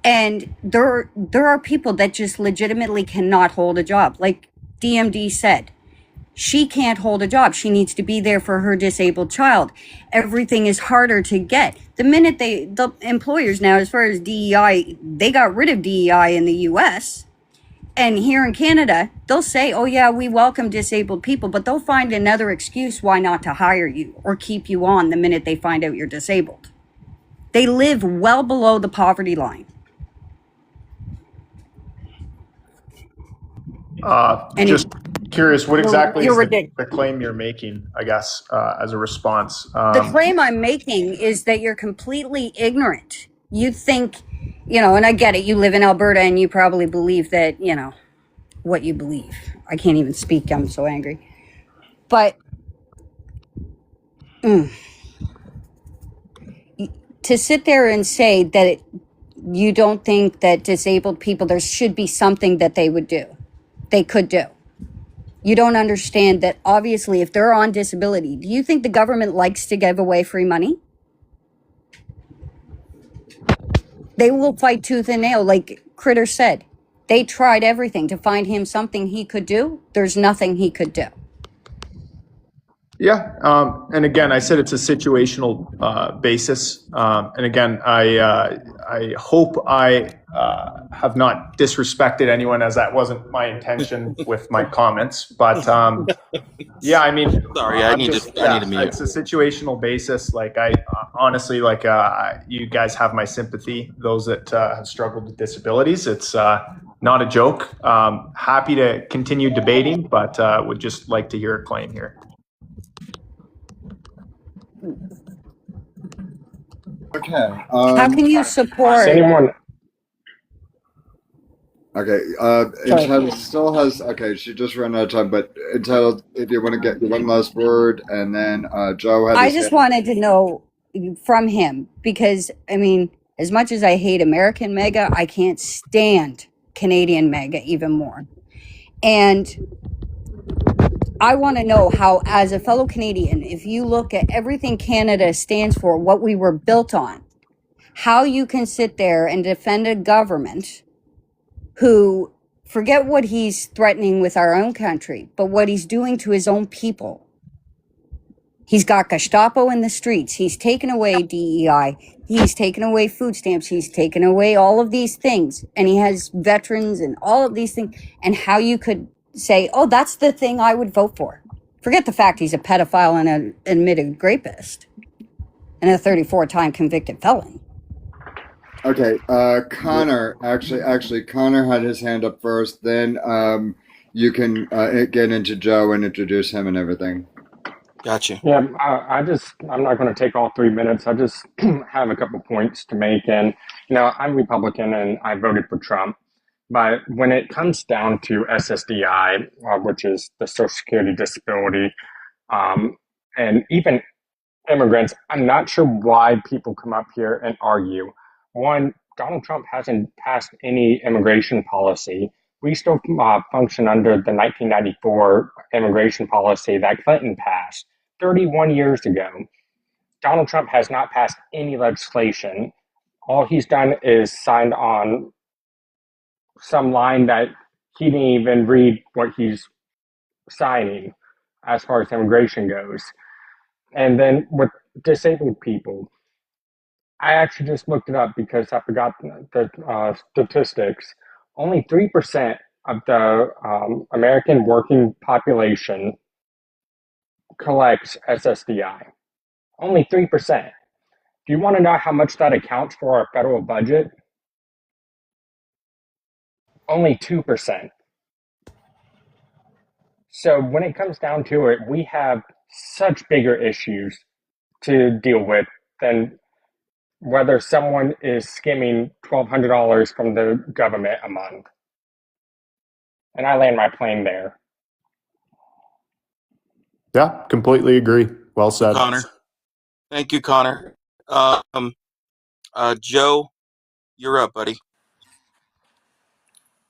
And there are people that just legitimately cannot hold a job. Like DMD said, she can't hold a job. She needs to be there for her disabled child. Everything is harder to get. The minute the employers now, as far as DEI, they got rid of DEI in the US. And here in Canada, they'll say, oh yeah, we welcome disabled people, but they'll find another excuse why not to hire you or keep you on the minute they find out you're disabled. They live well below the poverty line. Just curious, what exactly is the claim you're making, I guess, as a response? The claim I'm making is that you're completely ignorant. You think, and I get it, you live in Alberta and you probably believe that, what you believe. I can't even speak, I'm so angry. But To sit there and say that you don't think that disabled people, there should be something that they could do. You don't understand that obviously if they're on disability, do you think the government likes to give away free money? They will fight tooth and nail, like Critter said. They tried everything to find him something he could do. There's nothing he could do. Yeah, and again, I said it's a situational basis. And again, I hope I have not disrespected anyone, as that wasn't my intention with my comments. But yeah, I mean, Sorry, I need to mute. it's a situational basis. Like I honestly, you guys have my sympathy. Those that have struggled with disabilities, it's not a joke. Happy to continue debating, but would just like to hear a claim here. Okay. How can you support? Anyone? Okay. Entitled still has. Okay, she just ran out of time. But Entitled, if you want to get one last word, and then Joe had. I just wanted to know from him because I mean, as much as I hate American Mega, I can't stand Canadian Mega even more. And I want to know how, as a fellow Canadian, if you look at everything Canada stands for, what we were built on, how you can sit there and defend a government who, forget what he's threatening with our own country, but what he's doing to his own people. He's got Gestapo in the streets. He's taken away DEI. He's taken away food stamps. He's taken away all of these things. And he has veterans and all of these things. And how you could say, oh, that's the thing I would vote for. Forget the fact he's a pedophile and an admitted rapist and a 34-time convicted felon. Okay, Connor. Actually, Connor had his hand up first. Then you can get into Joe and introduce him and everything. Gotcha. Yeah, I'm not going to take all 3 minutes. I just have a couple points to make. And, I'm Republican and I voted for Trump. But when it comes down to SSDI, which is the Social Security Disability, and even immigrants, I'm not sure why people come up here and argue. One, Donald Trump hasn't passed any immigration policy. We still function under the 1994 immigration policy that Clinton passed 31 years ago. Donald Trump has not passed any legislation. All he's done is signed on some line that he didn't even read what he's signing as far as immigration goes. And then with disabled people, I actually just looked it up because I forgot the statistics. Only 3% of the American working population collects SSDI. Only 3%. Do you want to know how much that accounts for our federal budget? Only 2%. So when it comes down to it, we have such bigger issues to deal with than whether someone is skimming $1,200 from the government a month. And I land my plane there. Yeah, completely agree. Well said. Connor. Thank you, Connor. Joe, you're up, buddy.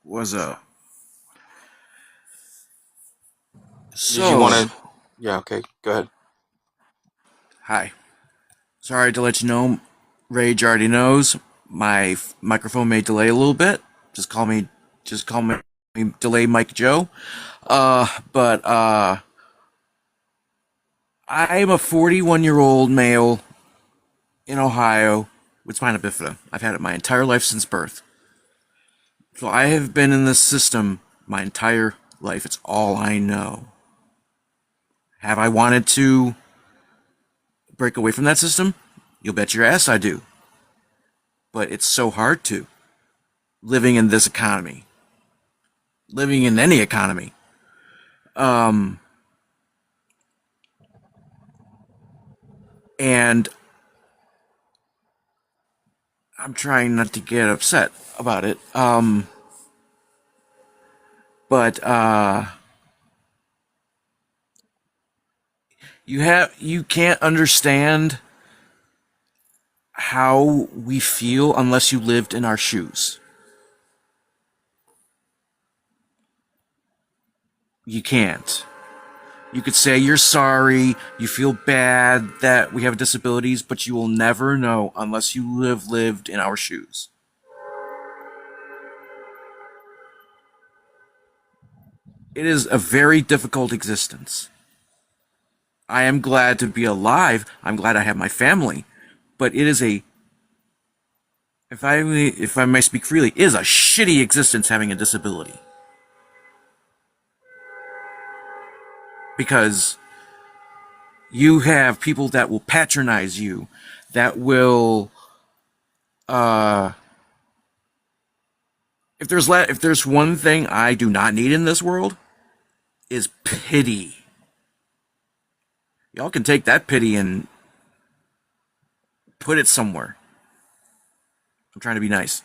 What's up? So, Did you want to? Yeah, okay. Go ahead. Hi. Sorry to let you know, Rage already knows my microphone may delay a little bit. Just call me Delay Mike Joe. But I'm a 41-year-old male in Ohio with spina bifida. I've had it my entire life since birth. So I have been in this system my entire life. It's all I know. Have I wanted to break away from that system? You'll bet your ass I do. But it's so hard to. Living in this economy. Living in any economy. And I'm trying not to get upset about it. But You can't understand how we feel unless you lived in our shoes. You can't. You could say you're sorry, you feel bad that we have disabilities, but you will never know unless you lived in our shoes. It is a very difficult existence. I am glad to be alive. I'm glad I have my family, but it is if I may speak freely, it is a shitty existence having a disability. Because you have people that will patronize you, that will, if there's one thing I do not need in this world, is pity. Y'all can take that pity and put it somewhere. I'm trying to be nice.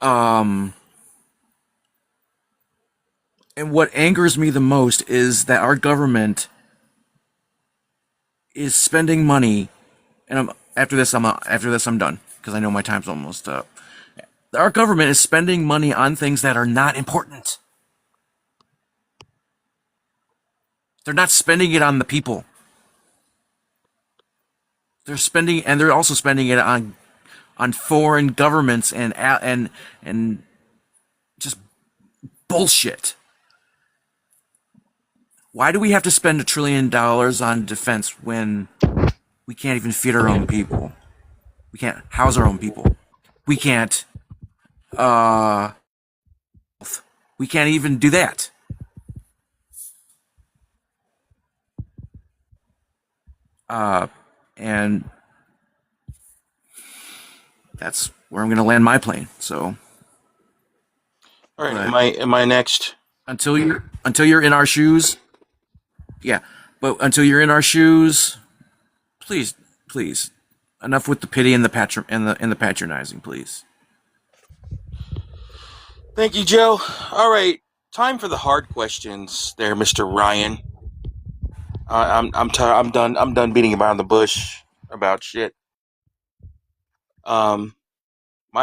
And what angers me the most is that our government is spending money, and after this I'm done because I know my time's almost up. Our government is spending money on things that are not important. They're not spending it on the people. They're also spending it on foreign governments and just bullshit. Why do we have to spend $1 trillion on defense when we can't even feed our own people? We can't house our own people. We can't even do that. And that's where I'm going to land my plane. So, all right, am I next? Until you're in our shoes, yeah. But until you're in our shoes, please, enough with the pity and the patronizing, please. Thank you, Joe. All right, time for the hard questions, there, Mr. Ryan. I'm done. I'm done beating around the bush about shit. My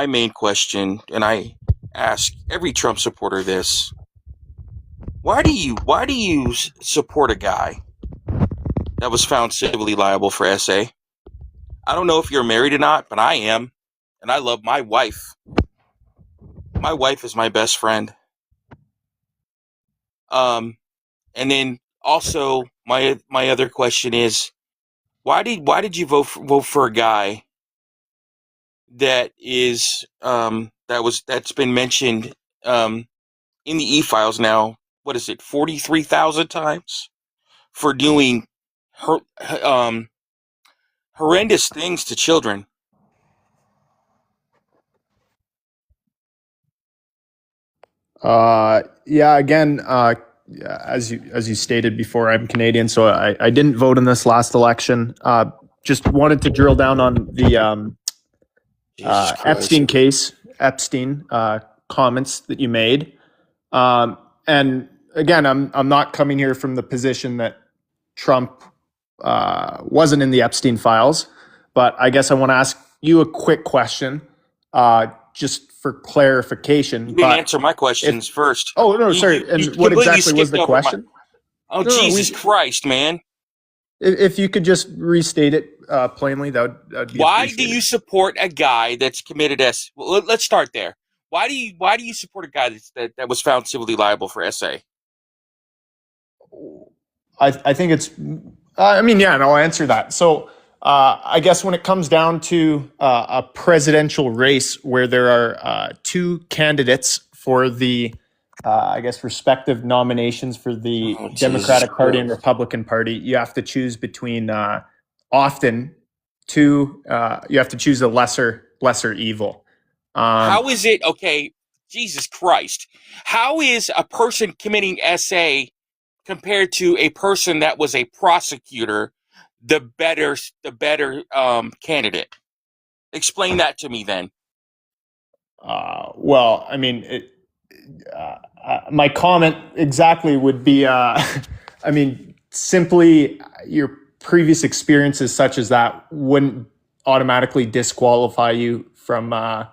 main question, and I ask every Trump supporter this: why do you support a guy that was found civilly liable for SA? I don't know if you're married or not, but I am, and I love my wife. My wife is my best friend. And then also my other question is, why did you vote for a guy that is that's been mentioned in the e-files now? What is it, 43,000 times for doing horrendous things to children? Yeah, again, as you stated before, I'm Canadian, so I didn't vote in this last election. Just wanted to drill down on the Epstein case, comments that you made. And again, I'm not coming here from the position that Trump wasn't in the Epstein files, but I guess I want to ask you a quick question, just for clarification. You didn't answer my questions first. Oh, no, sorry. And what exactly was the question? Oh, no, Jesus Christ, man. If you could just restate it plainly, that would be Why appreciated. do you support a guy that's committed well, let's start there. Why do you support a guy that was found civilly liable for SA? I think it's, and I'll answer that. So I guess when it comes down to a presidential race where there are two candidates for the, respective nominations for the Democratic Party and Republican Party, you have to choose between you have to choose a lesser evil. How is it, okay, Jesus Christ, how is a person committing SA compared to a person that was a prosecutor the better candidate? Explain that to me then. Well, I mean, my comment exactly would be, simply your previous experiences such as that wouldn't automatically disqualify you from, I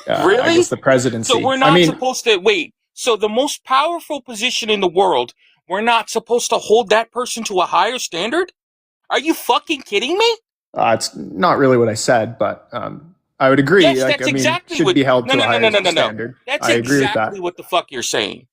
Really? guess, the presidency. So we're not supposed to wait. So the most powerful position in the world, we're not supposed to hold that person to a higher standard? Are you fucking kidding me? It's not really what I said, but I would agree. Yes, Like, that's I mean, exactly should what. be held to a higher No. standard. That's I agree with that. exactly what the fuck you're saying.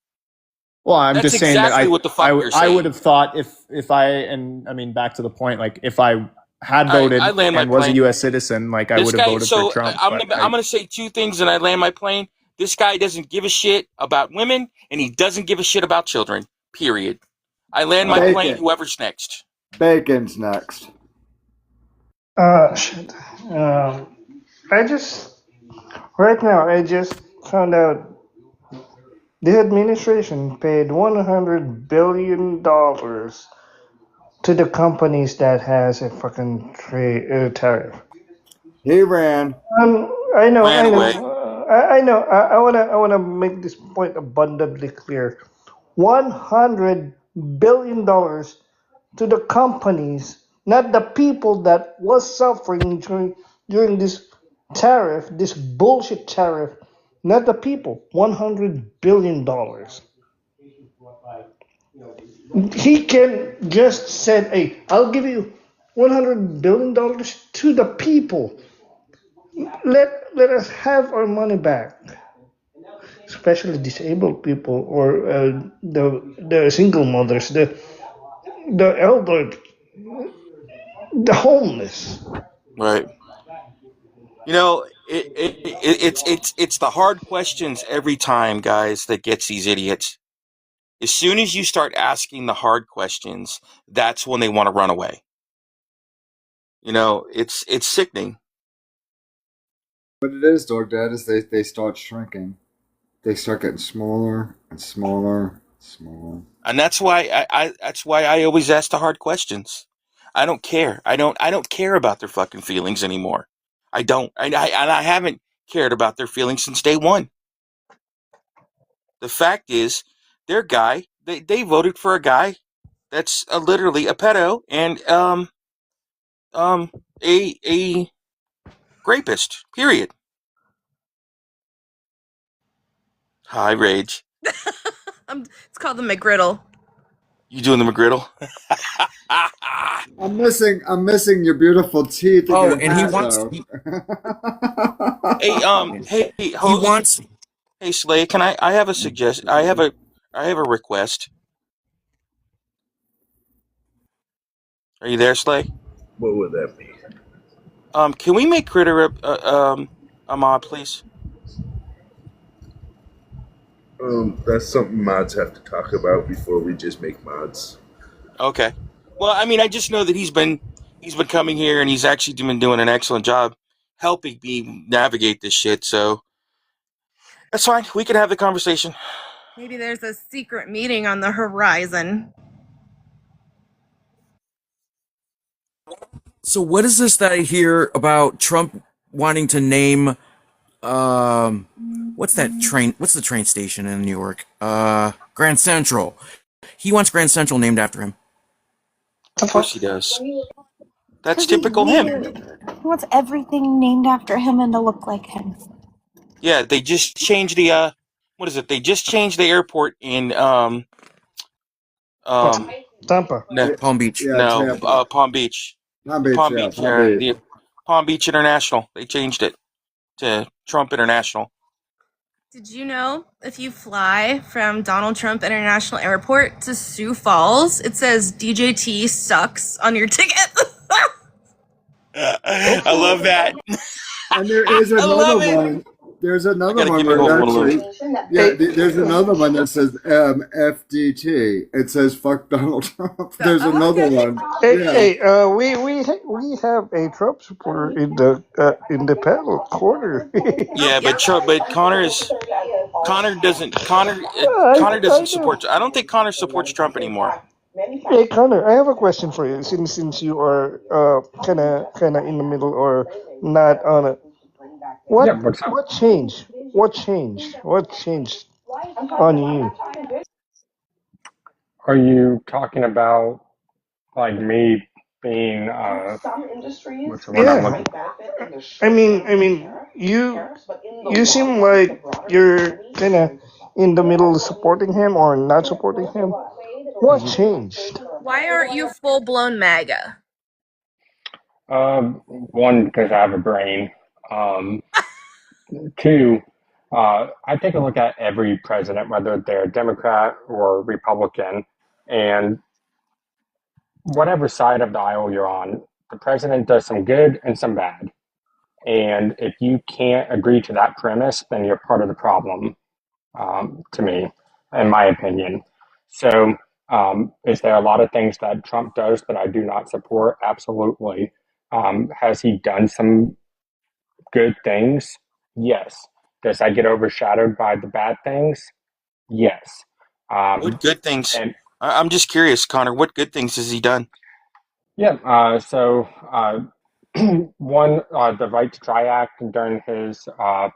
Well, I'm That's just saying that exactly what the fuck you're I saying. would have thought if I, and I mean, back to the point, like if I had All right, voted I land my and was a plane. U.S. citizen, like I This would have guy. voted for So Trump. I'm gonna say two things, and I land my plane. This guy doesn't give a shit about women, and he doesn't give a shit about children. Period. I land my plane. Bacon. Whoever's next. Bacon's next. Shit. Right now, I just found out the administration paid $100 billion to the companies that has a fucking tariff. He ran. I know. Ran away. I know. I wanna make this point abundantly clear. $100 billion to the companies, not the people that was suffering during this tariff, this bullshit tariff, not the people. $100 billion. He can just said, "Hey, I'll give you $100 billion to the people. Let us have our money back." Especially disabled people or the single mothers, the elderly, the homeless. Right. You know, it's the hard questions every time, guys, that gets these idiots. As soon as you start asking the hard questions, that's when they want to run away. You know, it's sickening. What it is, Dog Dad, is they start shrinking. They start getting smaller and smaller, smaller. And that's why I always ask the hard questions. I don't care. I don't care about their fucking feelings anymore. I don't. And I haven't cared about their feelings since day one. The fact is, their guy, they voted for a guy that's literally a pedo and a rapist. Period. High rage. It's called the McGriddle. You doing the McGriddle? I'm missing your beautiful teeth. Oh, And your and he hat, wants. though. Hey, host. Hey, Slay, can I have a suggestion? I have a request. Are you there, Slay? What would that be? Can we make Critter a mod, please? That's something mods have to talk about before we just make mods. Okay. Well, I mean, I just know that he's been coming here and he's actually been doing an excellent job helping me navigate this shit. So that's fine. We can have the conversation. Maybe there's a secret meeting on the horizon. So what is this that I hear about Trump wanting to name? What's that train? What's the train station in New York? Grand Central. He wants Grand Central named after him. Of course he does. That's 'Cause he's typical him. weird. He wants everything named after him and to look like him. Yeah, they just changed the what is it? They just changed the airport in Tampa. Palm Beach. Yeah, no, Tampa. Palm Beach. Palm The Beach, Palm yeah, Beach, Palm Beach. the Palm Beach International. They changed it to Trump International. Did you know if you fly from Donald Trump International Airport to Sioux Falls, it says DJT sucks on your ticket? I love that. And there is I love another it. one. There's I another gotta one give you where one of those. there's another one that says FDT. It says fuck Donald Trump. There's another one. Hey, we have a Trump supporter in the panel corner. Yeah, but Connor doesn't support. I don't think Connor supports Trump anymore. Hey Connor, I have a question for you. Since you are kind of in the middle or not on it, Yeah, what's up? what changed? What changed? What changed on you? Are you talking about like me being what's the word I'm Yeah. looking I mean, you seem like you're kind of in the middle of supporting him or not supporting him. What for? changed? Why aren't you full blown MAGA? One, because I have a brain. Um, Two, I take a look at every president, whether they're Democrat or Republican, and whatever side of the aisle you're on, the president does some good and some bad. And if you can't agree to that premise, then you're part of the problem, to me, in my opinion. So, is there a lot of things that Trump does that I do not support? Absolutely. Has he done some good things? Yes. Does I get overshadowed by the bad things? Yes. What good things? And I'm just curious, Connor. What good things has he done? yeah, one, the Right to Try Act during his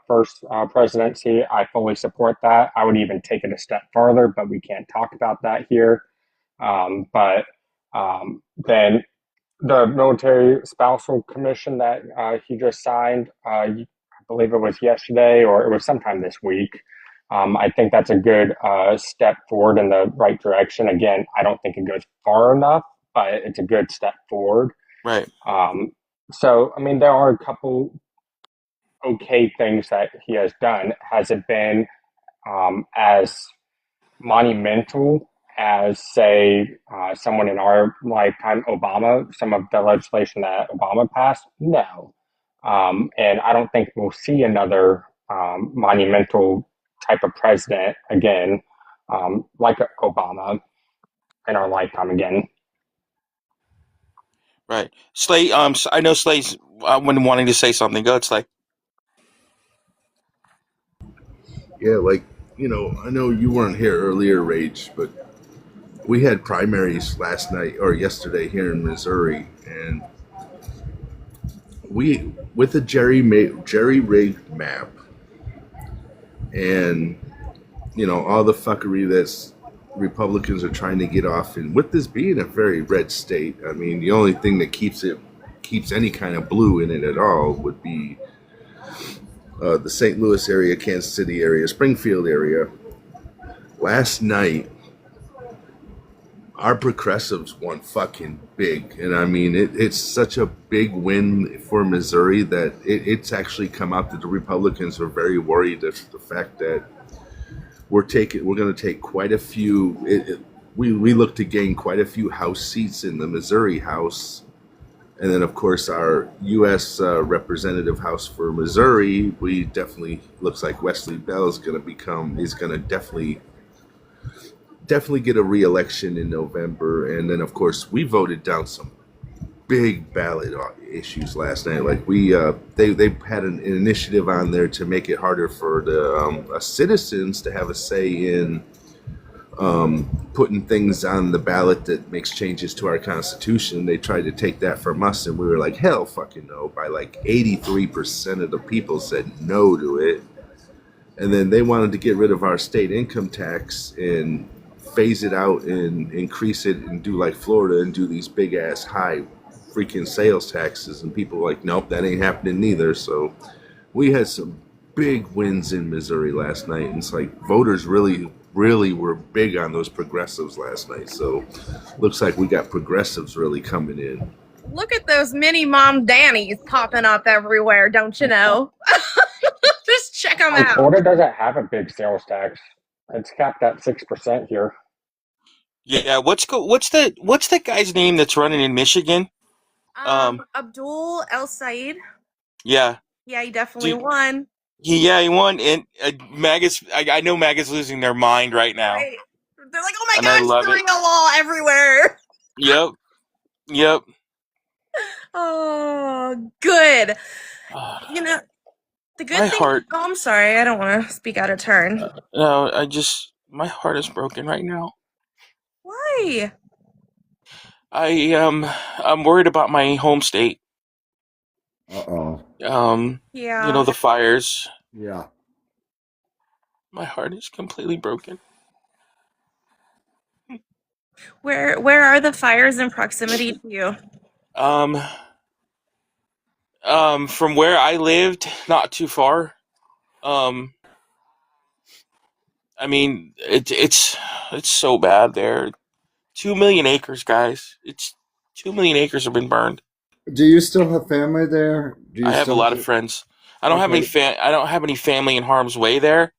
first presidency, I fully support that. I would even take it a step farther, but we can't talk about that here. Then the military spousal commission that he just signed, I believe it was yesterday or it was sometime this week. I think that's a good step forward in the right direction. Again, I don't think it goes far enough, but it's a good step forward. Right. I mean, there are a couple okay things that he has done. Has it been as monumental as, say, someone in our lifetime, Obama, some of the legislation that Obama passed? No. And I don't think we'll see another monumental type of president again, like Obama, in our lifetime again. Right. Slay. I know Slay's when wanting to say something. Go ahead, Slay. Yeah, like, I know you weren't here earlier, Rage, but we had primaries last night or yesterday here in Missouri, and we with a jerry rigged map, and all the fuckery that's Republicans are trying to get off, and with this being a very red state, I mean, the only thing that keeps any kind of blue in it at all would be the St. Louis area, Kansas City area, Springfield area. Last night, our progressives won fucking big, and I mean, it's such a big win for Missouri that it's actually come out that the Republicans are very worried at the fact that we're going to take quite a few. We look to gain quite a few House seats in the Missouri House, and then of course our U.S. Representative House for Missouri. We definitely looks like Wesley Bell is going to definitely get a re-election in November, and then of course we voted down some big ballot issues last night. Like they had an initiative on there to make it harder for the citizens to have a say in putting things on the ballot that makes changes to our Constitution. They tried to take that from us, and we were like, hell fucking no. By like 83% of the people said no to it. And then they wanted to get rid of our state income tax and phase it out and increase it and do like Florida and do these big ass high freaking sales taxes. And people were like, nope, that ain't happening neither. So we had some big wins in Missouri last night. And it's like voters really were big on those progressives last night. So looks like we got progressives really coming in. Look at those mini mom Dannies popping up everywhere, don't you know? Just check them out. Florida doesn't have a big sales tax. It's capped at 6% here. Yeah. What's the guy's name that's running in Michigan? Abdul El Said. Yeah. Yeah, he definitely won. He won, and I know Maga's losing their mind right now. Right. They're like, oh my gosh, doing a wall everywhere. Yep. Oh, good. The good My thing. heart. Oh, I'm sorry. I don't want to speak out of turn. No, my heart is broken right now. Why? I'm worried about my home state. Uh-oh. Yeah. The fires. Yeah. My heart is completely broken. Where are the fires in proximity to you? From where I lived, not too far. I mean, it's so bad there. 2 million acres, guys. It's 2 million acres have been burned. Do you still have family there? Do you I have a still? lot of friends. Okay. I don't have any family in harm's way there,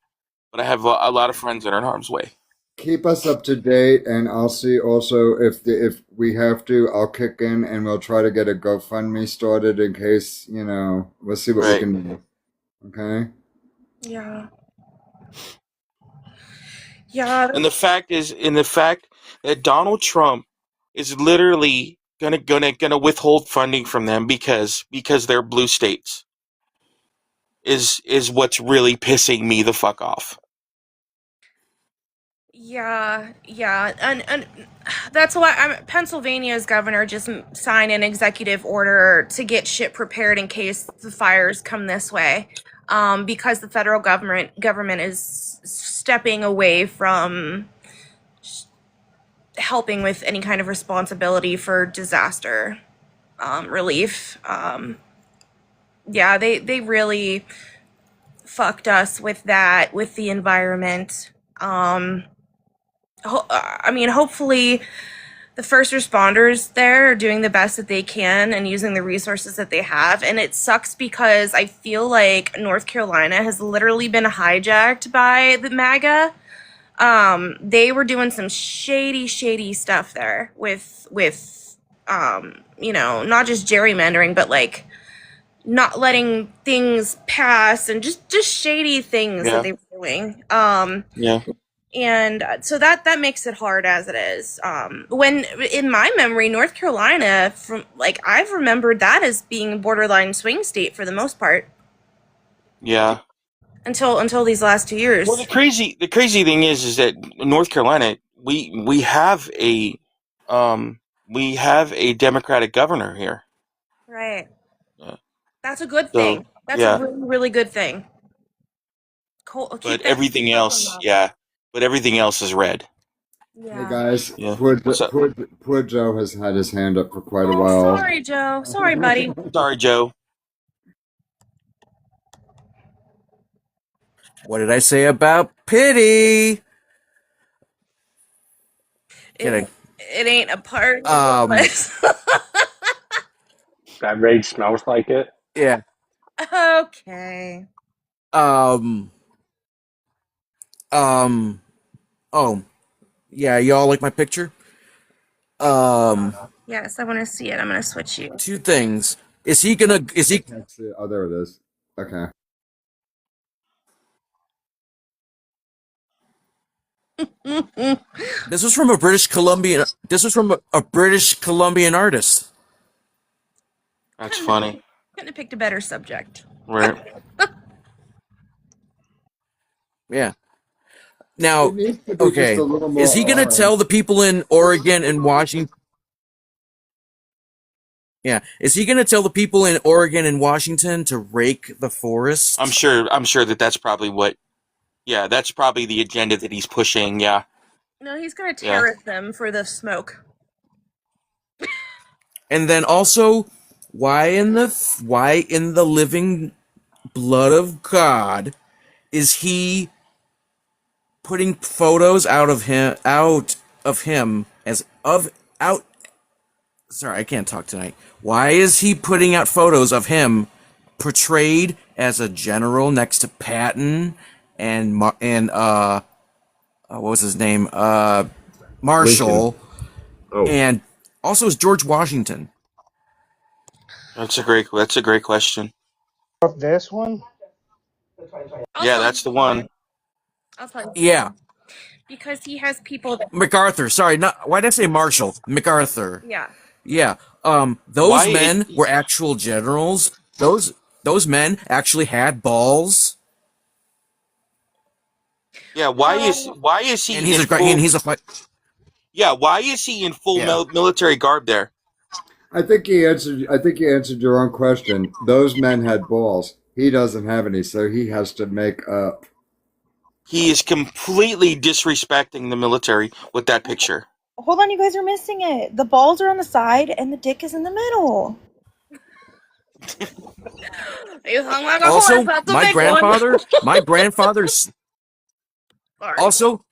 but I have a lot of friends that are in harm's way. Keep us up to date, and I'll see also if we have to, I'll kick in and we'll try to get a GoFundMe started in case, we'll see what we Right. can do. Okay? Yeah. Yeah. And the fact that Donald Trump is literally gonna withhold funding from them because they're blue states is what's really pissing me the fuck off. Yeah, and that's why Pennsylvania's governor just signed an executive order to get shit prepared in case the fires come this way, because the federal government is stepping away from helping with any kind of responsibility for disaster relief. Yeah, they really fucked us with that, with the environment. I mean, hopefully the first responders there are doing the best that they can and using the resources that they have. And it sucks because I feel like North Carolina has literally been hijacked by the Maga. They were doing some shady stuff there with not just gerrymandering, but like not letting things pass and just shady things that Yeah. they were doing. Yeah. And so that makes it hard as it is. When in my memory, North Carolina, from like I've remembered that as being a borderline swing state for the most part Yeah. until these last 2 years. Well, the crazy thing is that North Carolina, we have a Democratic governor here. Right. Yeah. That's a good So thing. That's a yeah, really, really good thing. but Keep that everything else, but everything else is red. Hey Yeah. guys, Yeah. poor, What's up? poor Joe has had his hand up for quite a Oh, while. sorry, Joe. Sorry, buddy. Sorry, Joe. What did I say about pity? Kidding. It ain't a part of us. That rage smells like it. Yeah. Okay. Oh, yeah, y'all like my picture? Yes, I want to see it. I'm gonna switch you. Two things. Is he? That's it. Oh, there it is. Okay. This was from a British Columbian. This was from a British Columbian artist. That's funny. Couldn't have picked a better subject. Right. Yeah. Now, It needs to be okay, just a little more is he gonna orange. tell the people in Oregon and Washington? Yeah, is he gonna tell the people in Oregon and Washington to rake the forest? I'm sure that's probably what. Yeah, that's probably the agenda that he's pushing. Yeah. No, he's gonna tariff them for the smoke. And then also, why in the living blood of God is he putting photos out of him as of out? Sorry, I can't talk tonight. Why is he putting out photos of him portrayed as a general next to Patton and what was his name? Marshall. Oh. And also is George Washington. That's a great question. This one? Yeah, that's the one. I'll tell you. Yeah. Because he has people that. MacArthur. Sorry, why did I say Marshall? MacArthur. Yeah. Yeah. Those men were actual generals. Those men actually had balls. Yeah, why is he? And he's a Yeah, why is he in full military garb there? I think you answered your own question. Those men had balls. He doesn't have any, so he has to make up. He is completely disrespecting the military with that picture. Hold on, you guys are missing it. The balls are on the side and the dick is in the middle. You hung like a horse. Also, That's a my big one. grandfather's Sorry.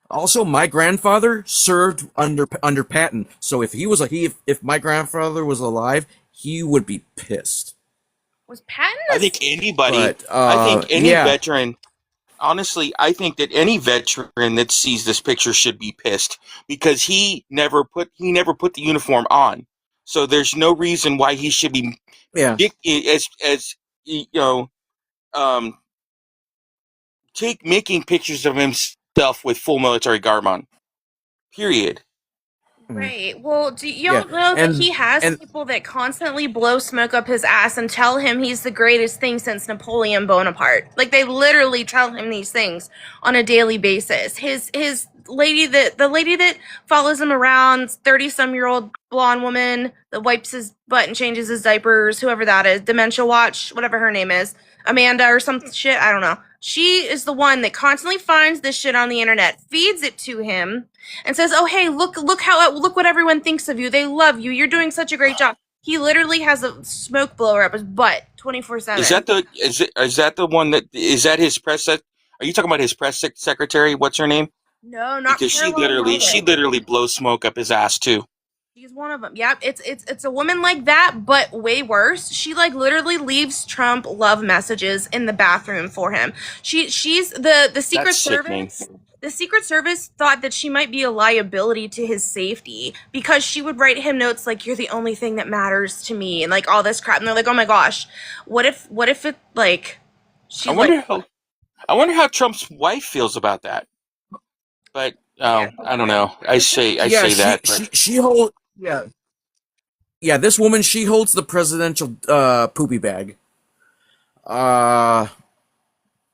also my grandfather served under Patton. So if he was if my grandfather was alive, he would be pissed. Was Patton? I think anybody. But I think any yeah. veteran. Honestly, I think that any veteran that sees this picture should be pissed because he never put the uniform on. So there's no reason why he should be as you know making pictures of himself with full military garb on. Period. Right. Well, do you Yeah, don't know that he has and people that constantly blow smoke up his ass and tell him he's the greatest thing since Napoleon Bonaparte? Like they literally tell him these things on a daily basis. His the lady that follows him around, 30-some-year-old blonde woman that wipes his butt and changes his diapers, whoever that is, Dementia Watch, whatever her name is, Amanda or some shit, I don't know. She is the one that constantly finds this shit on the internet, feeds it to him, and says, "Oh, hey, look what everyone thinks of you. They love you. You're doing such a great job." He literally has a smoke blower up his butt 24/7. Is that the one that is that his press sec? Are you talking about his press secretary? What's her name? No, not Because Caroline she Leavitt. literally blows smoke up his ass too. She's one of them. Yep, it's a woman like that, but way worse. She like literally leaves Trump love messages in the bathroom for him. She's the Secret That's sickening. Service. The Secret Service thought that she might be a liability to his safety because she would write him notes like "You're the only thing that matters to me" and like all this crap. And they're like, "Oh my gosh, what if it like she I wonder how Trump's wife feels about that. But I don't know. I say that. But she hold yeah, this woman, she holds the presidential poopy bag.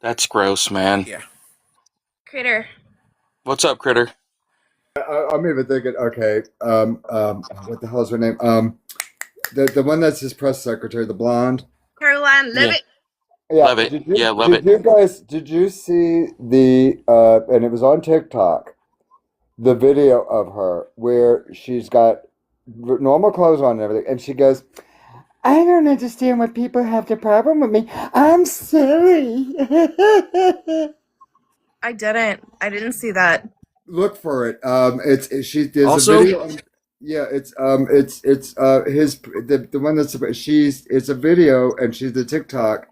That's gross, man. Yeah. Critter. What's up, Critter? I'm even thinking, okay, what the hell is her name? The one that's his press secretary, the blonde. Caroline Leavitt. Yeah, Love it. Love it. Did you see and it was on TikTok, the video of her where she's got normal clothes on and everything, and she goes, "I don't understand why people have the problem with me. I'm silly." I didn't see that. Look for it. There's Also- a video. Yeah, it's the one that's it's a video, and she's the TikTok,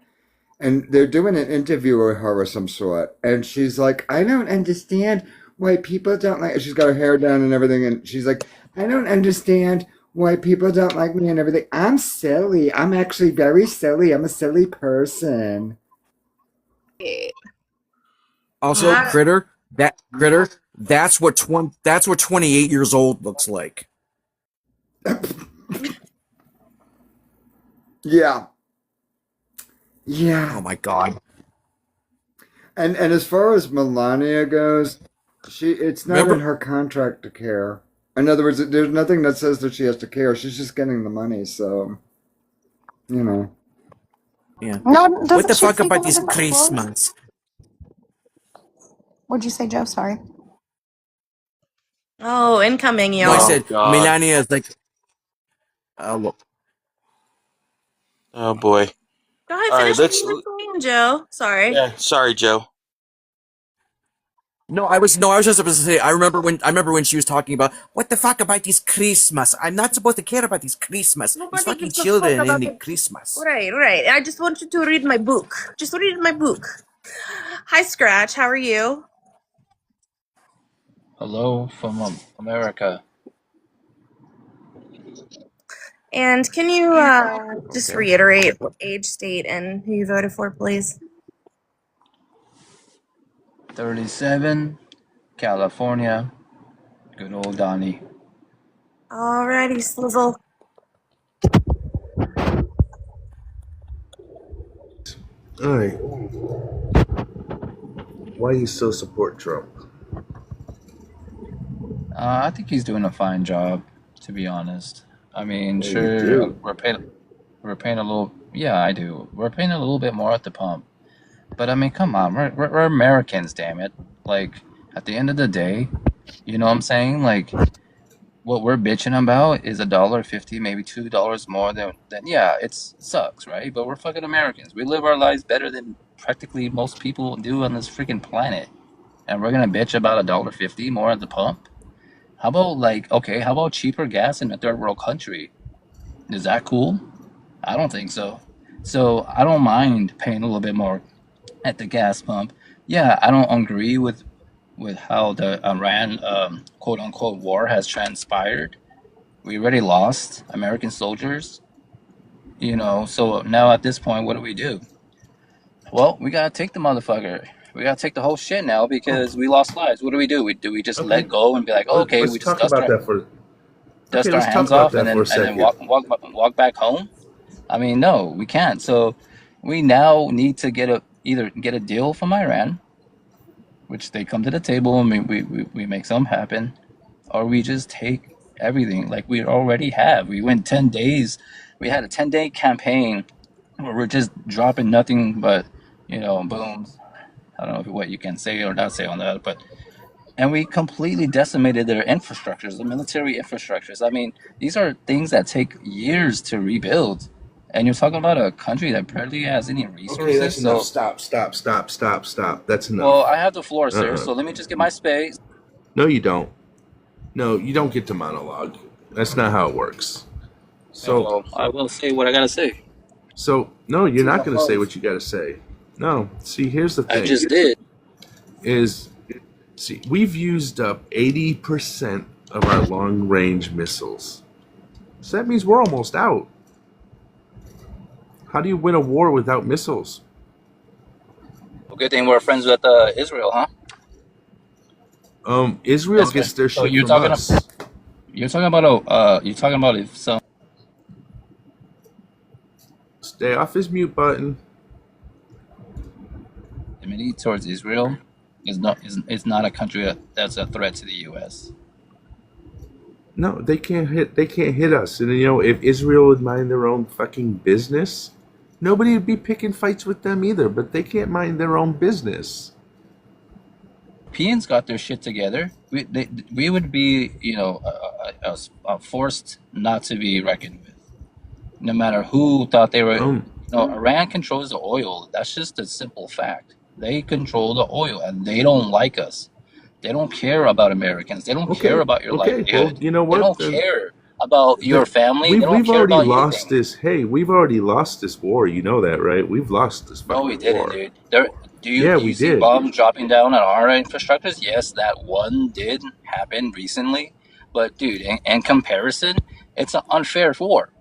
and they're doing an interview with her or some sort, and she's like, "I don't understand why people don't like." She's got her hair down and everything, and she's like, "I don't understand why people don't like me and everything. I'm silly. I'm actually very silly. I'm a silly person." Also, Critter, that's what 28 years old looks like. Yeah. Yeah. Oh my god. And as far as Melania goes, it's not Remember- in her contract to care. In other words, there's nothing that says that she has to care. She's just getting the money, so Yeah. No, What doesn't the she fuck think about it these was an explosion? Christmas? What'd you say, Joe? Sorry. Oh, incoming, No, y'all. I said God. Melania is like. Oh boy. Go ahead, All right, finish what you were saying, Joe. Sorry. Yeah, sorry, Joe. No, I was just supposed to say. I remember when she was talking about what the fuck about these Christmas. I'm not supposed to care about these Christmas. Nobody These fucking gives a fuck children about in the it. Christmas. Right. I just want you to read my book. Just read my book. Hi, Scratch. How are you? Hello from America. And can you just Okay. reiterate what age, state, and who you voted for, please? 37, California. Good old Donnie. Alrighty, Slizzle. All right. Why you still support Trump? I think he's doing a fine job, to be honest. I mean, Oh, you sure, do? we're paying a little. Yeah, I do. We're paying a little bit more at the pump, but I mean, come on, we're Americans, damn it. Like, at the end of the day, you know what I'm saying? Like, what we're bitching about is $1.50, maybe $2 more than yeah, it sucks, right? But we're fucking Americans. We live our lives better than practically most people do on this freaking planet, and we're gonna bitch about $1.50 more at the pump. How about like okay, how about cheaper gas in a third world country? Is that cool? I don't think so. So I don't mind paying a little bit more at the gas pump. Yeah, I don't agree with how the Iran quote unquote war has transpired. We already lost American soldiers, you know. So now at this point, what do we do? Well, we gotta take the motherfucker. We gotta take the whole shit now because we lost lives. What do we do? We just let Okay, go and be like, oh, okay, let's we just talk about that for. Okay, dust our let's talk hands about off that for a and then second. walk back home? I mean, no, we can't. So we now need to either get a deal from Iran, which they come to the table and we make something happen, or we just take everything like we already have. We went 10 days. We had a 10-day campaign where we're just dropping nothing but, you know, booms. I don't know what you can say or not say on that, but and we completely decimated their infrastructures, the military infrastructures. I mean, these are things that take years to rebuild. And you're talking about a country that barely has any Okay, resources. that's enough. So, Stop. That's enough. well, I have the floor, sir. Uh-uh. So let me just get my space. No, you don't. No, you don't get to monologue. That's not how it works. So, Well, I will say what I gotta say. No, you're not going to say what you got to say. No. See, here's the I thing. just did. See, we've used up 80% of our long-range missiles. So that means we're almost out. How do you win a war without missiles? Well, good thing we're friends with Israel, huh? Israel gets their So shit from us. you're talking about if some Stay off his mute button. enmity towards Israel is not a country that's a threat to the U.S. No, they can't hit us. And you know, if Israel would mind their own fucking business, nobody would be picking fights with them either, but they can't mind their own business. Europeans got their shit together. We would be, you know, forced not to be reckoned with. No matter who thought they were. No, Iran controls the oil. That's just a simple fact. They control the oil, and they don't like us. They don't care about Americans. They don't care about your livelihood. Well, you know what? They don't care about your family. They don't We've care already about lost anything. this. Hey, we've already lost this war. You know that, right? We've lost this fucking No, we didn't, war. dude. Do you see did. bombs dropping down on our infrastructures? Yes, that one did happen recently. But dude, in comparison, it's an unfair war.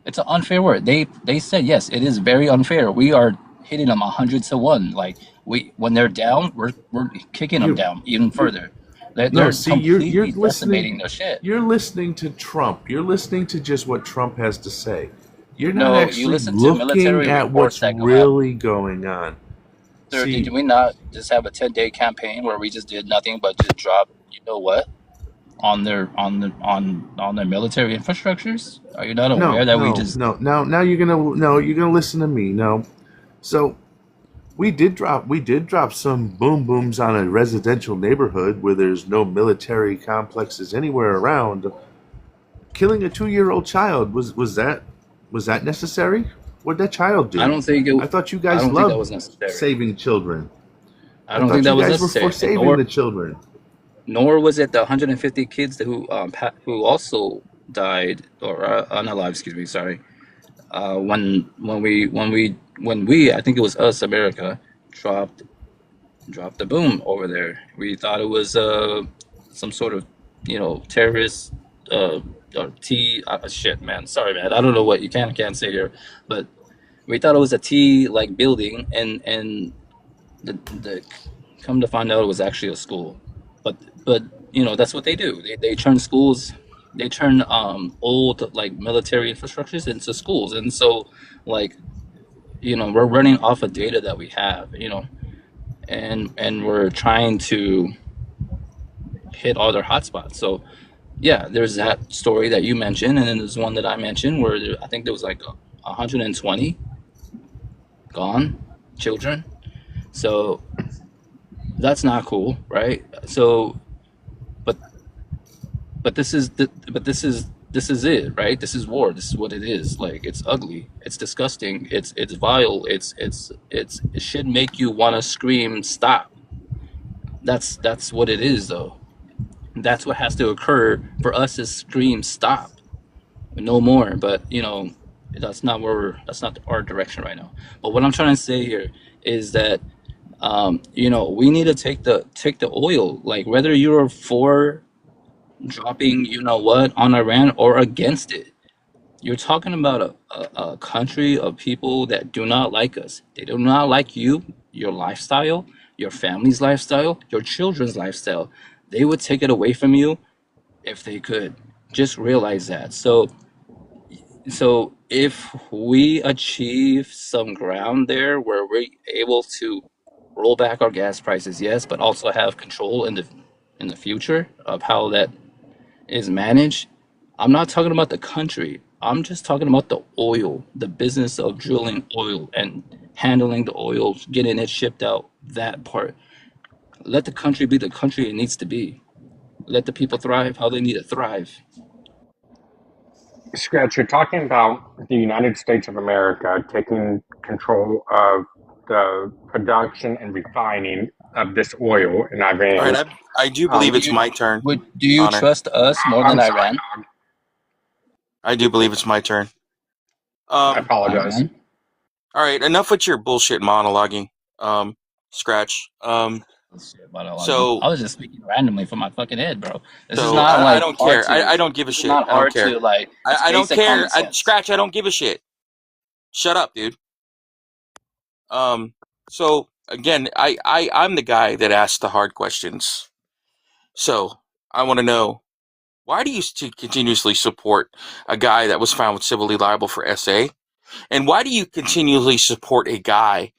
It's an unfair war. They said yes, it is very unfair. We are hitting them 100 to 1. Like when they're down, we're kicking them down even further. They're completely you're decimating listening. their shit. You're listening to Trump. You're listening to just what Trump has to say. You're not No, you actually listen to military looking at reports what's that go out. really going on. Sir, did we not just have a 10-day campaign where we just did nothing but just drop, you know what, on their military infrastructures? Are you not aware that we just Now you're gonna listen to me. No, so we did drop some boom booms on a residential neighborhood where there's no military complexes anywhere around. Killing a 2-year-old child was that necessary? What'd that child do? I don't think I thought you guys that was loved necessary. saving children. I don't think that was necessary. Were for saving the children. Nor was it the 150 kids who also died or unalive. Excuse me, sorry. When we I think it was us, America, dropped the boom over there. We thought it was some sort of terrorist or shit, man. Sorry, man. I don't know what you can't say here, but we thought it was a T like building, and the come to find out it was actually a school. But that's what they do. They turn schools, they turn old like military infrastructures into schools, and so like we're running off of data that we have, and we're trying to hit all their hotspots. So yeah, there's that story that you mentioned, and then there's one that I mentioned where I think there was like 120 gone children. So that's not cool, right? So, but but this is it, right? This is war. This is what it is. Like, it's ugly. It's disgusting. It's vile. It should make you want to scream stop. That's what it is, though. That's what has to occur for us to scream stop, no more. But that's not our direction right now. But what I'm trying to say here is that we need to take the oil. Like, whether you're for dropping, on Iran or against it. You're talking about a country of people that do not like us. They do not like you, your lifestyle, your family's lifestyle, your children's lifestyle. They would take it away from you if they could. Just realize that. So if we achieve some ground there where we're able to roll back our gas prices, yes, but also have control in the future of how that is managed. I'm not talking about the country. I'm just talking about the oil, the business of drilling oil and handling the oil, getting it shipped out, that part. Let the country be the country it needs to be. Let the people thrive how they need to thrive. Scratch, you're talking about the United States of America taking control of the production and refining of this oil in All Iran. right, I do believe it's my turn, Do you Honor. trust us more than I'm sorry, Iran? dog. I do believe it's my turn. I apologize. Iran? All right, enough with your bullshit monologuing, Scratch. So I was just speaking randomly from my fucking head, bro. This is So not I like don't hard care. to. I don't give a This is shit. not I don't hard care. to like. It's I don't basic care. common sense. Scratch. I don't give a shit. Shut up, dude. So again, I'm the guy that asks the hard questions. So I want to know, why do you continuously support a guy that was found civilly liable for SA? And why do you continually support a guy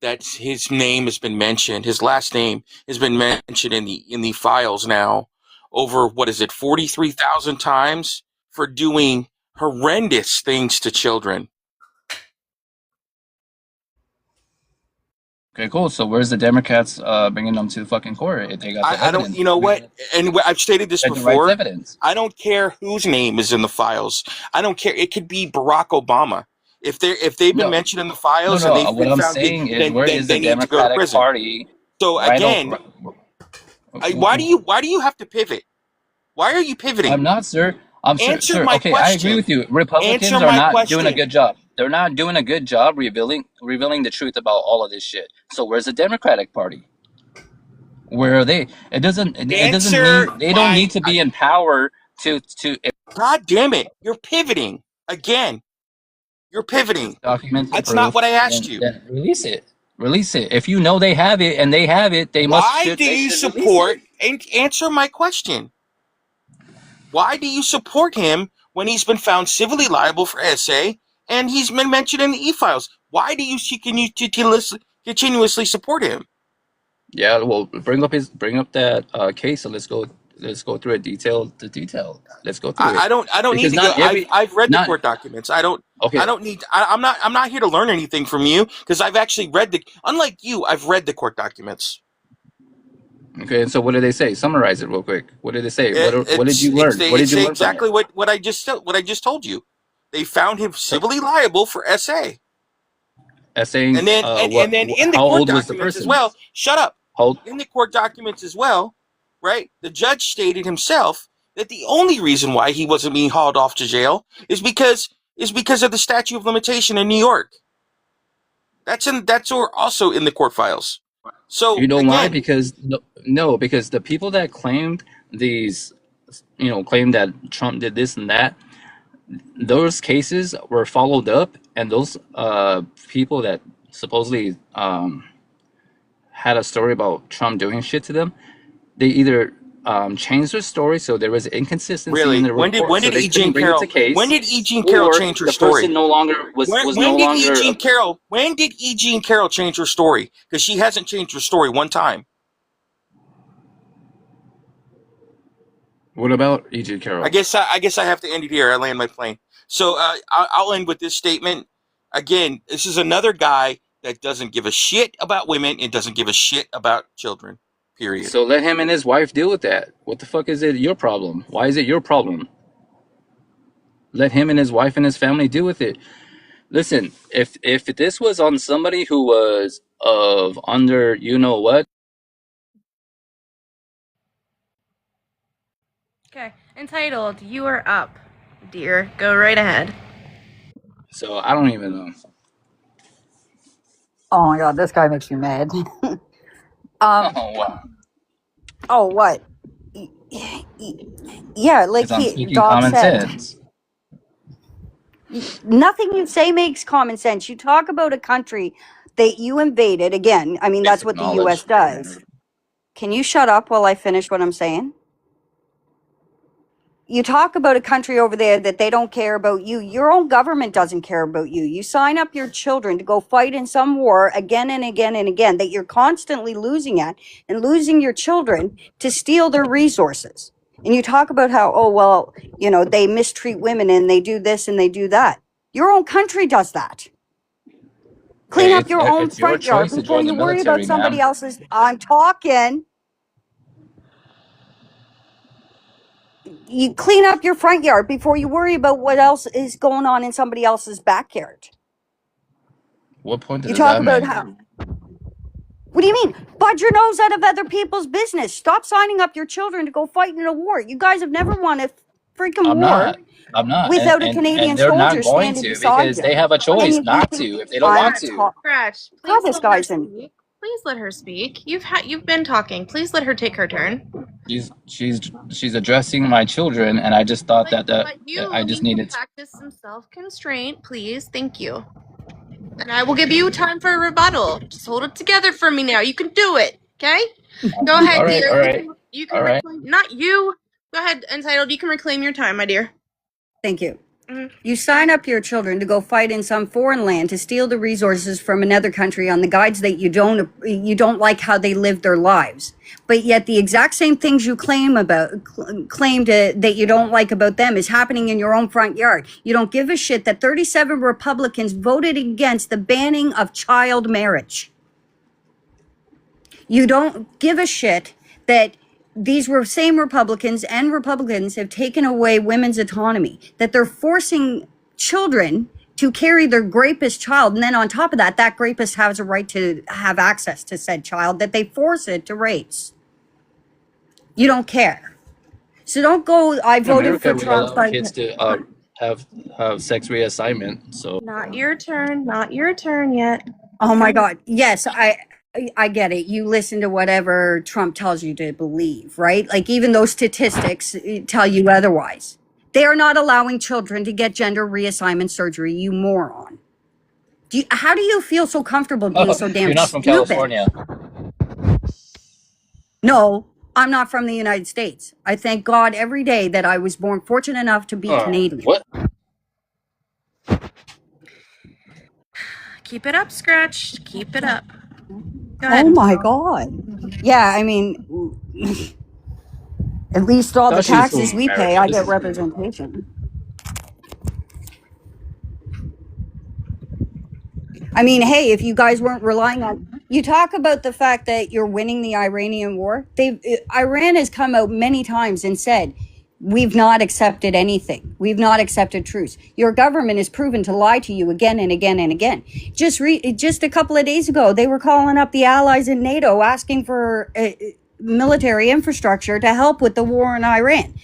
that his name has been mentioned, his last name has been mentioned in the files now over, what is it, 43,000 times, for doing horrendous things to children? Okay, cool. So where's the Democrats bringing them to the fucking court if they got the I don't, evidence? you know what? And I've stated this The right before. evidence. I don't care whose name is in the files. I don't care. It could be Barack Obama. If they've been No, mentioned in the no, files and no. they've What been I'm found, saying is, then where then is the they need to go to Democratic prison. Party? So Right. again, why do you have to pivot? Why are you pivoting? I'm not, sir. I'm sir, Answer sir. my Okay, I agree question. with you. Answer Republicans are my not doing a question. good job. They're not doing a good job revealing the truth about all of this shit. So where's the Democratic Party? Where are they? It doesn't Answer mean they don't my. need to be in power to God damn it! You're pivoting again. You're pivoting. documents and That's not what proof. I asked you. Then release it. Release it. If you know they have it and they have it, Why do they you should release it. support? And answer my question. Why do you support him when he's been found civilly liable for SA and he's been mentioned in the e-files? Why do you continuously support him? Yeah, well, bring up that case and let's go through it detail to detail. Let's go through it. I don't need Because to go. not every I've read the not court documents. I okay. don't need. I'm not here to learn anything from you, because I've actually read the. Unlike you, I've read the court documents. Okay, and so what did they say? Summarize it real quick. What did they say? What did you learn? What They did you say learn from it? exactly what I just told you. They found him civilly liable for SA. Saying And then and then in the how court old was the documents as person? well. Shut up. How old? In the court documents as well, right? The judge stated himself that the only reason why he wasn't being hauled off to jail is because of the statute of limitation in New York. That's also in the court files. So You know why? again, Because no, because the people that claimed these, claimed that Trump did this and that, those cases were followed up, and those people that supposedly had a story about Trump doing shit to them, they either changed their story, so there was inconsistency in really, the report, when so did they E. couldn't Jean bring it to Carroll case, or change her the person story? no longer was no When did E. longer. Jean Carroll change her story? Because she hasn't changed her story one time. What about E.J. Carroll? I guess I have to end it here. I land my plane. So I'll end with this statement. Again, this is another guy that doesn't give a shit about women and doesn't give a shit about children. Period. So let him and his wife deal with that. What the fuck is it your problem? Why is it your problem? Let him and his wife and his family deal with it. Listen, if this was on somebody who was of under you know what, Okay, entitled, you are up, dear. Go right ahead. so I don't even know. Oh my god, this guy makes me mad. Oh wow. Oh, what? Yeah, like Because I'm speaking Dog common said, sense. nothing you say makes common sense. You talk about a country that you invaded. Again, I mean, that's Basic what the U.S. knowledge. does. Can you shut up while I finish what I'm saying? You talk about a country over there that they don't care about you. Your own government doesn't care about you. You sign up your children to go fight in some war again and again and again that you're constantly losing at, and losing your children to steal their resources. And you talk about how, oh, well, you know, they mistreat women and they do this and they do that. Your own country does that. Clean Hey, up your own it's your front yard choice to before join the you worry about military, somebody ma'am. else's. I'm talking. You clean up your front yard before you worry about what else is going on in somebody else's backyard. What point You does talk that about make? how. What do you mean? Bud your nose out of other people's business. Stop signing up your children to go fight in a war. You guys have never won a freaking I'm war not. I'm not. without a And Canadian they're not soldier going standing to beside because you. they have a And choice you not think to if they don't want I'm to. Scratch, God, please this let her guy's in. speak. Please let her speak. You've been talking. Please let her take her turn. She's addressing my children, and I just thought that But you I just need to needed to. practice some self-constraint, please. Thank you. And I will give you time for a rebuttal. Just hold it together for me now. You can do it, okay? Go ahead, All right, dear. all right, You can all right. reclaim. Not you. Go ahead, Entitled. You can reclaim your time, my dear. Thank you. Mhm. You sign up your children to go fight in some foreign land to steal the resources from another country on the guides that you don't like how they live their lives. But yet the exact same things you that you don't like about them is happening in your own front yard. You don't give a shit that 37 Republicans voted against the banning of child marriage. You don't give a shit that these same Republicans have taken away women's autonomy, that they're forcing children to carry their rapist child. And then on top of that, that rapist has a right to have access to said child that they force it to raise. You don't care. So don't go, I In voted America, for we Trump. allow kids to have sex reassignment. So Not your turn. Not your turn yet. Oh my God. Yes, I get it. You listen to whatever Trump tells you to believe, right? Like even those statistics tell you otherwise. They are not allowing children to get gender reassignment surgery, you moron. How do you feel so comfortable being so damn you're not from stupid? California. No, I'm not from the United States. I thank God every day that I was born fortunate enough to be Canadian. What? Keep it up, Scratch. Keep it up. Go Oh ahead. my God. Yeah, I mean, at least all the Thought she was taxes from we pay, America. I This get is crazy. representation. I mean, hey, if you guys weren't relying on, you talk about the fact that you're winning the Iranian war. Iran has come out many times and said, we've not accepted anything. We've not accepted truce. Your government is proven to lie to you again and again and again. Just a couple of days ago, they were calling up the allies in NATO asking for military infrastructure to help with the war in Iran.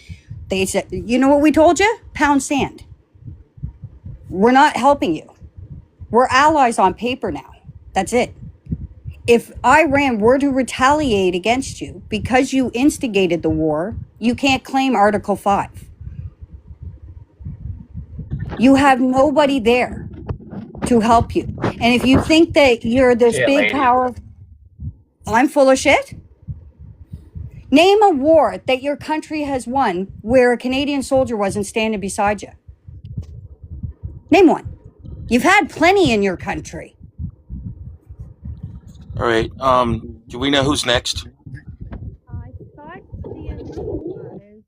They said, you know what we told you? Pound sand. We're not helping you. We're allies on paper now. That's it. If Iran were to retaliate against you because you instigated the war, you can't claim Article 5. You have nobody there to help you. And if you think that you're this Shit, big lady. power, I'm full of shit. Name a war that your country has won where a Canadian soldier wasn't standing beside you. Name one. You've had plenty in your country. All right. Do we know who's next? I thought the was.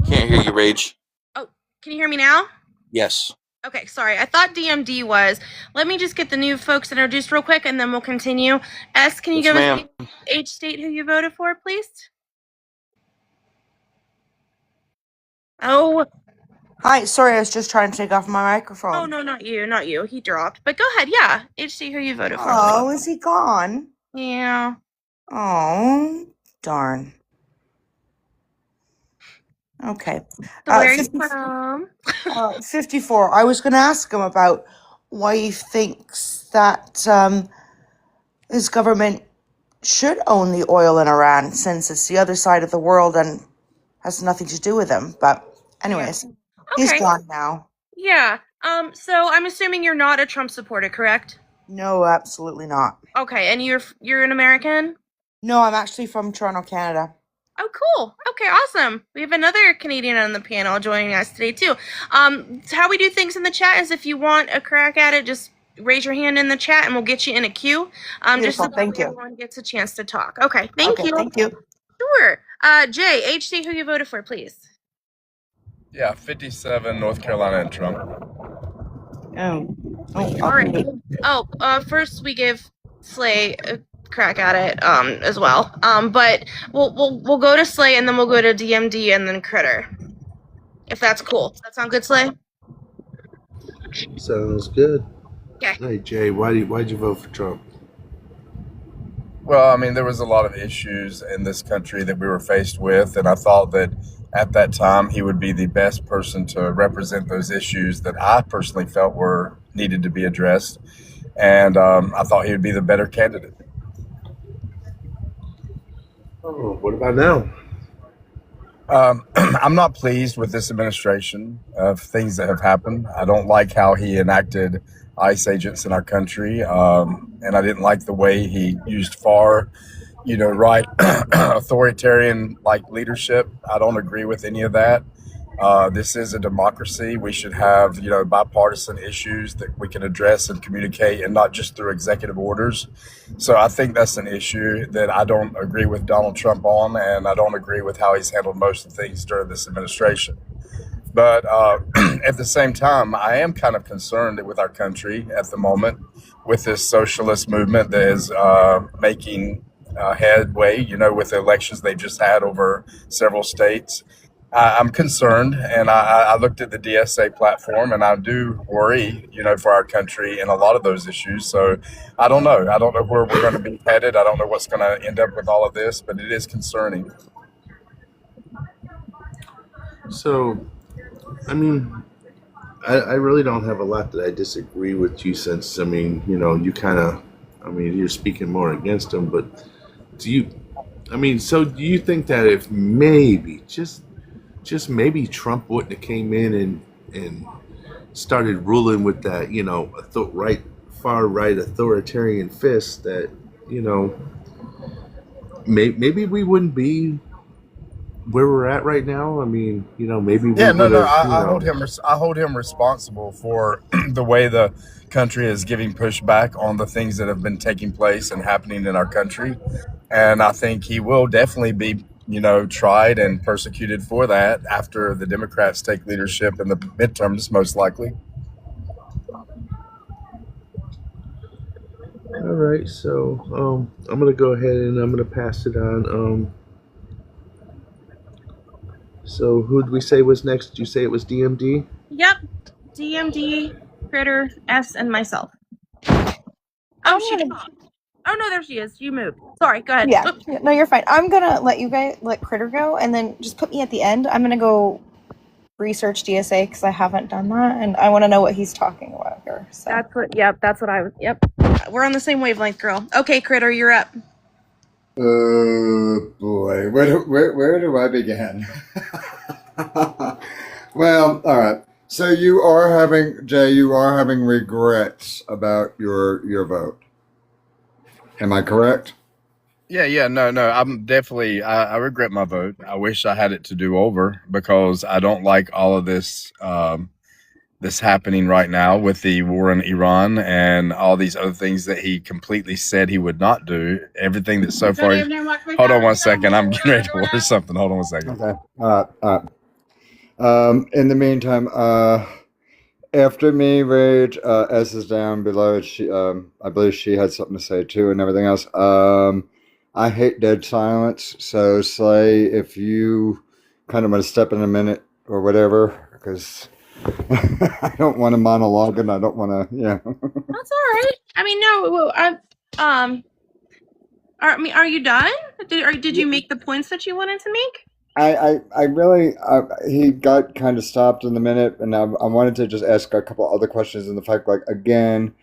Can't hear you, Rage. Oh, can you hear me now? Yes. Okay, sorry. I thought DMD was. Let me just get the new folks introduced real quick, and then we'll continue. S, can you Yes, give us ma'am. age state who you voted for, please? Oh. Hi, sorry, I was just trying to take off my microphone. Oh, no, not you, not you. He dropped. But go ahead, yeah. Age state who you voted for. Oh, is he gone? Yeah. Oh, darn. Okay. So where are you 50, from? 54. I was going to ask him about why he thinks that his government should own the oil in Iran, since it's the other side of the world and has nothing to do with him. But anyways, he's Okay. gone now. Yeah. So I'm assuming you're not a Trump supporter, correct? No, absolutely not. Okay, and you're an American? No, I'm actually from Toronto, Canada. Oh, cool. Okay, awesome. We have another Canadian on the panel joining us today too. How we do things in the chat is if you want a crack at it, just raise your hand in the chat and we'll get you in a queue. Just so Thank you. everyone gets a chance to talk. Okay, thank Okay, you. thank you. Sure. Jay, HC, who you voted for, please? Yeah, 57 North Carolina and Trump. All right. First we give Slay a crack at it as well. But we'll go to Slay and then we'll go to DMD and then Critter. If that's cool. Does that sound good, Slay? Sounds good. Okay. Hey Jay, why'd you vote for Trump? Well, I mean, there was a lot of issues in this country that we were faced with, and I thought that at that time he would be the best person to represent those issues that I personally felt were needed to be addressed, and I thought he would be the better candidate. Oh, what about now? I'm not pleased with this administration of things that have happened. I don't like how he enacted ICE agents in our country, and I didn't like the way he used right authoritarian leadership. I don't agree with any of that. This is a democracy. We should have bipartisan issues that we can address and communicate, and not just through executive orders. So I think that's an issue that I don't agree with Donald Trump on, and I don't agree with how he's handled most of the things during this administration. But at the same time, I am kind of concerned with our country at the moment with this socialist movement that is making headway, with the elections they just had over several states. I'm concerned, and I looked at the DSA platform, and I do worry, for our country in a lot of those issues. So I don't know. I don't know where we're going to be headed. I don't know what's going to end up with all of this, but it is concerning. So, I mean, I really don't have a lot that I disagree with you, since, you're speaking more against him, but do you think that if maybe, just maybe Trump wouldn't have came in and started ruling with that, far right authoritarian fist, that, maybe we wouldn't be where we're at right now? Maybe we I hold him responsible for the way the country is giving pushback on the things that have been taking place and happening in our country, and I think he will definitely be tried and persecuted for that after the Democrats take leadership in the midterms, most likely. All right, so I'm gonna go ahead and I'm gonna pass it on. So who did we say was next? Did you say it was DMD? Yep. DMD, Critter, S, and myself. Oh, she dropped. Oh no, there she is. You moved. Sorry, go ahead. Yeah. No, you're fine. I'm gonna let Critter go, and then just put me at the end. I'm gonna go research DSA because I haven't done that, and I want to know what he's talking about here. So That's what I was. Yep. We're on the same wavelength, girl. Okay, Critter, you're up. Oh boy, where do I begin? Well, all right. So you are having regrets about your vote. Am I correct? Yeah, no, I'm definitely, I regret my vote. I wish I had it to do over, because I don't like all of this, this happening right now with the war in Iran and all these other things that he completely said he would not do. Everything that so far. Hold on one second. I'm getting ready to order something. Hold on one second. Okay. In the meantime, After me, Rage, S is down below. She, I believe she had something to say too, and everything else. I hate dead silence. So, Slay, if you kind of want to step in a minute or whatever, because I don't want to monologue and I don't want to, yeah. That's all right. I mean, no, are you done? Did you make the points that you wanted to make? I really, he got kind of stopped in the minute, and I wanted to just ask a couple other questions. In the fact, like, again,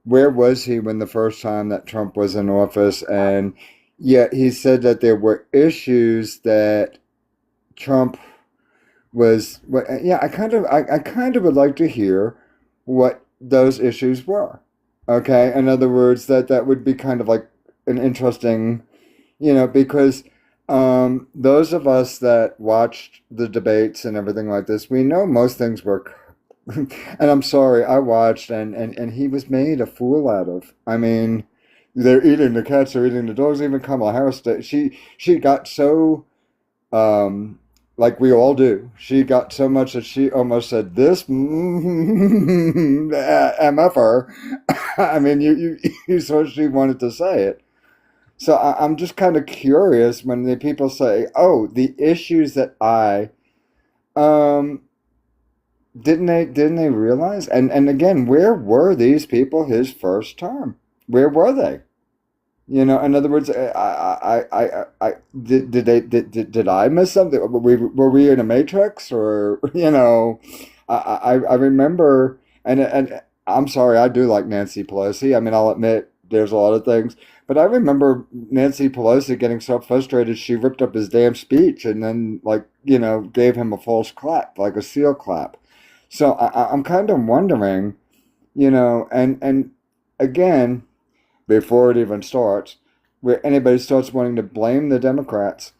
where was he when the first time that Trump was in office? And yet he said that there were issues that Trump was. Yeah, I kind of would like to hear what those issues were. Okay, in other words, that would be kind of like an interesting, because those of us that watched the debates and everything like this, we know most things were. And I'm sorry, I watched, and he was made a fool out of. I mean, they're eating the cats, they're eating the dogs. Even Kamala Harris, she got so, like we all do. She got so much that she almost said this mf'er. I mean, you saw she wanted to say it. So I'm just kind of curious when the people say, "Oh, the issues that I," um, didn't they realize? And again, where were these people his first term? Where were they? In other words, did I miss something? Were we in a matrix, or I remember, and I'm sorry, I do like Nancy Pelosi. I mean, I'll admit there's a lot of things, but I remember Nancy Pelosi getting so frustrated she ripped up his damn speech and then gave him a false clap, like a seal clap. So I'm kind of wondering, and again, before it even starts, where anybody starts wanting to blame the Democrats,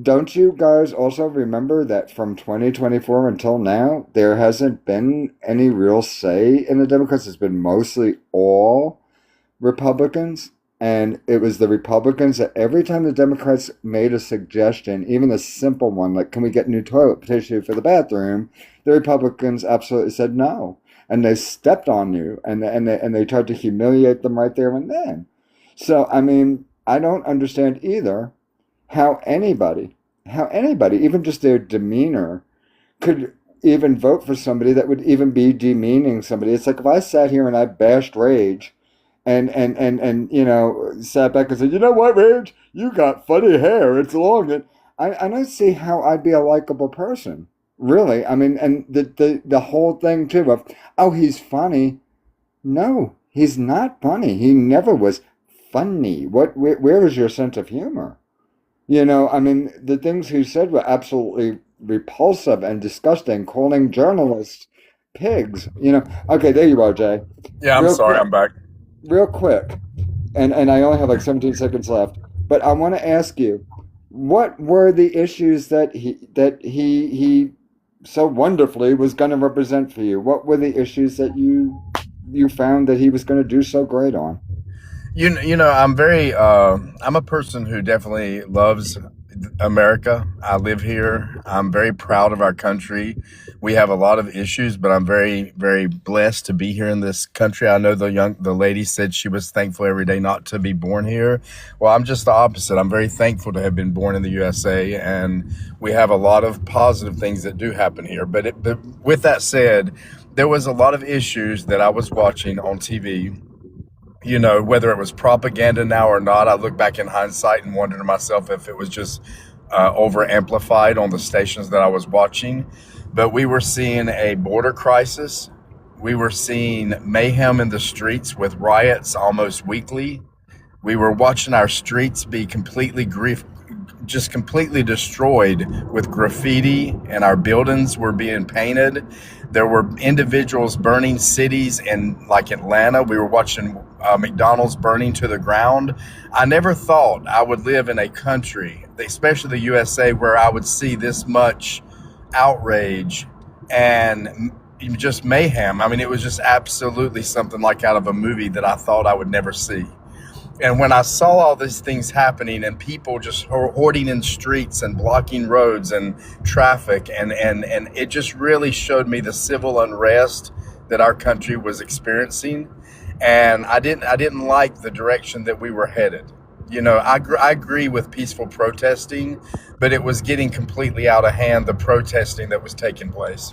don't you guys also remember that from 2024 until now, there hasn't been any real say in the Democrats? It's been mostly all Republicans. And it was the Republicans that every time the Democrats made a suggestion, even a simple one, like, can we get new toilet tissue for the bathroom? The Republicans absolutely said no. And they stepped on you, and they tried to humiliate them right there and then. So, I mean, I don't understand either how anybody, even just their demeanor, could even vote for somebody that would even be demeaning somebody. It's like if I sat here and I bashed Rage and sat back and said, you know what, Rage, you got funny hair, it's long. And I don't see how I'd be a likable person. Really, I mean, and the whole thing too of, oh, he's funny. No, he's not funny. He never was funny. Where is your sense of humor? I mean, the things he said were absolutely repulsive and disgusting, calling journalists pigs. Okay, there you are, Jay. Yeah, I'm sorry, I'm back. Real quick, and I only have like 17 seconds left, but I want to ask you, what were the issues that he so wonderfully was going to represent for you? What were the issues that you found that he was going to do so great on? I'm a person who definitely loves America. I live here. I'm very proud of our country. We have a lot of issues, but I'm very, very blessed to be here in this country. I know the lady said she was thankful every day not to be born here. Well, I'm just the opposite. I'm very thankful to have been born in the USA, and we have a lot of positive things that do happen here. But with that said, there was a lot of issues that I was watching on TV. Whether it was propaganda now or not, I look back in hindsight and wonder to myself if it was just over amplified on the stations that I was watching. But we were seeing a border crisis. We were seeing mayhem in the streets with riots almost weekly. We were watching our streets be completely destroyed with graffiti, and our buildings were being painted. There were individuals burning cities in like Atlanta. We were watching McDonald's burning to the ground. I never thought I would live in a country, especially the USA, where I would see this much outrage and just mayhem. I mean, it was just absolutely something like out of a movie that I thought I would never see. And when I saw all these things happening and people just hoarding in streets and blocking roads and traffic, and it just really showed me the civil unrest that our country was experiencing, and I didn't like the direction that we were headed. You know, I agree with peaceful protesting, but it was getting completely out of hand, the protesting that was taking place.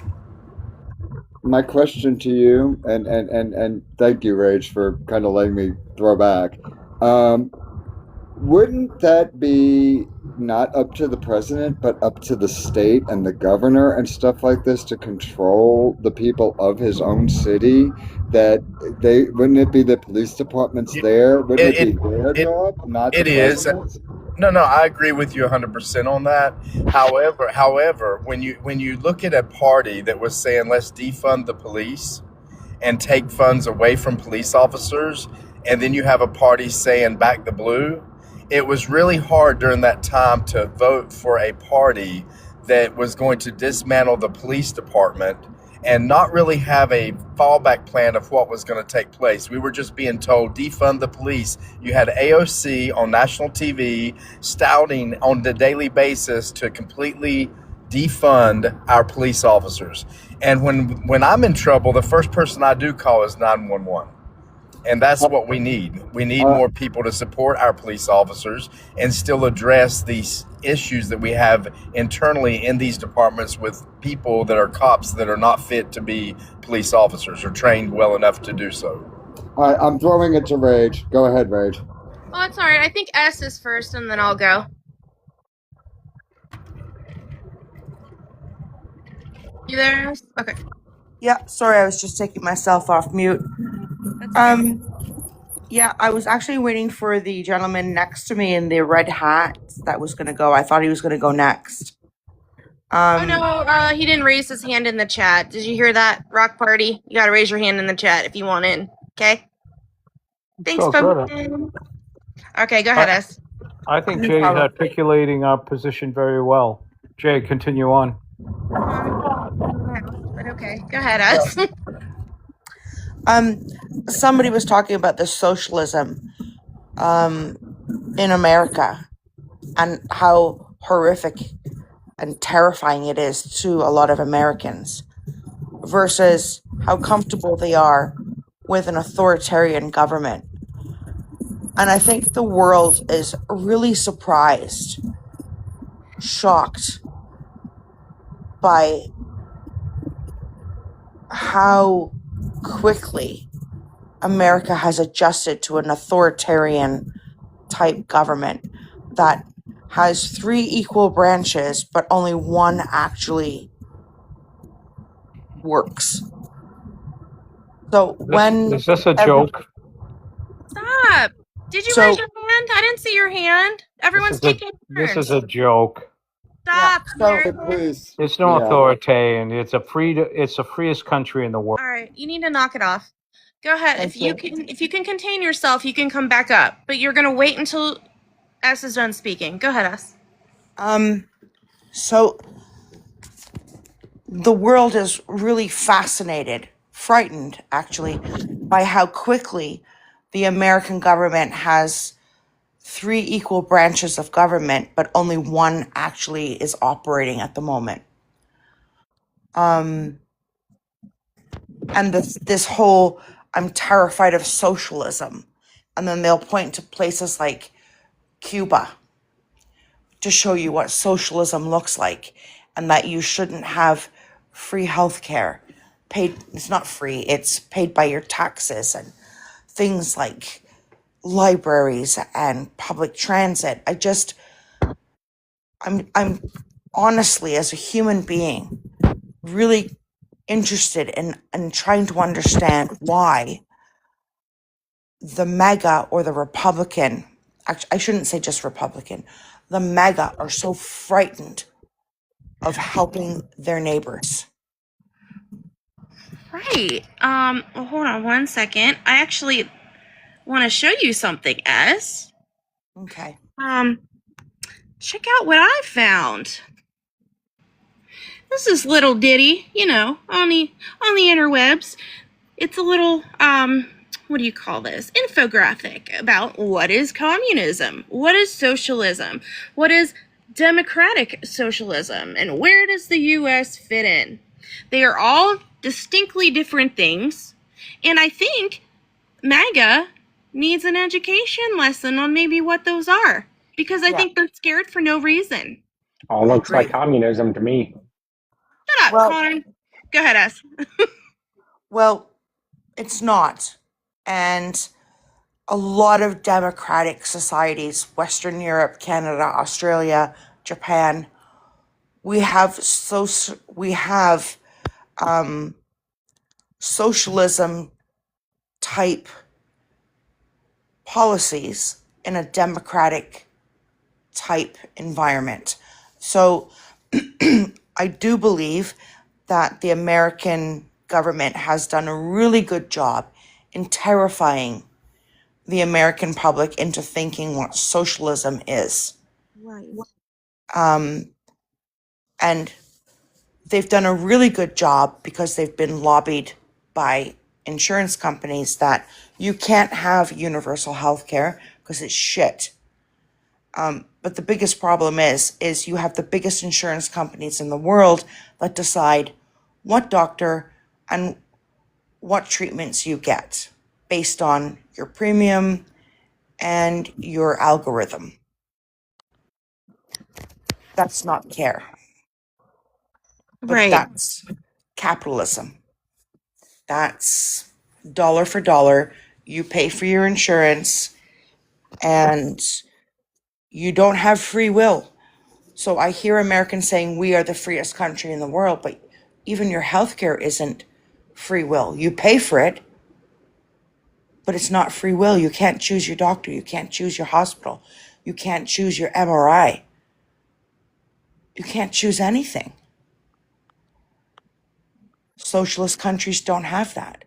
My question to you, and thank you, Rage, for kind of letting me throw back. Wouldn't that be not up to the president, but up to the state and the governor and stuff like this to control the people of his own city? That they wouldn't it be the police departments there? Wouldn't it be their job, not the It is. president's? No, I agree with you 100% on that. However, when you look at a party that was saying let's defund the police and take funds away from police officers, and then you have a party saying back the blue, it was really hard during that time to vote for a party that was going to dismantle the police department and not really have a fallback plan of what was going to take place. We were just being told, defund the police. You had AOC on national TV stouting on the daily basis to completely defund our police officers. And when I'm in trouble, the first person I do call is 911. And that's what we need. We need more people to support our police officers and still address these issues that we have internally in these departments with people that are cops that are not fit to be police officers or trained well enough to do so. All right, I'm throwing it to Rage. Go ahead, Rage. Oh, it's all right. I think S is first, and then I'll go. You there? S? Okay. Yeah, sorry, I was just taking myself off mute. Yeah, I was actually waiting for the gentleman next to me in the red hat that was going to go. I thought he was going to go next. Oh no, he didn't raise his hand in the chat. Did you hear that, Rock Party? You gotta raise your hand in the chat if you want in. Okay. Thanks, Pumpkin. Okay, go ahead, S. I think Jay's articulating our position very well. Jay, continue on. But okay, go ahead, S. Somebody was talking about the socialism in America and how horrific and terrifying it is to a lot of Americans versus how comfortable they are with an authoritarian government. And I think the world is really surprised, shocked by how quickly America has adjusted to an authoritarian type government that has 3 equal branches, but only one actually works. So Is this a joke? Stop! Did you raise your hand? I didn't see your hand. Everyone's taking turns. This is a joke. Stop. Please. It's no authoritarian. It's the freest country in the world. All right, you need to knock it off. Go ahead. If you can contain yourself, you can come back up. But you're gonna wait until S is done speaking. Go ahead, S. So the world is really fascinated, frightened actually, by how quickly the American government has 3 equal branches of government, but only one actually is operating at the moment. And this whole, I'm terrified of socialism. And then they'll point to places like Cuba to show you what socialism looks like and that you shouldn't have free healthcare. It's not free, it's paid by your taxes, and things like libraries and public transit. I'm honestly, as a human being, really interested in trying to understand why the Maga or the Republican, actually, I shouldn't say just Republican, the Maga are so frightened of helping their neighbors. Right. Well, hold on one second. I actually want to show you something, S. Okay. Check out what I found. This is little ditty, on the interwebs. It's a little what do you call this? Infographic about what is communism, what is socialism, what is democratic socialism, and where does the US fit in? They are all distinctly different things. And I think Maga needs an education lesson on maybe what those are. Because I think they're scared for no reason. All looks like communism to me. Shut up, Well- Connor. Go ahead, S. Well, it's not. And a lot of democratic societies, Western Europe, Canada, Australia, Japan, we have socialism type policies in a democratic type environment. So I do believe that the American government has done a really good job in terrifying the American public into thinking what socialism is. Right. And they've done a really good job because they've been lobbied by insurance companies that you can't have universal health care because it's shit. But the biggest problem is you have the biggest insurance companies in the world that decide what doctor and what treatments you get based on your premium and your algorithm. That's not care. But Right. that's capitalism. That's dollar for dollar. You pay for your insurance and you don't have free will. So I hear Americans saying we are the freest country in the world, but even your healthcare isn't free will. You pay for it, but it's not free will. You can't choose your doctor. You can't choose your hospital. You can't choose your MRI. You can't choose anything. Socialist countries don't have that.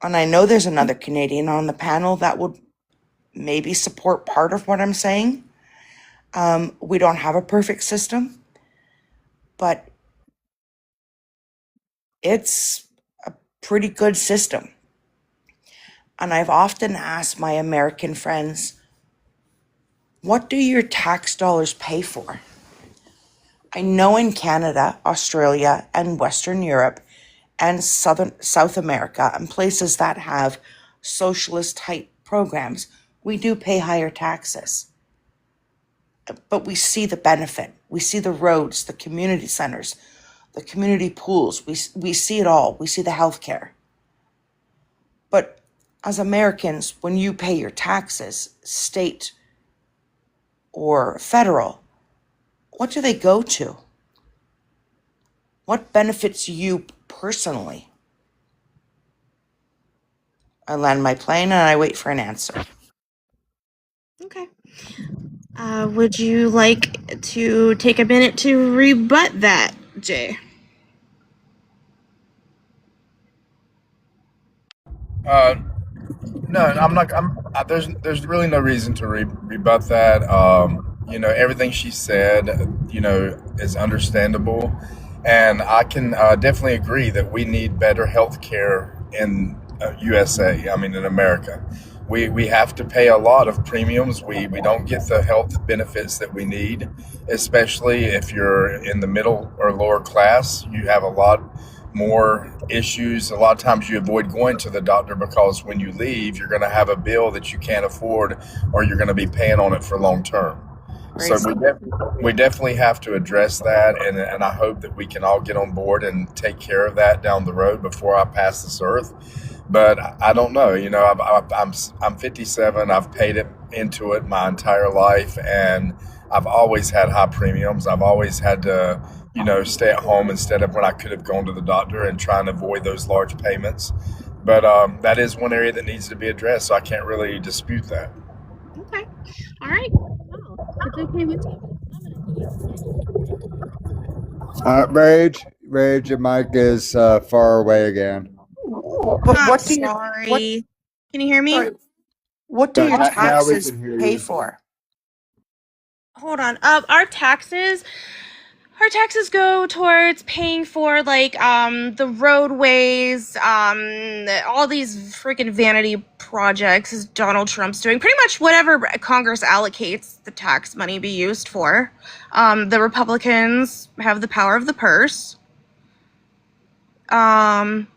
And I know there's another Canadian on the panel that would maybe support part of what I'm saying. We don't have a perfect system, but it's a pretty good system. And I've often asked my American friends, what do your tax dollars pay for? I know in Canada, Australia, and Western Europe, and South America, and places that have socialist type programs, we do pay higher taxes. But we see the benefit. We see the roads, the community centers, the community pools. We see it all. We see the healthcare. But as Americans, when you pay your taxes, state or federal, what do they go to? What benefits you personally? I land my plane and I wait for an answer. Okay. Would you like to take a minute to rebut that, Jay? No, I'm not. There's really no reason to rebut that. Everything she said, is understandable, and I can definitely agree that we need better health care in USA. I mean, in America, we have to pay a lot of premiums. We don't get the health benefits that we need, especially if you're in the middle or lower class. You have a lot more issues. A lot of times you avoid going to the doctor because when you leave, you're going to have a bill that you can't afford, or you're going to be paying on it for long term. So we definitely have to address that, and I hope that we can all get on board and take care of that down the road before I pass this earth. But I don't know. I'm 57. I've paid it into it my entire life, and I've always had high premiums. I've always had to stay at home instead of when I could have gone to the doctor, and try and avoid those large payments. But that is one area that needs to be addressed, so I can't really dispute that. Okay. All right. Well, it's okay with you. Rage, your mic is far away again. But Sorry. Can you hear me? What do your Now we taxes can hear pay you. for? Hold on. Our taxes Our taxes go towards paying for like the roadways, all these freaking vanity projects as Donald Trump's doing. Pretty much whatever Congress allocates the tax money be used for. The Republicans have the power of the purse in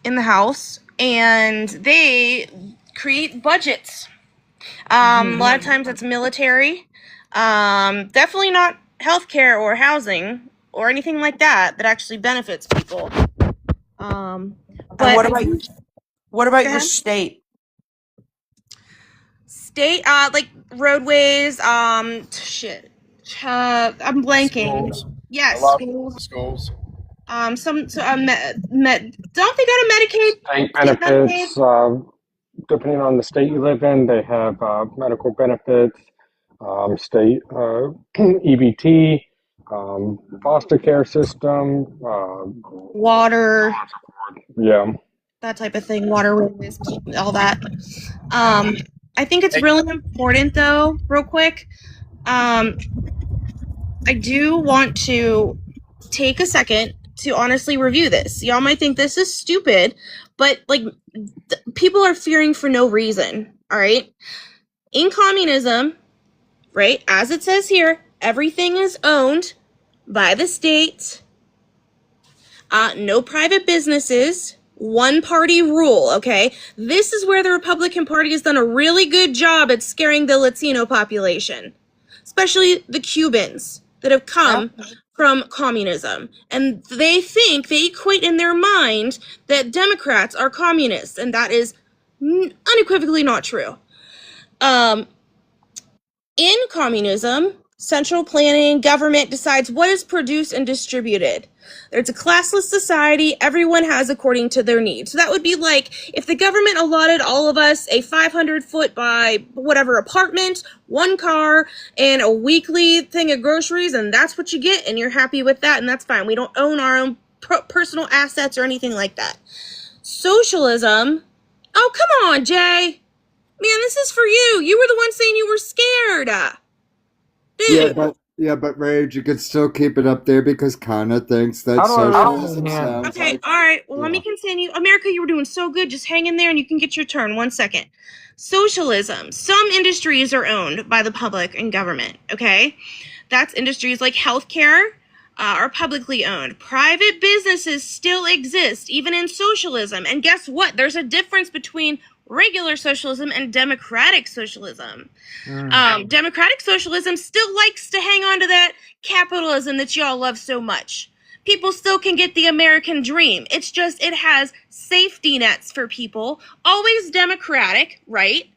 the House, and they create budgets. A lot of times it's military. Definitely not healthcare or housing or anything like that that actually benefits people. And But what about Go your ahead. state? State, like roadways, shit. I'm blanking. Schools. Yes, A lot schools. of schools. Don't they go to Medicaid? State State Medicaid? benefits, depending on the state you live in, they have medical benefits, state EBT, foster care system. Water, Yeah. that type of thing. Water, roadways, all that. I think it's really important, though, real quick. I do want to take a second to honestly review this. Y'all might think this is stupid, but like people are fearing for no reason. All right. In communism, right, as it says here, everything is owned by the state. No private businesses. One party rule, okay? This is where the Republican Party has done a really good job at scaring the Latino population, especially the Cubans that have come from communism. And they think, they equate in their mind that Democrats are communists, and that is unequivocally not true. In communism, central planning, government decides what is produced and distributed. There's a classless society, everyone has according to their needs. So that would be like if the government allotted all of us a 500-foot by whatever apartment, one car, and a weekly thing of groceries, and that's what you get, and you're happy with that, and that's fine. We don't own our own personal assets or anything like that. Socialism, oh, come on, Jay. Man, this is for you. You were the one saying you were scared. Dude. Yeah, but Rage, you can still keep it up there because Kana thinks that How do I socialism raise my hand? sounds Okay, like. all right. Well, let me continue. America, you were doing so good. Just hang in there and you can get your turn. 1 second. Socialism. Some industries are owned by the public and government, okay? That's industries like healthcare are publicly owned. Private businesses still exist, even in socialism. And guess what? There's a difference between regular socialism and democratic socialism. Democratic socialism still likes to hang on to that capitalism that y'all love so much. People still can get the American dream. It's just it has safety nets for people. Always democratic, right?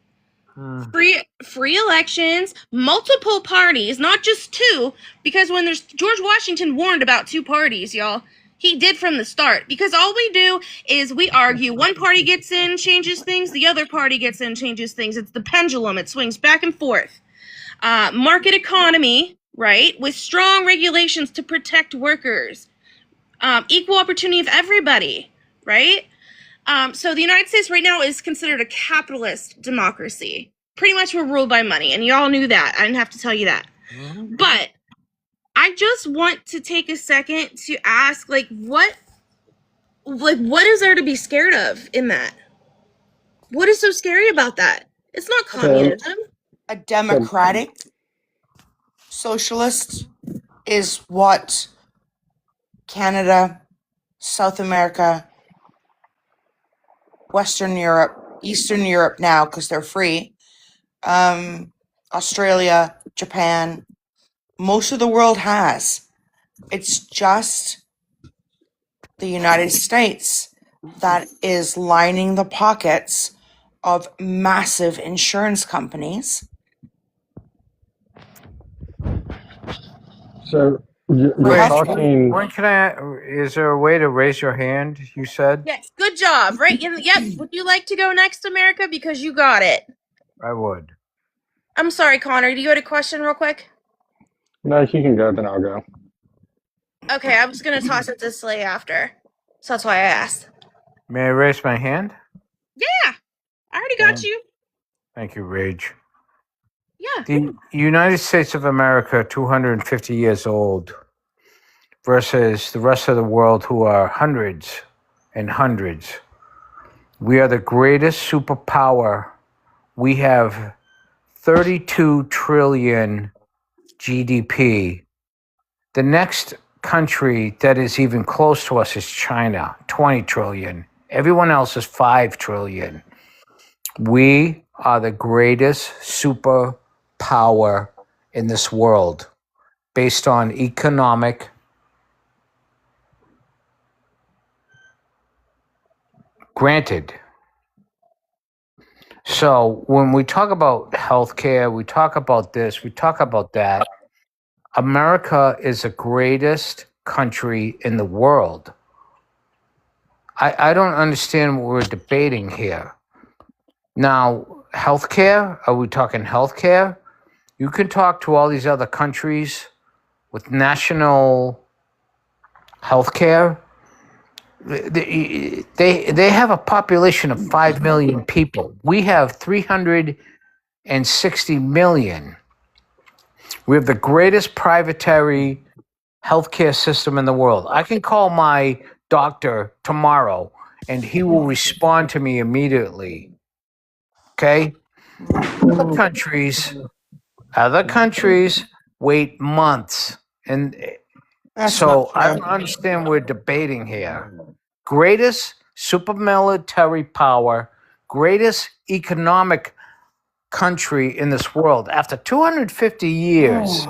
Free elections, multiple parties, not just two, because when there's George Washington warned about two parties, y'all. He did from the start, because all we do is we argue. One party gets in, changes things, the other party gets in, changes things. It's the pendulum. It swings back and forth. Market economy, right, with strong regulations to protect workers. Equal opportunity of everybody, right? So the United States right now is considered a capitalist democracy. Pretty much we're ruled by money, and y'all knew that. I didn't have to tell you that. But I just want to take a second to ask, what is there to be scared of in that? What is so scary about that? It's not communism. A democratic socialist is what Canada, South America, Western Europe, Eastern Europe now, because they're free, Australia, Japan, most of the world has. It's just the United States that is lining the pockets of massive insurance companies. So you're Wait, talking. when can I? Is there a way to raise your hand? You said Yes, good job. Right? Yep. Would you like to go next, America? Because you got it. I would. I'm sorry, Connor. Do you have a question real quick? No, he can go, then I'll go. Okay, I was gonna toss it to Slay after, so that's why I asked. May I raise my hand? Yeah, I already got you. Thank you, Rage. Yeah. The United States of America, 250 years old. versus the rest of the world who are hundreds and hundreds. We are the greatest superpower. We have 32 trillion GDP. The next country that is even close to us is China, 20 trillion. Everyone else is 5 trillion. We are the greatest superpower in this world based on economic. Granted. So when we talk about healthcare, we talk about this, we talk about that. America is the greatest country in the world. I don't understand what we're debating here. Now, healthcare, are we talking healthcare? You can talk to all these other countries with national healthcare. They have a population of 5 million people. We have 360 million. We have the greatest privatary healthcare system in the world. I can call my doctor tomorrow and he will respond to me immediately. Okay? Other countries wait months. And so I don't understand what we're debating here. Greatest super military power, greatest economic country in this world. After 250 years,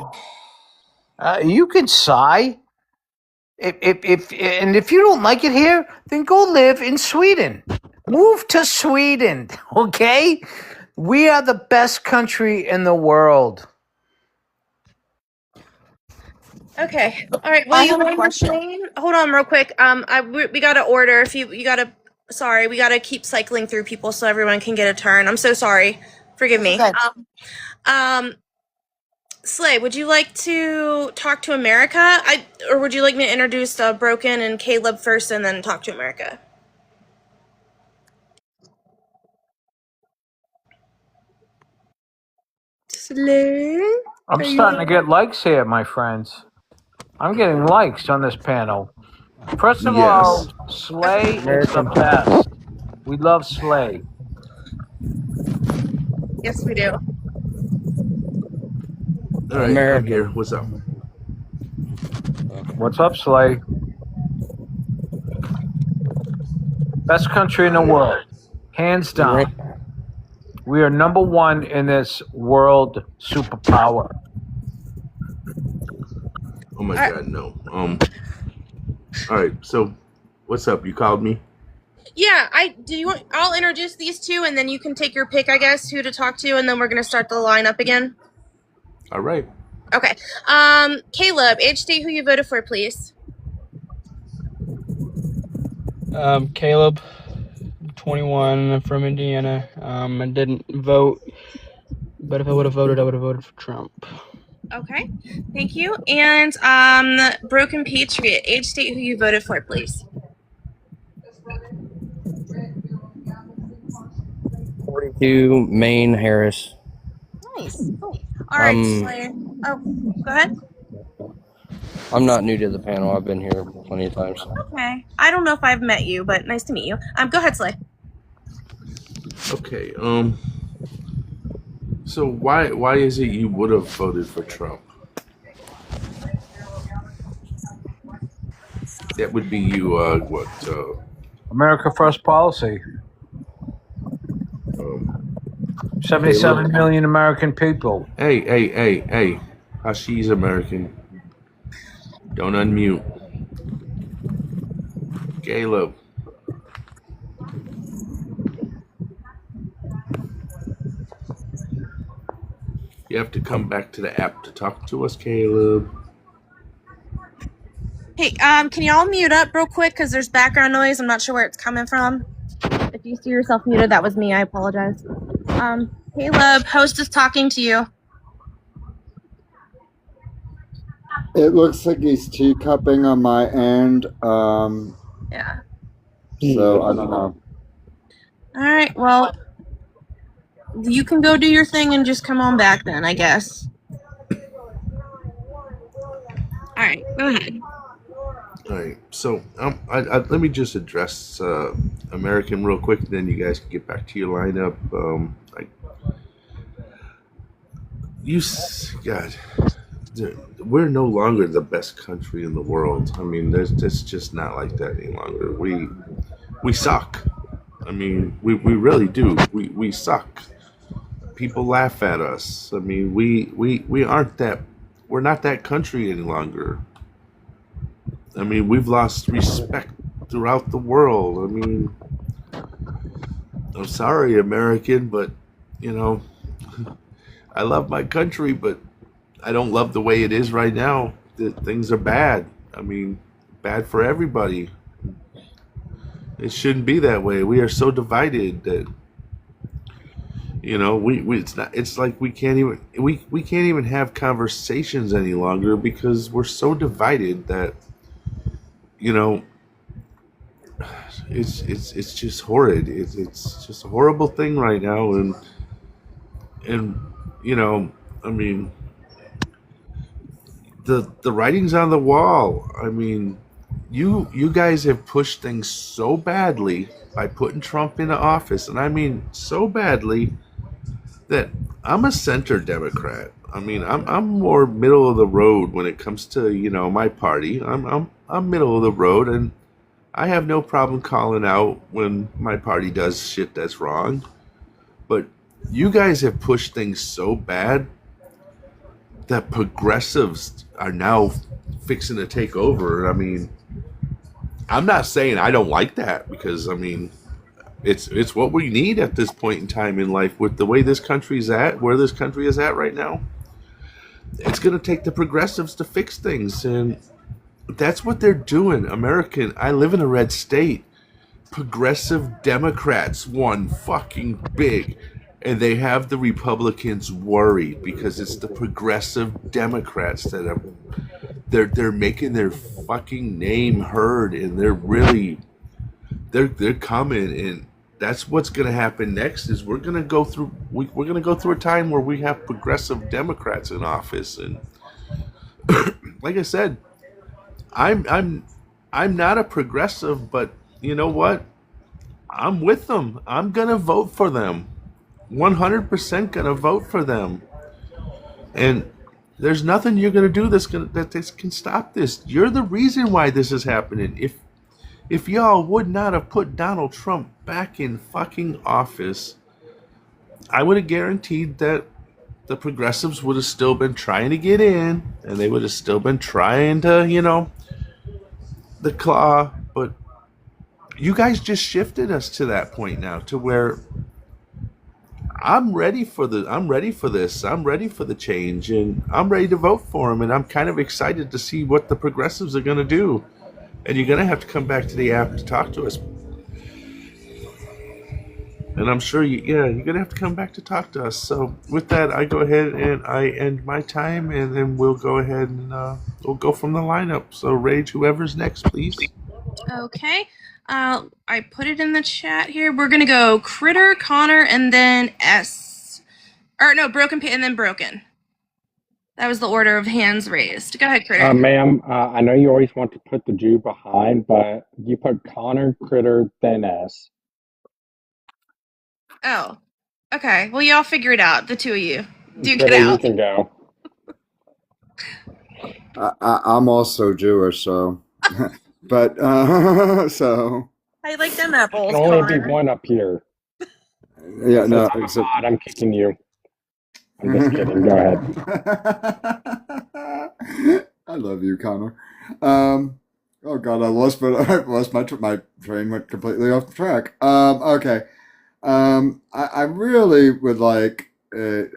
you can sigh. If you don't like it here, then go live in Sweden. Move to Sweden, okay? We are the best country in the world. Okay. All right. I Will you have a land the question. plane? Hold on, real quick. We got to order. If you gotta. Sorry, we got to keep cycling through people so everyone can get a turn. I'm so sorry. Forgive me. Okay. Slay, would you like to talk to America? Or would you like me to introduce Broken and Caleb first, and then talk to America? Slay. I'm starting to get likes here, my friends. I'm getting likes on this panel. First of all, Slay is the best. We love Slay. Yes, we do. All right, I'm here. What's up? What's up, Slay? Best country in the world. Hands down. We are number one in this world superpower. Oh my God, no. All right, so what's up? You called me? Yeah, I'll introduce these two, and then you can take your pick, I guess, who to talk to, and then we're gonna start the lineup again. All right. Okay. Caleb, age, state, who you voted for, please. Caleb, 21. I'm from Indiana. I didn't vote, but if I would have voted, I would have voted for Trump. Okay, thank you. And Broken Patriot, age, state, who you voted for, please. 42, Maine, Harris. Nice. All right, Slay. Oh, go ahead. I'm not new to the panel. I've been here plenty of times. Okay. I don't know if I've met you, but nice to meet you. Go ahead, Slay. Okay. So why is it you would have voted for Trump? That would be you. America First policy. 77 million American people. Hey. She's American. Don't unmute. Caleb. You have to come back to the app to talk to us, Caleb. Hey, can y'all mute up real quick? Because there's background noise. I'm not sure where it's coming from. If you see yourself muted, that was me. I apologize. Caleb, host is talking to you. It looks like he's teacupping on my end. Yeah. So I don't know. All right. Well, you can go do your thing and just come on back then, I guess. All right. Go ahead. All right. So let me just address American real quick, and then you guys can get back to your lineup. God, we're no longer the best country in the world. I mean, it's just not like that any longer. We suck. I mean, we really do. We suck. People laugh at us. I mean, we aren't that. We're not that country any longer. I mean, we've lost respect throughout the world. I mean, I'm sorry, American, but you know, I love my country, but I don't love the way it is right now. Things are bad. I mean, bad for everybody. It shouldn't be that way. We are so divided that we it's not. It's like we can't even have conversations any longer because we're so divided that you know it's just horrid. It's just a horrible thing right now, and I mean the writing's on the wall. I mean, you guys have pushed things so badly by putting Trump into office, and I mean so badly that I'm a center Democrat. I mean, I'm more middle of the road when it comes to my party. I'm middle of the road, and I have no problem calling out when my party does shit that's wrong. But you guys have pushed things so bad that progressives are now fixing to take over. I mean, I'm not saying I don't like that because I mean, it's what we need at this point in time in life with the way this country's at, where this country is at right now. It's going to take the progressives to fix things, and that's what they're doing. I live in a red state. Progressive Democrats won fucking big, and they have the Republicans worried because it's the progressive Democrats that are they're making their fucking name heard, and they're coming, and that's what's going to happen next. Is we're going to go through a time where we have progressive Democrats in office, and like I said, I'm not a progressive, but you know what? I'm with them. I'm gonna vote for them. 100% gonna vote for them. And there's nothing you're gonna do that can stop this. You're the reason why this is happening. If y'all would not have put Donald Trump back in fucking office, I would have guaranteed that the progressives would have still been trying to get in, and they would have still been trying to, the claw. But you guys just shifted us to that point now, to where I'm ready for this. I'm ready for the change, and I'm ready to vote for him. And I'm kind of excited to see what the progressives are going to do. And you're going to have to come back to the app to talk to us. And I'm sure you're going to have to come back to talk to us. So with that, I go ahead and I end my time, and then we'll go ahead and we'll go from the lineup. So Rage, whoever's next, please. Okay. I put it in the chat here. We're gonna go Critter, Connor, and then S. Or no, Broken and then Broken. That was the order of hands raised. Go ahead, Critter. Ma'am, I know you always want to put the Jew behind, but you put Connor, Critter, then S. Oh. Okay. Well, y'all figure it out. The two of you. Duke Critter, it out. you can go. I'm also Jewish, so, but so. I like them apples. There can only Connor. be one up here. Yeah, Since no. I'm a mod, I'm kicking you. I'm just kidding. Go ahead. I love you, Connor. Oh God, I lost my train went completely off the track. Okay. I really would like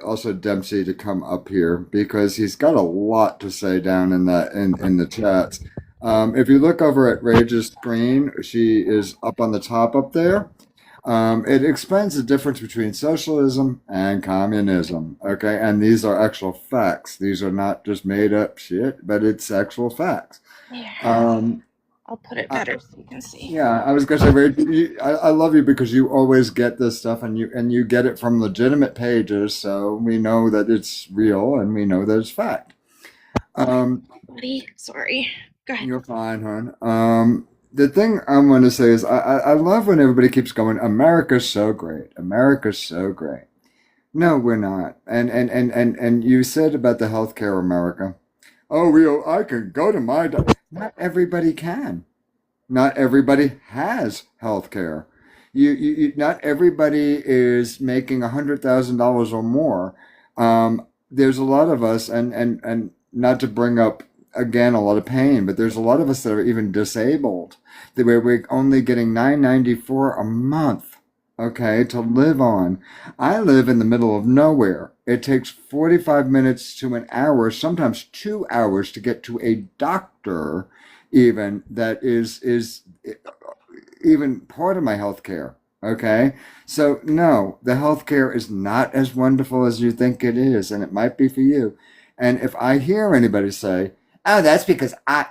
also Dempsey to come up here because he's got a lot to say down in the chats. If you look over at Rage's screen, she is up on the top up there. It explains the difference between socialism and communism. Okay, and these are actual facts. These are not just made up shit, but it's actual facts. Yeah. I'll put it better so you can see. Yeah, I was gonna say, I love you because you always get this stuff, and you get it from legitimate pages, so we know that it's real and we know that it's fact. Buddy, sorry. Go ahead. You're fine, hon. The thing I'm going to say is I love when everybody keeps going, America's so great. America's so great. No, we're not. And you said about the healthcare America. Oh, I can go to my not everybody can. Not everybody has health care. Not everybody is making $100,000 or more. There's a lot of us, and not to bring up again a lot of pain, but there's a lot of us that are even disabled. That we're only getting $9.94 a month, okay, to live on. I live in the middle of nowhere. It takes 45 minutes to an hour, sometimes 2 hours to get to a doctor even that is even part of my health care. Okay. So no, the health care is not as wonderful as you think it is, and it might be for you. And if I hear anybody say, oh, that's because I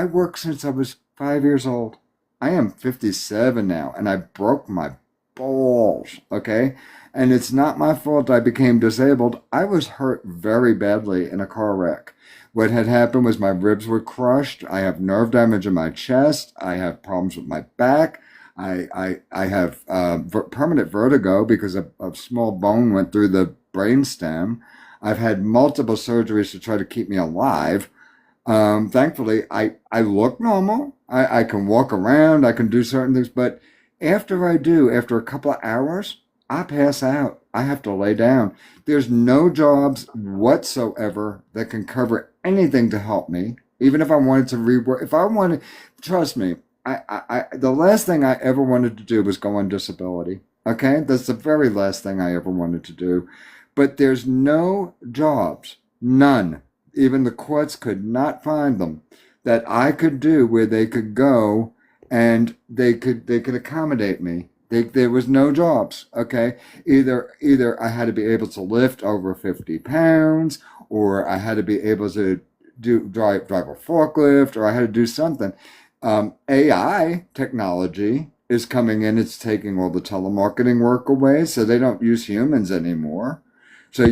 worked since I was 5 years old. I am 57 now, and I broke my balls. Okay. And it's not my fault I became disabled. I was hurt very badly in a car wreck. What had happened was my ribs were crushed. I have nerve damage in my chest. I have problems with my back. I have permanent vertigo because a small bone went through the brainstem. I've had multiple surgeries to try to keep me alive. Thankfully, I look normal. I can walk around. I can do certain things. But after a couple of hours, I pass out. I have to lay down. There's no jobs whatsoever that can cover anything to help me. Even if I wanted to rework, if I wanted, trust me, the last thing I ever wanted to do was go on disability. Okay, that's the very last thing I ever wanted to do. But there's no jobs, none. Even the courts could not find them that I could do where they could go and they could accommodate me. There was no jobs. Okay, either I had to be able to lift over 50 pounds, or I had to be able to drive a forklift, or I had to do something. AI technology is coming in. It's taking all the telemarketing work away, so they don't use humans anymore. So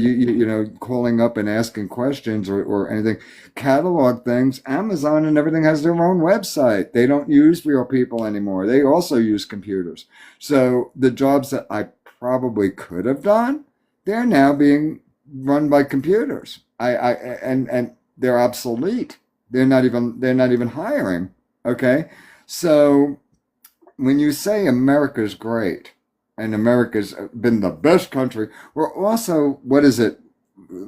calling up and asking questions or anything, catalog things. Amazon and everything has their own website. They don't use real people anymore. They also use computers. So the jobs that I probably could have done, they're now being run by computers. And they're obsolete. They're not even hiring. Okay. So when you say America's great and America's been the best country, we're also, what is it?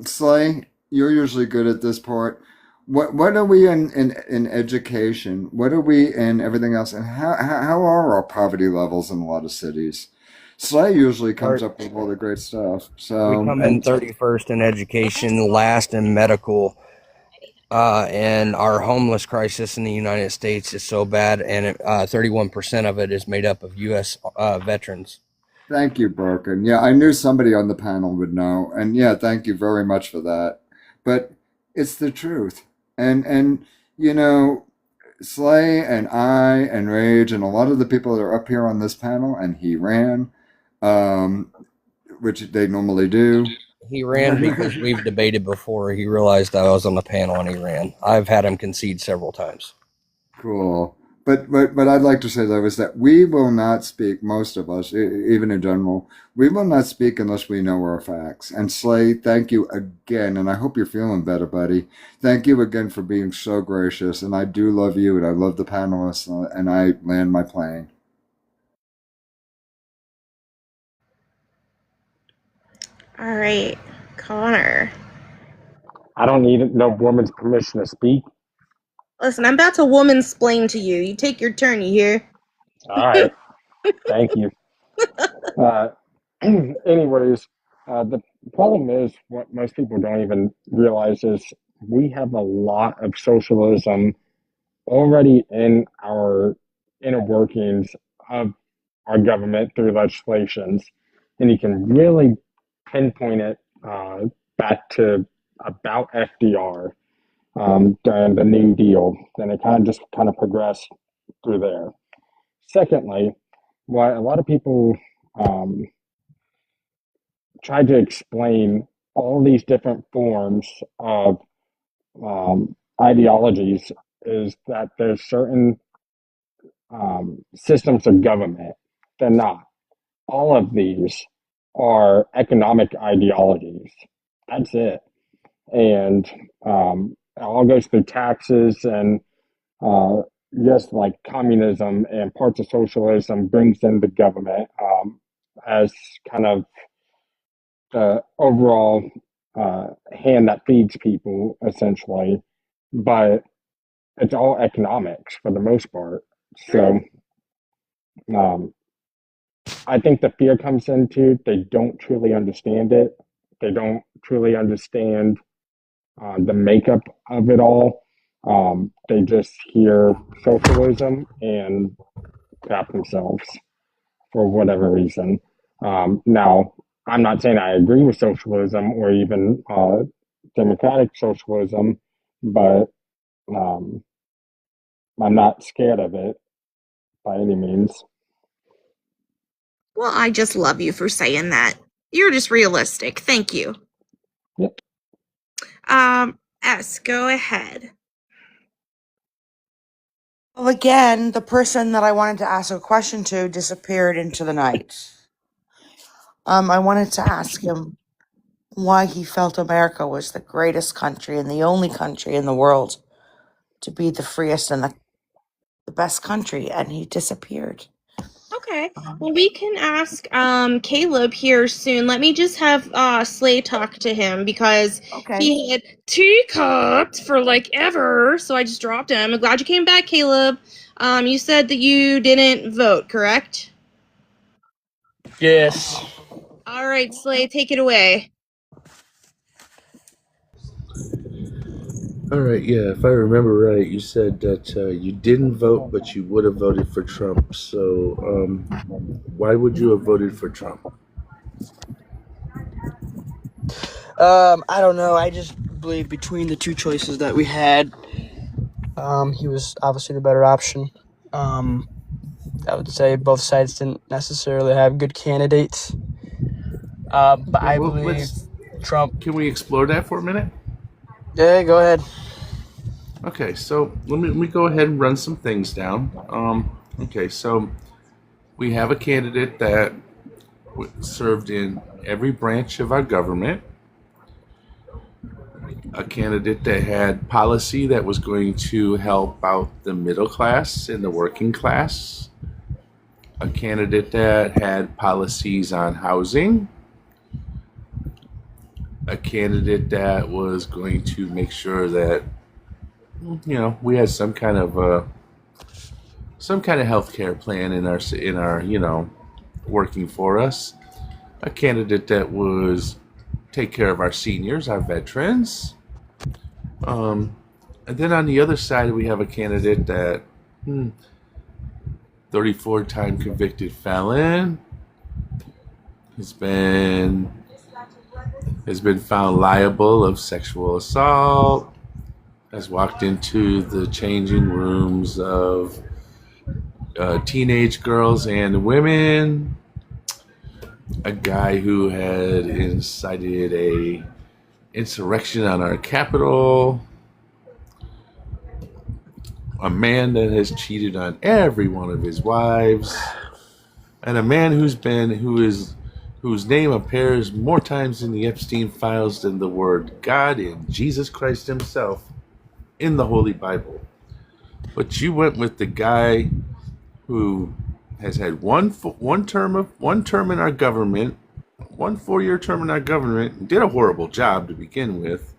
Slay, you're usually good at this part. What are we in education? What are we in everything else? And how are our poverty levels in a lot of cities? Slay usually comes up with all the great stuff. We So come in 31st in education, last in medical, and our homeless crisis in the United States is so bad, and 31% of it is made up of U.S. Veterans. thank you, Broken. Yeah, I knew somebody on the panel would know. And yeah, thank you very much for that. But it's the truth. And you know, Slay and I and Rage and a lot of the people that are up here on this panel, and he ran, um, which they normally do. He ran because we've debated before. He realized I was on the panel and he ran. I've had him concede several times. Cool. But I'd like to say though is that we will not speak, most of us, even in general, we will not speak unless we know our facts. And Slay, thank you again, and I hope you're feeling better, buddy. Thank you again for being so gracious, and I do love you, and I love the panelists, and I land my plane. All right, Connor. I don't need no woman's permission to speak. Listen, I'm about to woman-splain to you. You take your turn, you hear? All right. Thank you. Anyways, the problem is what most people don't even realize is we have a lot of socialism already in our inner workings of our government through legislations, and you can really pinpoint it back to about FDR during the New Deal, and it kind of progressed through there. Secondly, what a lot of people um, tried to explain all these different forms of ideologies is that there's certain systems of government. They're not. All of these are economic ideologies. That's it. And it all goes through taxes and uh, just like communism and parts of socialism brings in the government as kind of the overall hand that feeds people, essentially. But it's all economics for the most part. So um, I think the fear comes into they don't truly understand it. They don't truly understand the makeup of it all. They just hear socialism and crap themselves for whatever reason. Now, I'm not saying I agree with socialism or even democratic socialism, but um, I'm not scared of it by any means. Well, I just love you for saying that. You're just realistic. Thank you. Yep. S, go ahead. Well, again, the person that I wanted to ask a question to disappeared into the night. I wanted to ask him why he felt America was the greatest country and the only country in the world to be the freest and the best country, and he disappeared. Okay. Well, we can ask Caleb here soon. Let me just have Slay talk to him because he had teacupped for like ever. So I just dropped him. I'm glad you came back, Caleb. You said that you didn't vote, correct? Yes. All right, Slay, take it away. All right, yeah, if I remember right, you said that you didn't vote, but you would have voted for Trump. So, why would you have voted for Trump? I don't know. I just believe between the two choices that we had, he was obviously the better option. I would say both sides didn't necessarily have good candidates. But I believe Trump. Can we explore that for a minute? Yeah, go ahead. Okay, so let me go ahead and run some things down. Okay, so we have a candidate that served in every branch of our government, a candidate that had policy that was going to help out the middle class and the working class, a candidate that had policies on housing, a candidate that was going to make sure that we had some kind of healthcare plan in our working for us. A candidate that was take care of our seniors, our veterans. And then on the other side, we have a candidate that 34-time convicted felon has been found liable of sexual assault, has walked into the changing rooms of teenage girls and women, a guy who had incited a insurrection on our Capitol, a man that has cheated on every one of his wives, and a man whose name appears more times in the Epstein files than the word God and Jesus Christ himself in the Holy Bible. But you went with the guy who has had one term in our government, 1 4-year term in our government, and did a horrible job to begin with.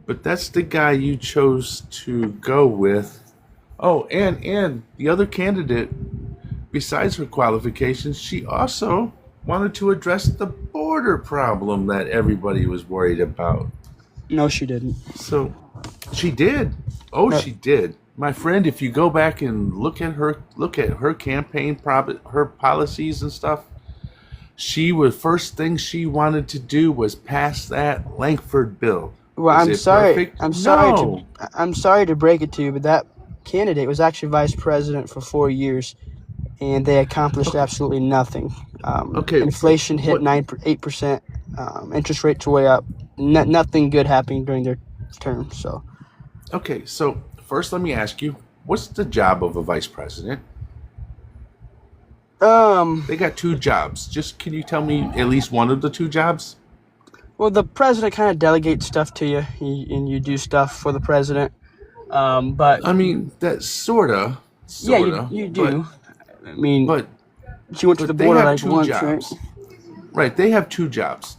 But that's the guy you chose to go with. Oh, and the other candidate, besides her qualifications, she also wanted to address the border problem that everybody was worried about. No, she didn't. So, she did. Oh, No. she did. My friend, if you go back and look at her campaign, her policies and stuff, first thing she wanted to do was pass that Langford bill. Well, Is I'm it sorry. perfect? I'm No. sorry to break it to you, but that candidate was actually vice president for 4 years, and they accomplished absolutely nothing. Okay. Inflation hit 8%. Interest rates way up. Nothing good happening during their term. So. Okay, so first let me ask you, what's the job of a vice president? They got 2 jobs. Just can you tell me at least one of the 2 jobs? Well, the president kind of delegates stuff to you, and you do stuff for the president. But I mean, that's sorta. yeah, you do. I mean, but she went to the they border have like 2 once, jobs. right? Right, they have 2 jobs.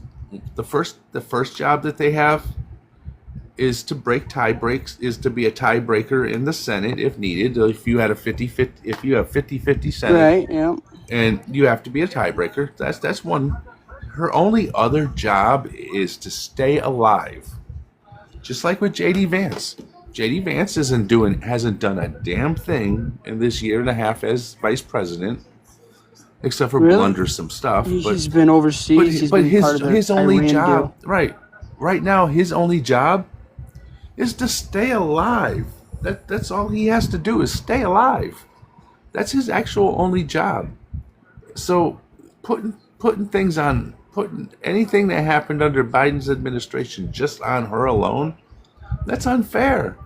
The first job that they have is to break tie breaks, is to be a tiebreaker in the Senate if needed. If you had a 50-50 Senate, Right. Yeah. and you have to be a tiebreaker. That's one. Her only other job is to stay alive, just like with JD Vance. JD Vance hasn't done a damn thing in this year and a half as vice president, except for Really? blunder some stuff. He's been overseas. He's been part of the his only Iran job, deal. right now, his only job is to stay alive. That's all he has to do is stay alive. That's his actual only job. So putting anything that happened under Biden's administration just on her alone, that's unfair.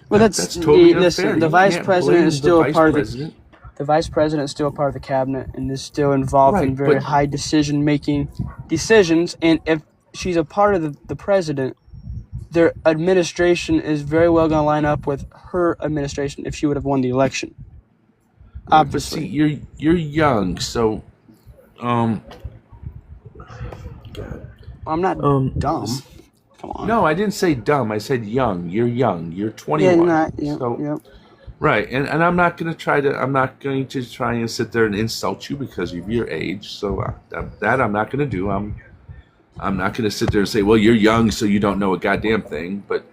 Well, that's totally unfair. Listen, the You vice can't president blame is still the a part vice of president. the vice president is still a part of the cabinet and is still involved in Right, very but- high decision-making decisions. And if she's a part of the president, their administration is very well going to line up with her administration if she would have won the election. But see, you're young, so I'm not dumb. Come on. No, I didn't say dumb. I said young. You're young. You're 21. So, right, and I'm not going to try and sit there and insult you because of your age. So that I'm not going to do. I'm not going to sit there and say, well, you're young, so you don't know a goddamn thing. But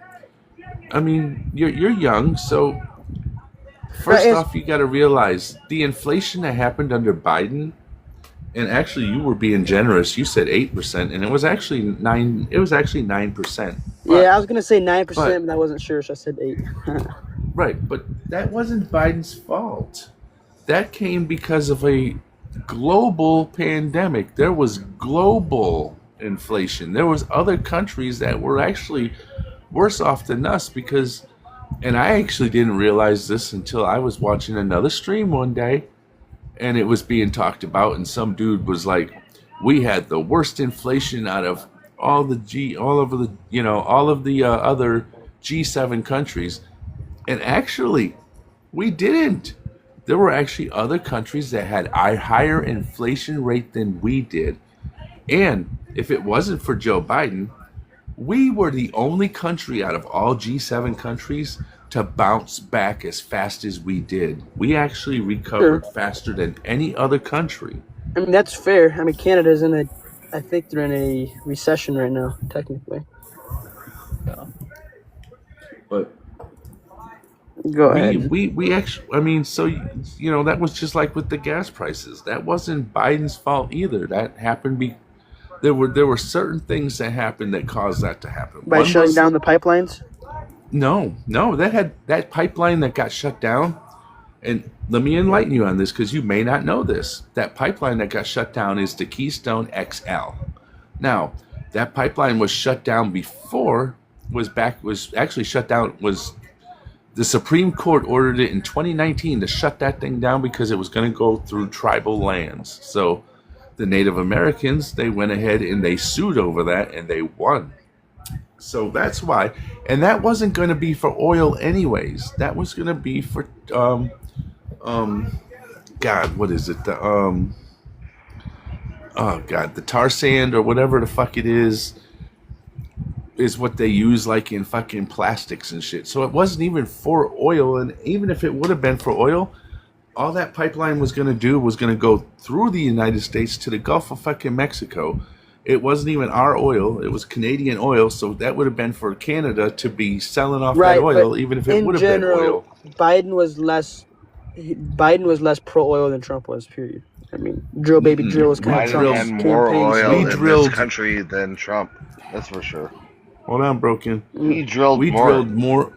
I mean, you're young, so first off, you got to realize the inflation that happened under Biden. And actually, you were being generous. You said 8%, and it was actually 9. It was actually 9%. Yeah, I was gonna say 9%, but I wasn't sure, so I said 8. Right, but that wasn't Biden's fault. That came because of a global pandemic. There was global inflation. There was other countries that were actually worse off than us because, and I actually didn't realize this until I was watching another stream one day. And it was being talked about, and some dude was like, "We had the worst inflation out of all of the other G7 countries," and actually, we didn't. There were actually other countries that had a higher inflation rate than we did, and if it wasn't for Joe Biden, we were the only country out of all G7 countries to bounce back as fast as we did. We actually recovered faster than any other country. I mean, that's fair. I mean, Canada's I think they're in a recession right now, technically. But go ahead. We actually, I mean, so that was just like with the gas prices. That wasn't Biden's fault either. That happened there were certain things that happened that caused that to happen. By shutting down the pipelines? No, that pipeline that got shut down, and let me enlighten you on this because you may not know this. That pipeline that got shut down is the Keystone XL. Now, that pipeline was shut down before, was actually shut down, the Supreme Court ordered it in 2019 to shut that thing down because it was going to go through tribal lands. So the Native Americans, they went ahead and they sued over that and they won. So that's why, and that wasn't going to be for oil anyways. That was going to be for God, what is it? The the tar sand or whatever the fuck it is what they use like in fucking plastics and shit. So it wasn't even for oil, and even if it would have been for oil, all that pipeline was going to do was going to go through the United States to the Gulf of fucking Mexico. It wasn't even our oil. It was Canadian oil, so that would have been for Canada to be selling off that oil, even if it would have been oil. Biden was less pro oil than Trump was. Period. I mean, drill baby drill was kind of Trump's had more campaign. oil in this country than Trump. That's for sure. Hold on, Broken. We drilled more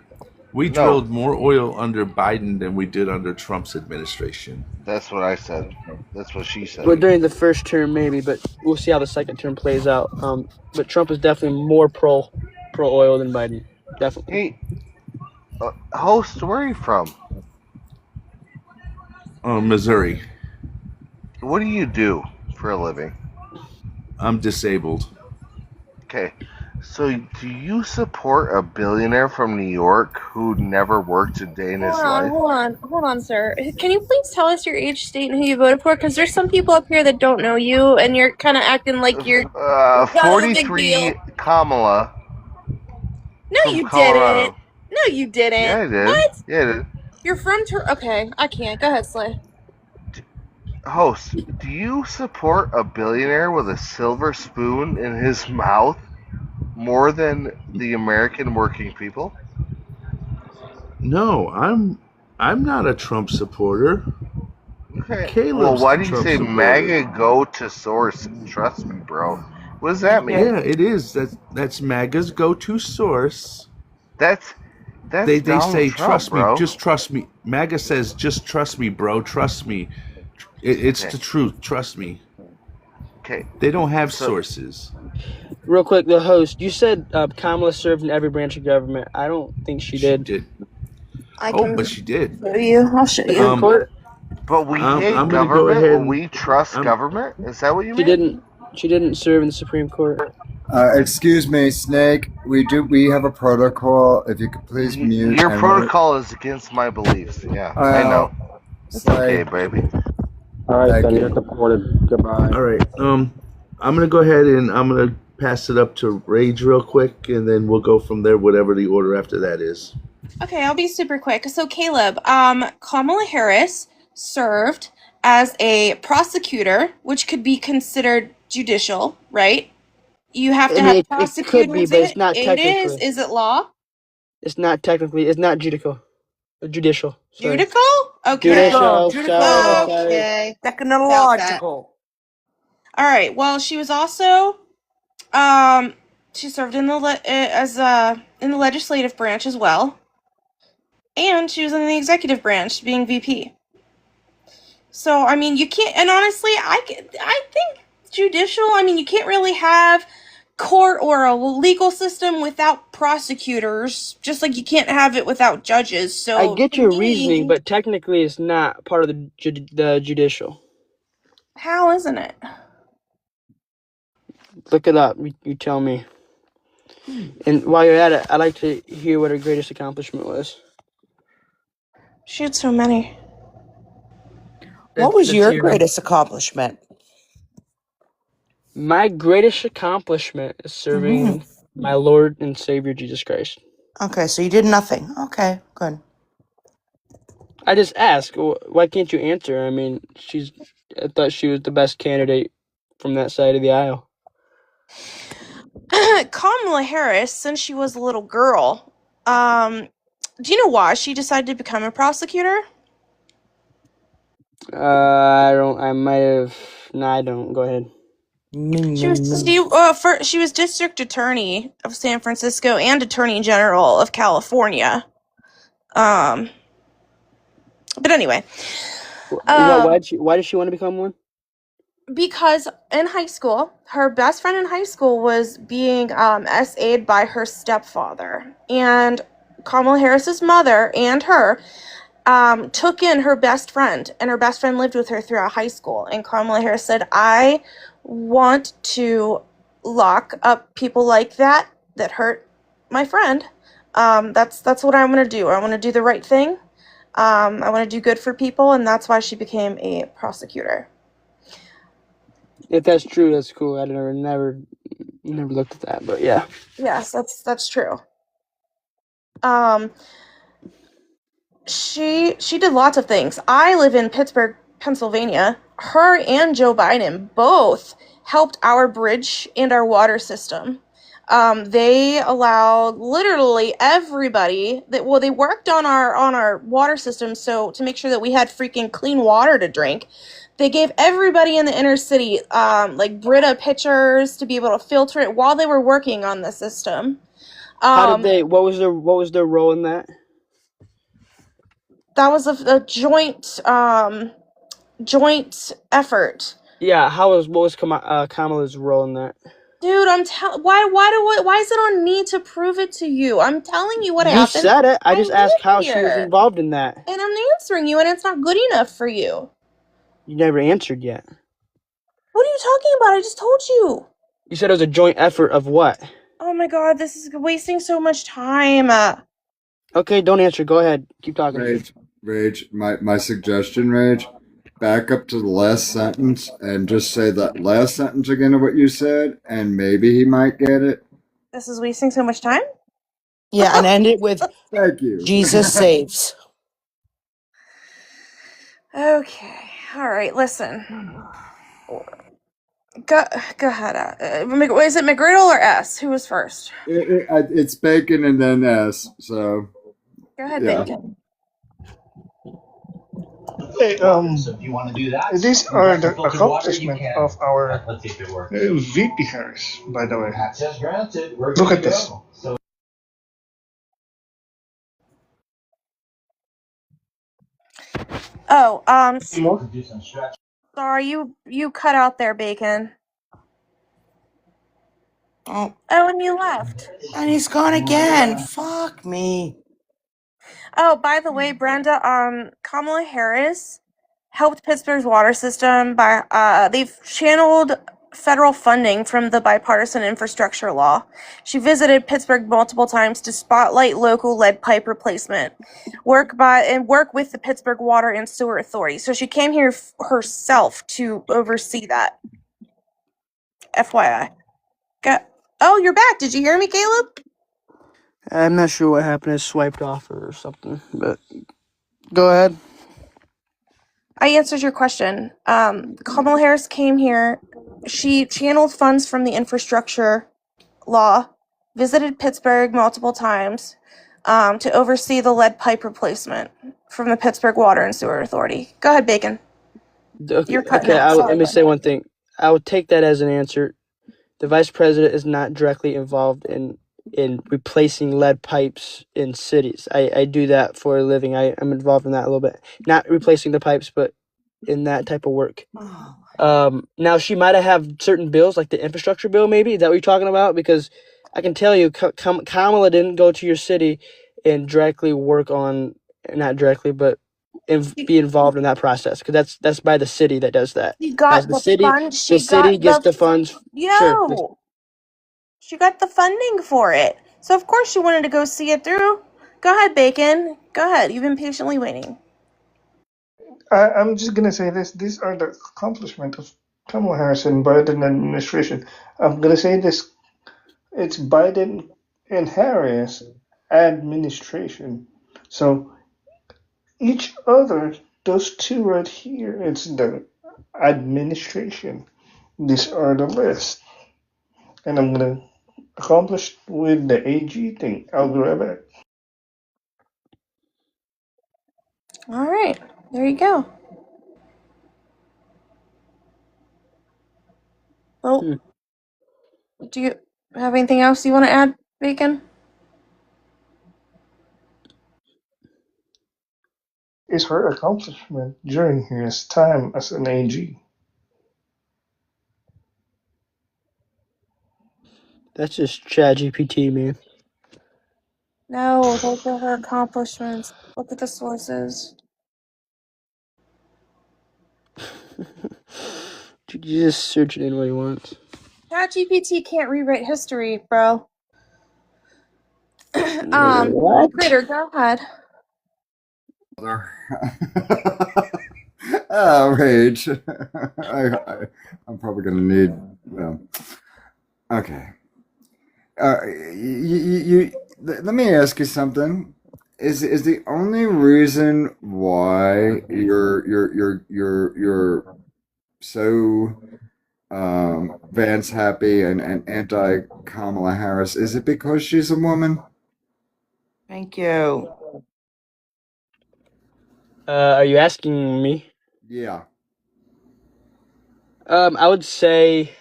oil under Biden than we did under Trump's administration. That's what I said. That's what she said. Well, during the first term, maybe, but we'll see how the second term plays out. But Trump is definitely more pro oil than Biden. Definitely. Host, where are you from? Missouri. What do you do for a living? I'm disabled. Okay, so do you support a billionaire from New York who never worked a day in his life? Hold on, sir. Can you please tell us your age, state, and who you voted for? Because there's some people up here that don't know you, and you're kind of acting like you're kind of a big 43 deal. Kamala No, from you Colorado. didn't. No, you didn't. Yeah, I did. What? Yeah, I did. You're from Okay, I can't. Go ahead, Slay. Host, do you support a billionaire with a silver spoon in his mouth more than the American working people? No, I'm not a Trump supporter. Okay. Caleb's Why the do you Trump say supporter. MAGA go to source? Trust me, bro. What does that mean? Yeah, it is. That's MAGA's go-to source. That's they Donald say Trump, trust bro. me, just trust me. MAGA says just trust me, bro. Trust me. It's Okay. the truth. Trust me. Okay. They don't have sources. Real quick, the host, you said Kamala served in every branch of government. I don't think she did. But she did. Show you. I'll show Supreme you. Court? But we hate I'm gonna go ahead government. and We trust government. Is that what you mean? She didn't serve in the Supreme Court. Excuse me, Snake. We have a protocol. If you could please mute. Your and protocol is against my beliefs. Yeah, I know. It's okay, baby. All right, Thank then you. you're deported. Goodbye. All right. I'm gonna go ahead and I'm gonna pass it up to Rage real quick, and then we'll go from there. Whatever the order after that is. Okay, I'll be super quick. So, Caleb, Kamala Harris served as a prosecutor, which could be considered judicial, right? You have to have It could be, prosecutors but in it's it. not It technically. is. Is it law? It's not technically. It's not judicial. Sorry. Judical? Okay. Judicial. Sorry. Okay. Technological. All right. Well, she was also, she served in the in the legislative branch as well, and she was in the executive branch, being VP. So I mean, you can't. And honestly, I think judicial. I mean, you can't really have court or a legal system without prosecutors, just like you can't have it without judges. So I get your reasoning, but technically, it's not part of the judicial. How isn't it? Look it up. You tell me. And while you're at it, I'd like to hear what her greatest accomplishment was. She had so many. What was your greatest accomplishment? My greatest accomplishment is serving my Lord and Savior Jesus Christ. Okay, so you did nothing. Okay, good. I just ask, why can't you answer? I mean, I thought she was the best candidate from that side of the aisle. Kamala Harris, since she was a little girl, do you know why she decided to become a prosecutor? I don't. I might have. No, I don't. Go ahead. She was district attorney of San Francisco and attorney general of California. But anyway, Why did she want to become one? because in high school, her best friend in high school was being SA'd by her stepfather, and Kamala Harris's mother and her took in her best friend, and her best friend lived with her throughout high school. And Kamala Harris said, "I want to lock up people like that hurt my friend. That's what I want to do. I want to do the right thing. I want to do good for people," and that's why she became a prosecutor. If that's true, that's cool. I never looked at that, but yeah. Yes, that's true. She did lots of things. I live in Pittsburgh, Pennsylvania. Her and Joe Biden both helped our bridge and our water system. They allowed literally everybody they worked on our water system so to make sure that we had freaking clean water to drink. They gave everybody in the inner city like Brita pitchers to be able to filter it while they were working on the system. How did they? What was their role in that? That was a joint effort. Yeah. What was Kamala's role in that? Dude, why is it on me to prove it to you? I'm telling you what You happened. said it. I just asked live how she was here, involved in that. and I'm answering you, and it's not good enough for you. You never answered yet. What are you talking about? I just told you. You said it was a joint effort of what? Oh my god, this is wasting so much time. Okay, don't answer. Go ahead. Keep talking. Rage. My suggestion, Rage. Back up to the last sentence and just say that last sentence again of what you said, and maybe he might get it. This is wasting so much time? Yeah, and end it with Thank you. Jesus saves. Okay. All right, listen. Go ahead. Is it McGriddle or S? Who was first? It's bacon and then S. So Go ahead, yeah. Bacon. Hey, these are the accomplishments of our VP Harris, by the way. Look at this. Oh, sorry, you cut out there, Bacon. Oh, and you left. and he's gone again. Fuck me. Oh, by the way, Brenda, Kamala Harris helped Pittsburgh's water system by they've channeled federal funding from the bipartisan infrastructure law. She visited Pittsburgh multiple times to spotlight local lead pipe replacement work with the Pittsburgh Water and Sewer Authority. So she came here herself to oversee that. FYI. Oh, you're back. Did you hear me, Caleb? I'm not sure what happened. It swiped off or something, but go ahead. I answered your question. Kamala Harris came here. She channeled funds from the infrastructure law, visited Pittsburgh multiple times to oversee the lead pipe replacement from the Pittsburgh Water and Sewer Authority. Go ahead, Bacon. You're cutting out. Let me say one thing. I would take that as an answer. The vice president is not directly involved in replacing lead pipes in cities. I do that for a living. I'm involved in that a little bit. Not replacing the pipes, but in that type of work. Now she might have certain bills, like the infrastructure bill, maybe. Is that what you're talking about? Because I can tell you, Kamala didn't go to your city and directly work on, not directly, but be involved in that process. Because that's by the city that does that. She got the city gets the funds. Sure. She got the funding for it. So of course she wanted to go see it through. Go ahead, Bacon. Go ahead. You've been patiently waiting. I'm just gonna say this. These are the accomplishments of Kamala Harris and Biden administration. I'm gonna say this. It's Biden and Harris administration. So each other, those two right here, it's the administration. These are the list. And I'm gonna accomplish with the AG thing. I'll be right back. All right. There you go. Well, do you have anything else you want to add, Bacon? Is her accomplishment during his time as an AG. That's just ChatGPT, man. No, those are her accomplishments. Look at the sources. You just search it in what you want. ChatGPT can't rewrite history, bro. What? Critter, go ahead. Rage. I'm probably gonna need. Okay. Let me ask you something. Is the only reason why you're so Vance happy and anti Kamala Harris? Is it because she's a woman? Thank you. Are you asking me? Yeah. I would say,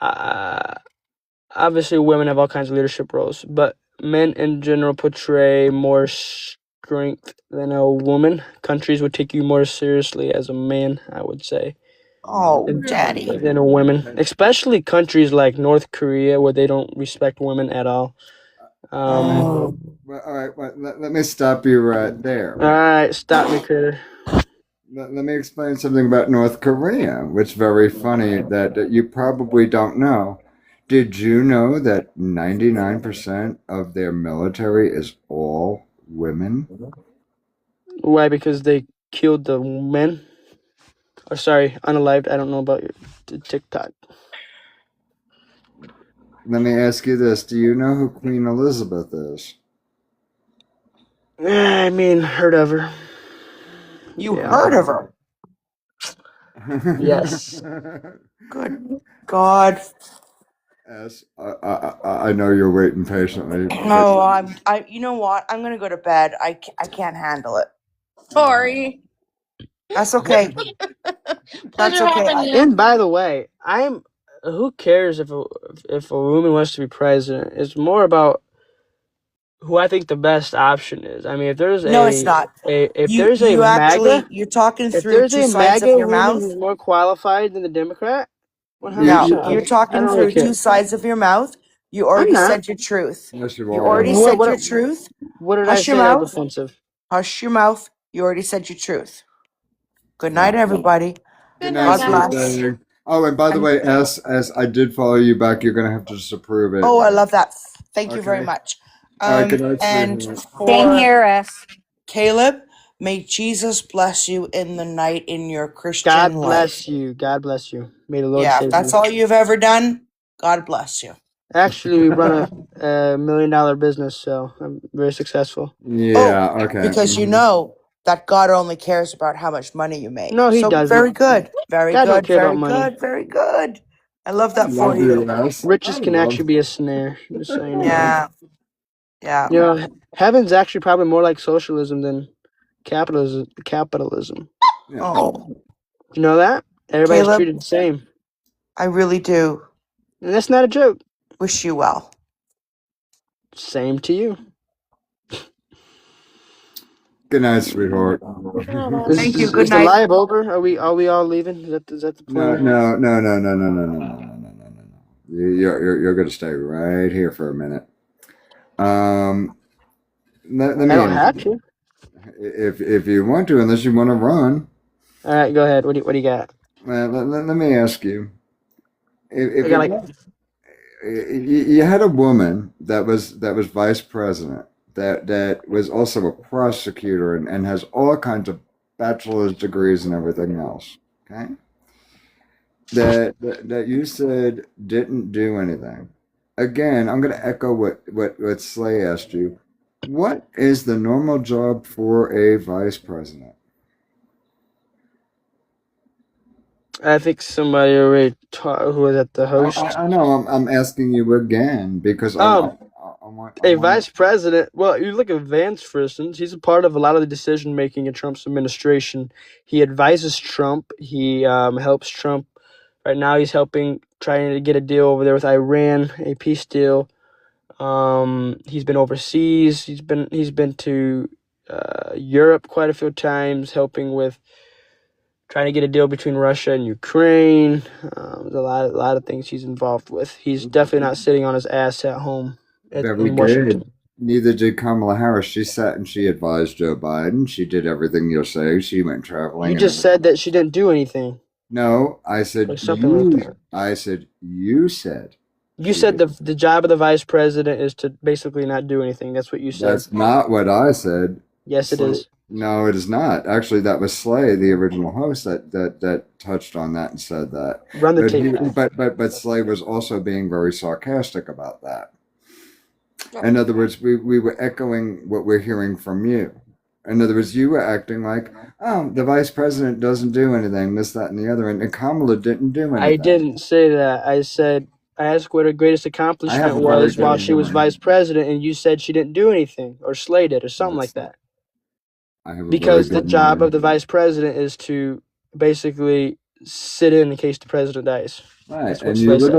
obviously women have all kinds of leadership roles, but men in general portray more strength than a woman. Countries would take you more seriously as a man, I would say. Oh, Daddy. than a women, especially countries like North Korea where they don't respect women at all. Well, all right. Well, let me stop you right there. All right, stop me, critter. Let me explain something about North Korea, which is very funny that you probably don't know. Did you know that 99% of their military is all women? Why? Because they killed the men? Or sorry, unalived. I don't know about your TikTok. Let me ask you this. Do you know who Queen Elizabeth is? I mean, heard of her. You Yeah. heard of her? Yes. Good God. Yes, I know you're waiting patiently. No, you know what? I'm gonna go to bed. I can't handle it. Sorry. That's okay. That's okay. And by the way, who cares if a woman wants to be president? It's more about who I think the best option is. I mean, if there's No, it's not. if You there's a you MAGA, actually you're talking if through there's two a sides of MAGA your woman mouth. who's more qualified than the Democrat, No, 100%. you're I talking don't really through two care. sides of your mouth. You I'm already not. said your truth. Yes, you You are. already What said what your truth. what did I Hush your say that was mouth. offensive? Hush your mouth. You already said your truth. Good night, Yeah. everybody. Good night, God bless. sweetie. Oh, and by the way, as I did follow you back, you're gonna have to disapprove it. Oh, I love that. Thank you very Okay. much. All right. Good night, And sweetheart. Same for here, S. Caleb, may Jesus bless you in the night in your Christian God life. bless you. God bless you. May the Lord Yeah, if save that's you. all you've ever done, God bless you. Actually, we run a $1 million business, so I'm very successful. Yeah. Okay. Because you know that God only cares about how much money you make. No, he So doesn't. very good. Very God don't good. care about Very money. good. Very good. I love that for Love you, you. Les. Riches can actually be a snare. Just so you know. Yeah. Yeah. You know, heaven's actually probably more like socialism than capitalism. Oh, You know that? Everybody's Caleb, treated the same. I really do And that's not a joke. wish you well. Same to you. Good night, sweetheart. Thank you. Is Good the night. live over? Are we all leaving? Is that the No, plan? no, no, no, no, no, no, no, no, no, no, no, no. You're gonna stay right here for a minute. Let I me don't ask have you. to. If you want to, unless you want to run. All right, go ahead. What do you got? Let me ask you. If I you got like want, you had a woman that was vice president that was also a prosecutor and has all kinds of bachelor's degrees and everything else. Okay, that you said didn't do anything. Again, I'm going to echo what Slay asked you. What is the normal job for a vice president? I think somebody already who was at the host. I know. I'm asking you again because I A want. vice president. Well, you look at Vance, for instance. He's a part of a lot of the decision making in Trump's administration. He advises Trump. He helps Trump. Right now, he's helping trying to get a deal over there with Iran, a peace deal. He's been overseas. He's been to Europe quite a few times, helping with trying to get a deal between Russia and Ukraine. There's a lot of things he's involved with. He's definitely not sitting on his ass at home Very in Washington. good. Neither did Kamala Harris. She sat and she advised Joe Biden. She did everything you're saying. She went traveling You and just everything. said that she didn't do anything No, I or said something like you. that. I said you said You she said did. the job of the vice president is to basically not do anything. That's what you said. That's not what I said. Yes, it is. No, it is not. Actually, that was Slay, the original host, that touched on that and said that. Run the But tape back. but Slay was also being very sarcastic about that. In other words, we were echoing what we're hearing from you. In other words, you were acting like, oh, the vice president doesn't do anything, this, that, and the other, and Kamala didn't do I anything. didn't say that. I said I asked what her greatest I accomplishment have a very was while good she was memory. vice president, and you said she didn't do anything or slayed it or something like that. I have a very Because the good job memory. of the vice president is to basically sit in case the president dies. Right, That's what and Slay said.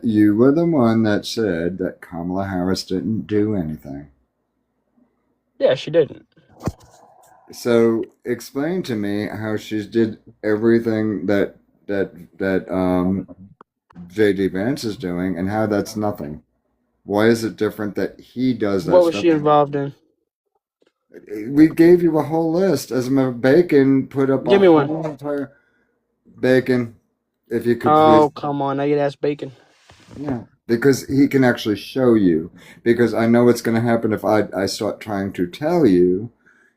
you were the one that said that Kamala Harris didn't do anything. Yeah, she didn't. So explain to me how she did everything that that JD Vance is doing, and how that's nothing. Why is it different that he does that What was stuff? she involved in? We gave you a whole list. As a matter of Bacon put up Give a me one. whole entire Bacon. If you could please. Oh, come on. I get asked Bacon. Yeah, because he can actually show you. Because I know what's going to happen if I start trying to tell you.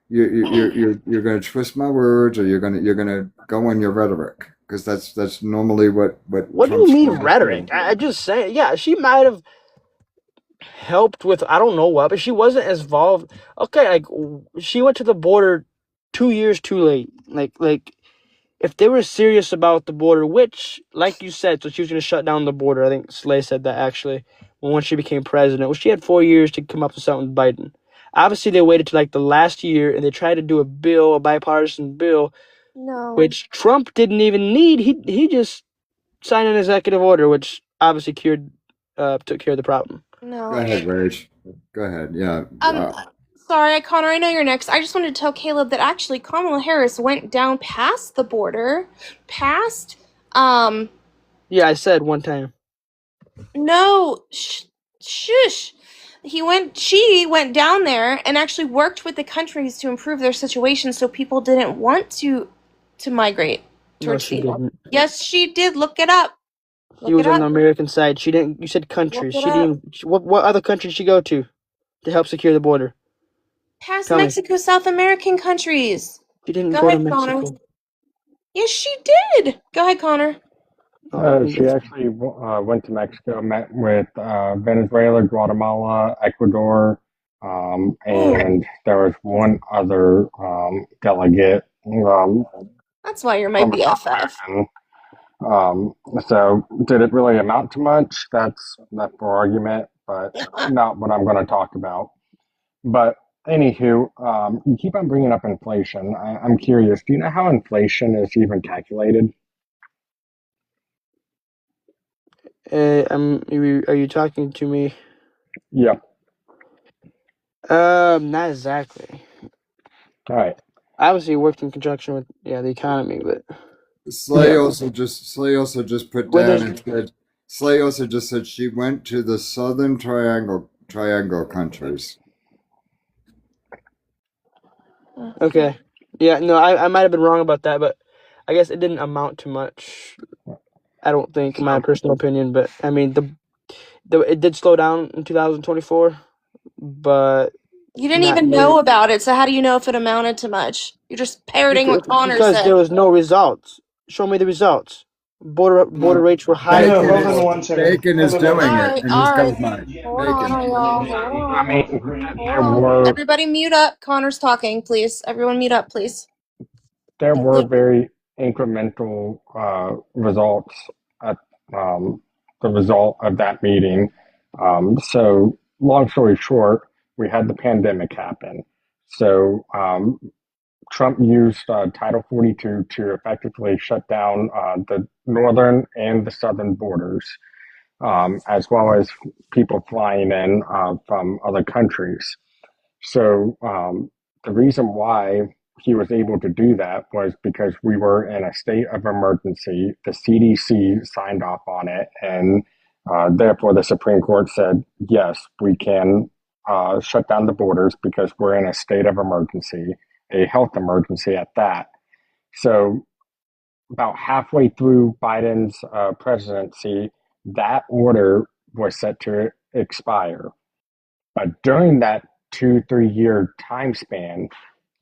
You're going to twist my words, or you're going to go in your rhetoric. Because that's normally what What do you Trump's mean going to rhetoric? do. I just say, yeah, she might have helped with I don't know what, but she wasn't as involved. Okay, like she went to the border 2 years too late. Like if they were serious about the border, which, like you said, so she was going to shut down the border. I think Slay said that actually when she became president. Well, she had 4 years to come up with something with Biden. Obviously, they waited to like the last year and they tried to do a bipartisan bill, No. which Trump didn't even need. He just signed an executive order, which obviously took care of the problem. Go No. ahead, Rage. Go ahead. Yeah. Sorry, Connor, I know you're next. I just wanted to tell Caleb that actually Kamala Harris went down past the border, past, Yeah, I said one time. no, shush. She went down there and actually worked with the countries to improve their situation so people didn't want to migrate No, towards she the. didn't. Yes, she did. Look it up. She Look was it on the up. American side. She didn't. You said countries. Look it She up. didn't. What other country did she go to help secure the border? Past Tell me. Mexico, South American countries. She didn't Go go to ahead, Connor. Mexico. Yes, she did. Go ahead, Connor. She actually went to Mexico, met with Venezuela, Guatemala, Ecuador, and there was one other delegate That's why you're my from South BFF. American. So did it really amount to much? That's for argument, but not what I'm going to talk about. But anywho, you keep on bringing up inflation. I'm curious. Do you know how inflation is even calculated? Are you talking to me? Yeah. Not exactly. All right. Obviously, it worked in conjunction with the economy, but Slay also just put when down there's and said Slay also just said she went to the Southern Triangle countries. okay, yeah, no, I might have been wrong about that, but I guess it didn't amount to much. I don't think, in my personal opinion, but I mean it did slow down in 2024, but You didn't not even near know about it, so how do you know if it amounted to much? You're just parroting what Connor because said. there was no results. Show me the results. Border rates were higher. Hold on one second. Bacon is Hold on one doing second. it, and he's All got right. his mind. Hold on, y'all. Hold I on. mean, Hold there on. were Everybody mute up. Connor's talking, please. Everyone mute up, please. there Thank were you. very incremental results at the result of that meeting. So, long story short, we had the pandemic happen. So, Trump used Title 42 to effectively shut down the northern and the southern borders, as well as people flying in from other countries. So the reason why he was able to do that was because we were in a state of emergency. The CDC signed off on it, and therefore the Supreme Court said, yes, we can shut down the borders because we're in a state of emergency, a health emergency at that. So about halfway through Biden's presidency, that order was set to expire. But during that 2-3 year time span,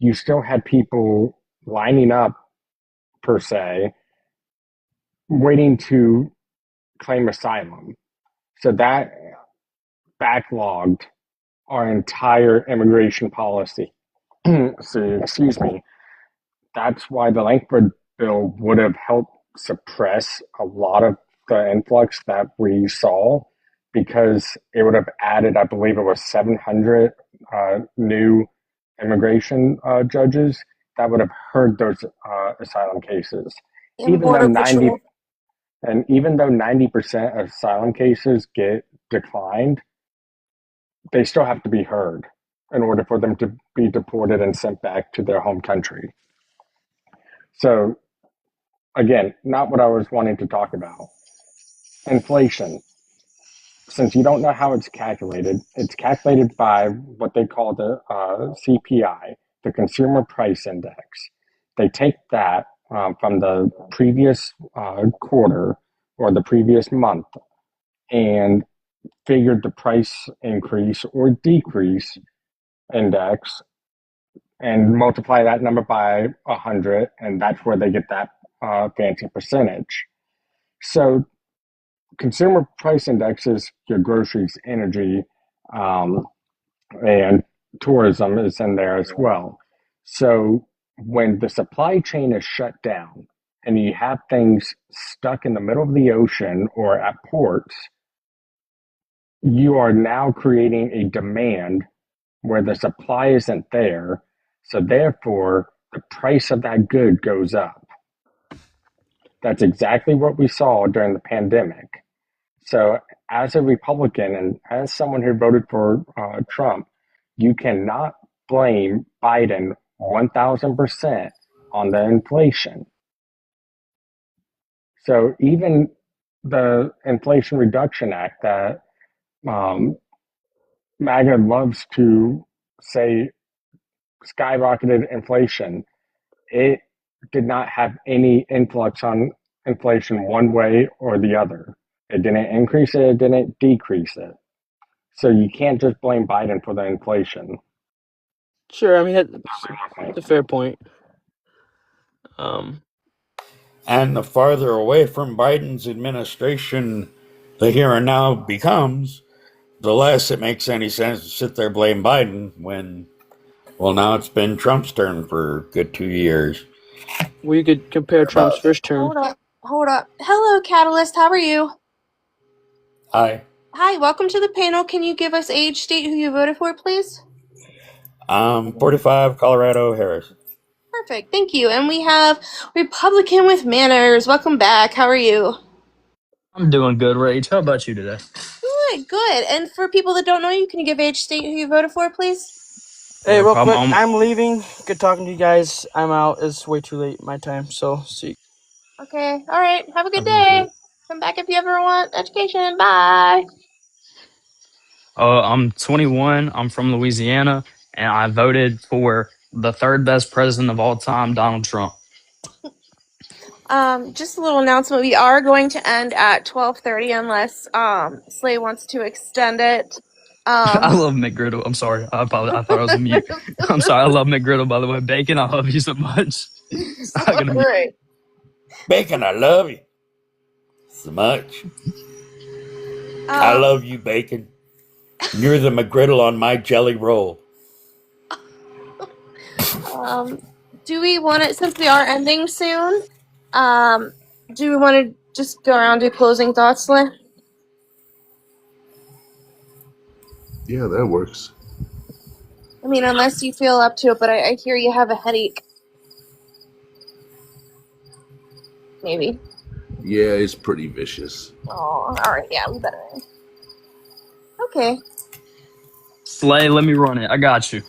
you still had people lining up, per se, waiting to claim asylum. So that backlogged our entire immigration policy. So, excuse me. That's why the Langford bill would have helped suppress a lot of the influx that we saw because it would have added, I believe it was 700 new immigration judges that would have heard those asylum cases. And Border Patrol. Even though 90% of asylum cases get declined, they still have to be heard in order for them to be deported and sent back to their home country. So again, not what I was wanting to talk about. Inflation. Since you don't know how it's calculated by what they call the CPI, the Consumer Price Index. They take that from the previous quarter or the previous month and figured the price increase or decrease index and multiply that number by 100, and that's where they get that fancy percentage. So consumer price index is your groceries, energy, and tourism is in there as well. So when the supply chain is shut down and you have things stuck in the middle of the ocean or at ports, you are now creating a demand where the supply isn't there. So therefore, the price of that good goes up. That's exactly what we saw during the pandemic. So as a Republican and as someone who voted for Trump, you cannot blame Biden 1000% on the inflation. So even the Inflation Reduction Act that MAGA loves to say skyrocketed inflation, it did not have any influx on inflation one way or the other. It didn't increase it, it didn't decrease it. So you can't just blame Biden for the inflation. Sure, I mean that's a fair point. And the farther away from Biden's administration the here and now becomes, the less it makes any sense to sit there blame Biden when, well, now it's been Trump's turn for a good 2 years. We could compare Trump's first term. Hold up. Hello, Catalyst. How are you? Hi. Hi, welcome to the panel. Can you give us age, state, who you voted for, please? 45, Colorado, Harris. Perfect. Thank you. And we have Republican with Manners. Welcome back. How are you? I'm doing good, Rach. How about you today? Good, good. And for people that don't know you, can you give age, state, who you voted for, please? Hey, No real problem. quick, I'm leaving. Good talking to you guys. I'm out. It's way too late my time, so see you. Okay. All right. Have a good day. Come back if you ever want education. Bye. I'm 21. I'm from Louisiana, and I voted for the third best president of all time, Donald Trump. Just a little announcement. We are going to end at 12:30 unless Slay wants to extend it. I love McGriddle. I'm sorry. I apologize. I thought I was on mute. I'm sorry. I love McGriddle, by the way. Bacon, I love you so much. I gotta mute. Right. Bacon, I love you so much. I love you, Bacon. You're the McGriddle on my jelly roll. Do we want to, since we are ending soon, do we want to just go around and do closing thoughts, Slay? Yeah, that works. I mean, unless you feel up to it, but I hear you have a headache. Maybe. Yeah, it's pretty vicious. Oh, all right. Yeah, we better end. Okay. Slay, let me run it. I got you.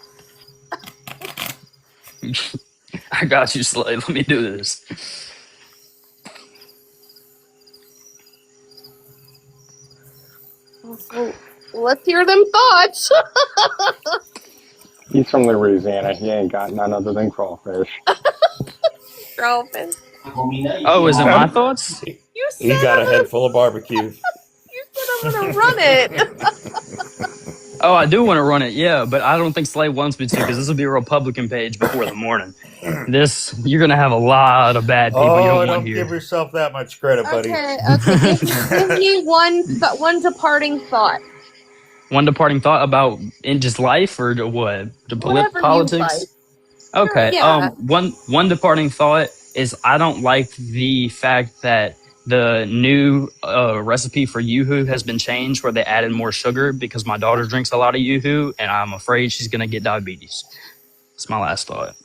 I got you, Slay. Let me do this. So let's hear them thoughts. He's from Louisiana. He ain't got none other than crawfish. Girlfriend. Oh, is it my thoughts? You said He got a head full of barbecue. You said I'm gonna run it. Oh, I do want to run it, yeah, but I don't think Slay wants me to because this will be a Republican page before the morning. You're going to have a lot of bad people you don't want here. Give yourself that much credit, buddy. Okay. Give me one departing thought. One departing thought about in just life or what? Whatever Politics? you like. Okay. Yeah. One departing thought is I don't like the fact that the new recipe for Yoo-Hoo has been changed where they added more sugar because my daughter drinks a lot of Yoo-Hoo and I'm afraid she's going to get diabetes. That's my last thought.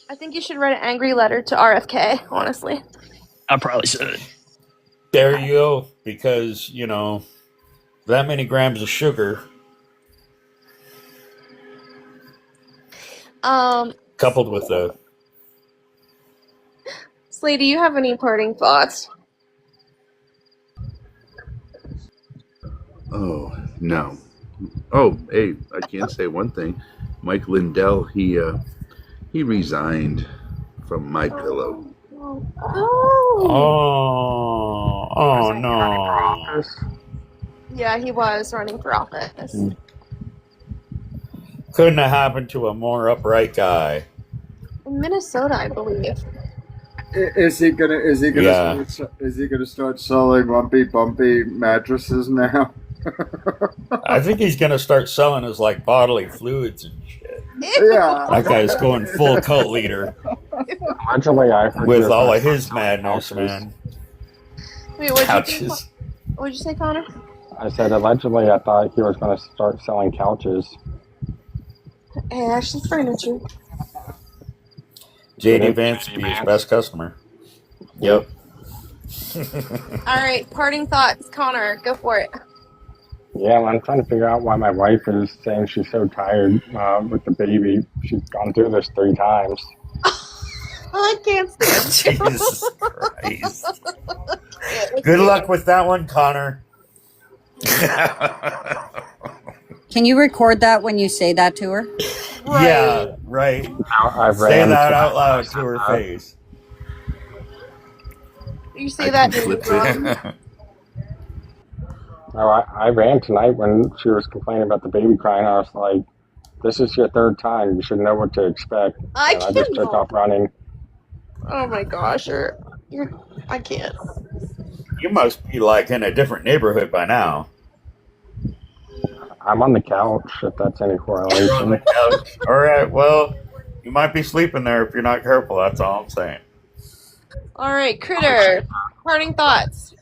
I think you should write an angry letter to RFK, honestly. I probably should. There you go. Because, that many grams of sugar coupled with Slay, do you have any parting thoughts? Oh no. Oh, hey, I can say one thing. Mike Lindell, he resigned from My Pillow. Oh. Oh Wasn't he running for no. office? Yeah, he was running for office. Couldn't have happened to a more upright guy. In Minnesota, I believe. Is he gonna? Yeah. Is he gonna start selling lumpy bumpy mattresses now? I think he's gonna start selling his like bodily fluids and shit. Yeah. That guy's going full cult leader Allegedly, I heard he with was going all to of start his selling madness, couches. man. Wait, Couches. what'd you say, Connor? I said allegedly, I thought he was going to start selling couches. Hey, Ashley's furniture. Get JD it? Vance would JD be his Vance. best customer. Yep. Yep. All right, parting thoughts, Connor. Go for it. Yeah, I'm trying to figure out why my wife is saying she's so tired with the baby. She's gone through this 3 times. I can't stand you. Jesus Christ. Can't with Good you. luck with that one, Connor. Can you record that when you say that to her? Yeah, right. I've Say ran that tonight out when I loud said to her that. face. You say I that can to me, clip Ron. it. No, I ran tonight when she was complaining about the baby crying. I was like, this is your 3rd time. You should know what to expect. I And I just took cannot. off running. Oh my gosh, I can't. You must be like in a different neighborhood by now. I'm on the couch, if that's any You're on the correlation. couch. All right, well, you might be sleeping there if you're not careful. That's all I'm saying. All right, Critter. Parting thoughts.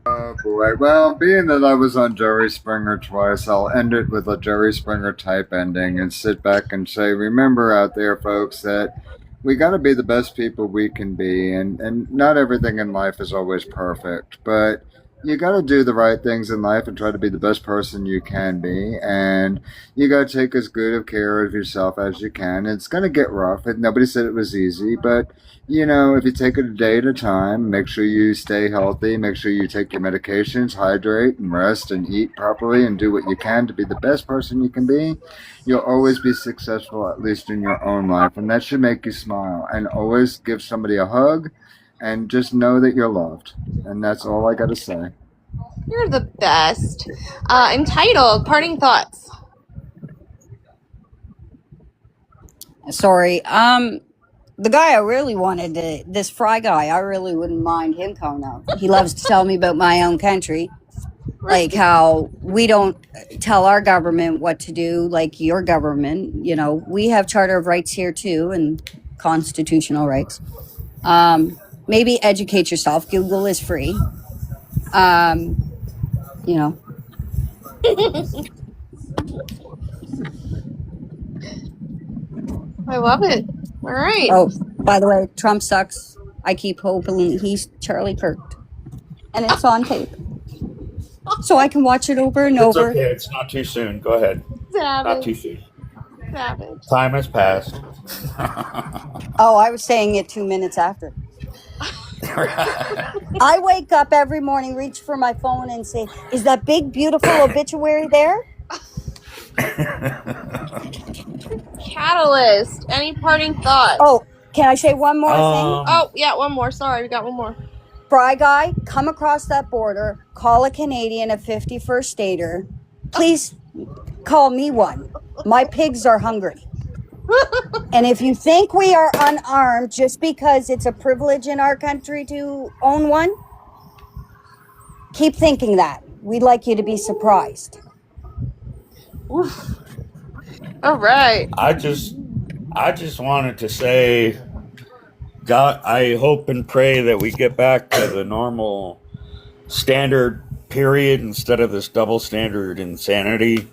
Oh boy. Well, being that I was on Jerry Springer twice, I'll end it with a Jerry Springer type ending and sit back and say, remember out there, folks, that we got to be the best people we can be, and not everything in life is always perfect, but you got to do the right things in life and try to be the best person you can be, and you got to take as good of care of yourself as you can. It's going to get rough. Nobody said it was easy, but if you take it a day at a time, make sure you stay healthy, make sure you take your medications, hydrate and rest and eat properly and do what you can to be the best person you can be, you'll always be successful, at least in your own life. And that should make you smile. And always give somebody a hug and just know that you're loved. And that's all I got to say. You're the best. Entitled. Parting thoughts. Sorry. The guy I really wanted to, this Fry guy, I really wouldn't mind him coming out. He loves to tell me about my own country, like how we don't tell our government what to do, like your government. We have Charter of Rights here too, and constitutional rights. Maybe educate yourself. Google is free. Um, you know, I love it. All right. Oh, by the way, Trump sucks. I keep hoping he's Charlie Kirk, and it's on tape, so I can watch it over and It's over. okay. It's not too soon. Go ahead. Not too Savage. soon. Savage. Time has passed. Oh, I was saying it 2 minutes after. I wake up every morning, reach for my phone, and say, "Is that big, beautiful obituary there?" Catalyst. Any parting thoughts? Oh, can I say one more thing? Oh, yeah, one more. Sorry, we got one more. Fry guy, come across that border, call a Canadian a 51st stater. Please call me one. My pigs are hungry. And if you think we are unarmed just because it's a privilege in our country to own one, keep thinking that. We'd like you to be surprised. Oof. All right. I just wanted to say, God, I hope and pray that we get back to the normal standard period instead of this double standard insanity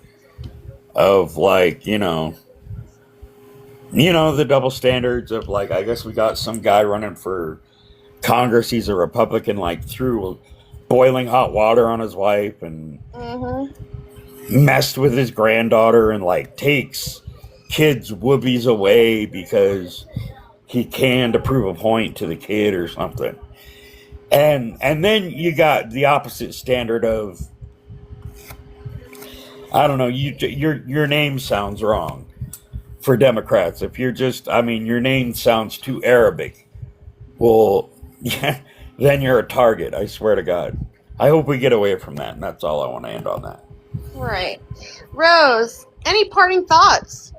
of the double standards of I guess we got some guy running for Congress. He's a Republican, threw boiling hot water on his wife and messed with his granddaughter and takes kids' whoopies away because he can to prove a point to the kid or something. And then you got the opposite standard of, I don't know, your name sounds wrong for Democrats. If you're just, I mean, your name sounds too Arabic. Well, yeah, then you're a target, I swear to God. I hope we get away from that, and that's all I want to end on that. Right. Rose, any parting thoughts?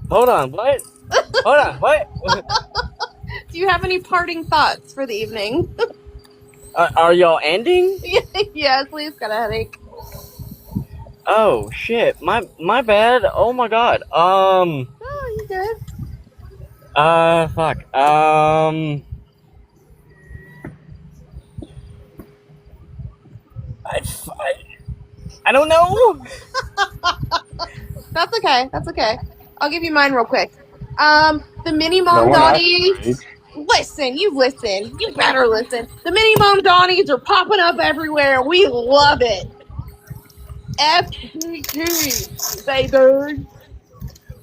Hold on, what? Hold on, what? Do you have any parting thoughts for the evening? Are y'all ending? Yes, Lee's got a headache. Oh shit, my bad. Oh my god. Oh, you good? Fuck. I don't know. That's okay. That's okay. I'll give you mine real quick. The mini No mom one asked your Donnies. age. Listen, you listen. You better listen. The mini mom Donnies are popping up everywhere. We love it. FGT, baby.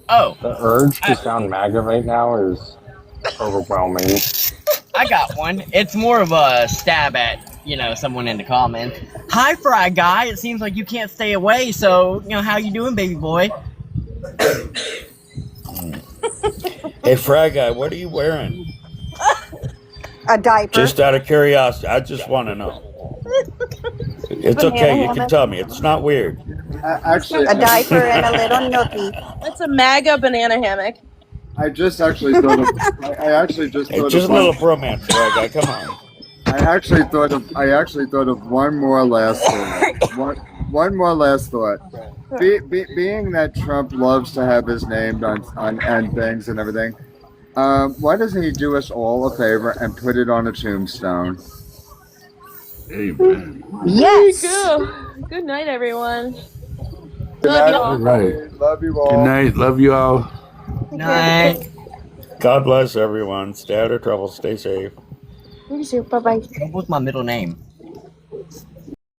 Oh, The urge to sound MAGA right now is overwhelming. I got one. It's more of a stab at, someone in the comments. Hi, Fry Guy. It seems like you can't stay away, so, how you doing, baby boy? Hey, Frag Guy, what are you wearing? A diaper. Just out of curiosity, I just want to know. It's okay, you can tell me. It's not weird. Actually, A diaper and a little nookie. It's a MAGA banana hammock. I just actually thought of. I actually just It's thought just of a little one. bromance, Frag Guy. Come on. I actually thought of one more last thought. One more last thought. Being that Trump loves to have his name on and things and everything, why doesn't he do us all a favor and put it on a tombstone? Amen. Yes. There you go. Good night, everyone. Good Love night, y'all. All right. everybody. Love you all. Good night. Love you all. Night. God bless everyone. Stay out of trouble. Stay safe. You too. Bye bye. What was my middle name?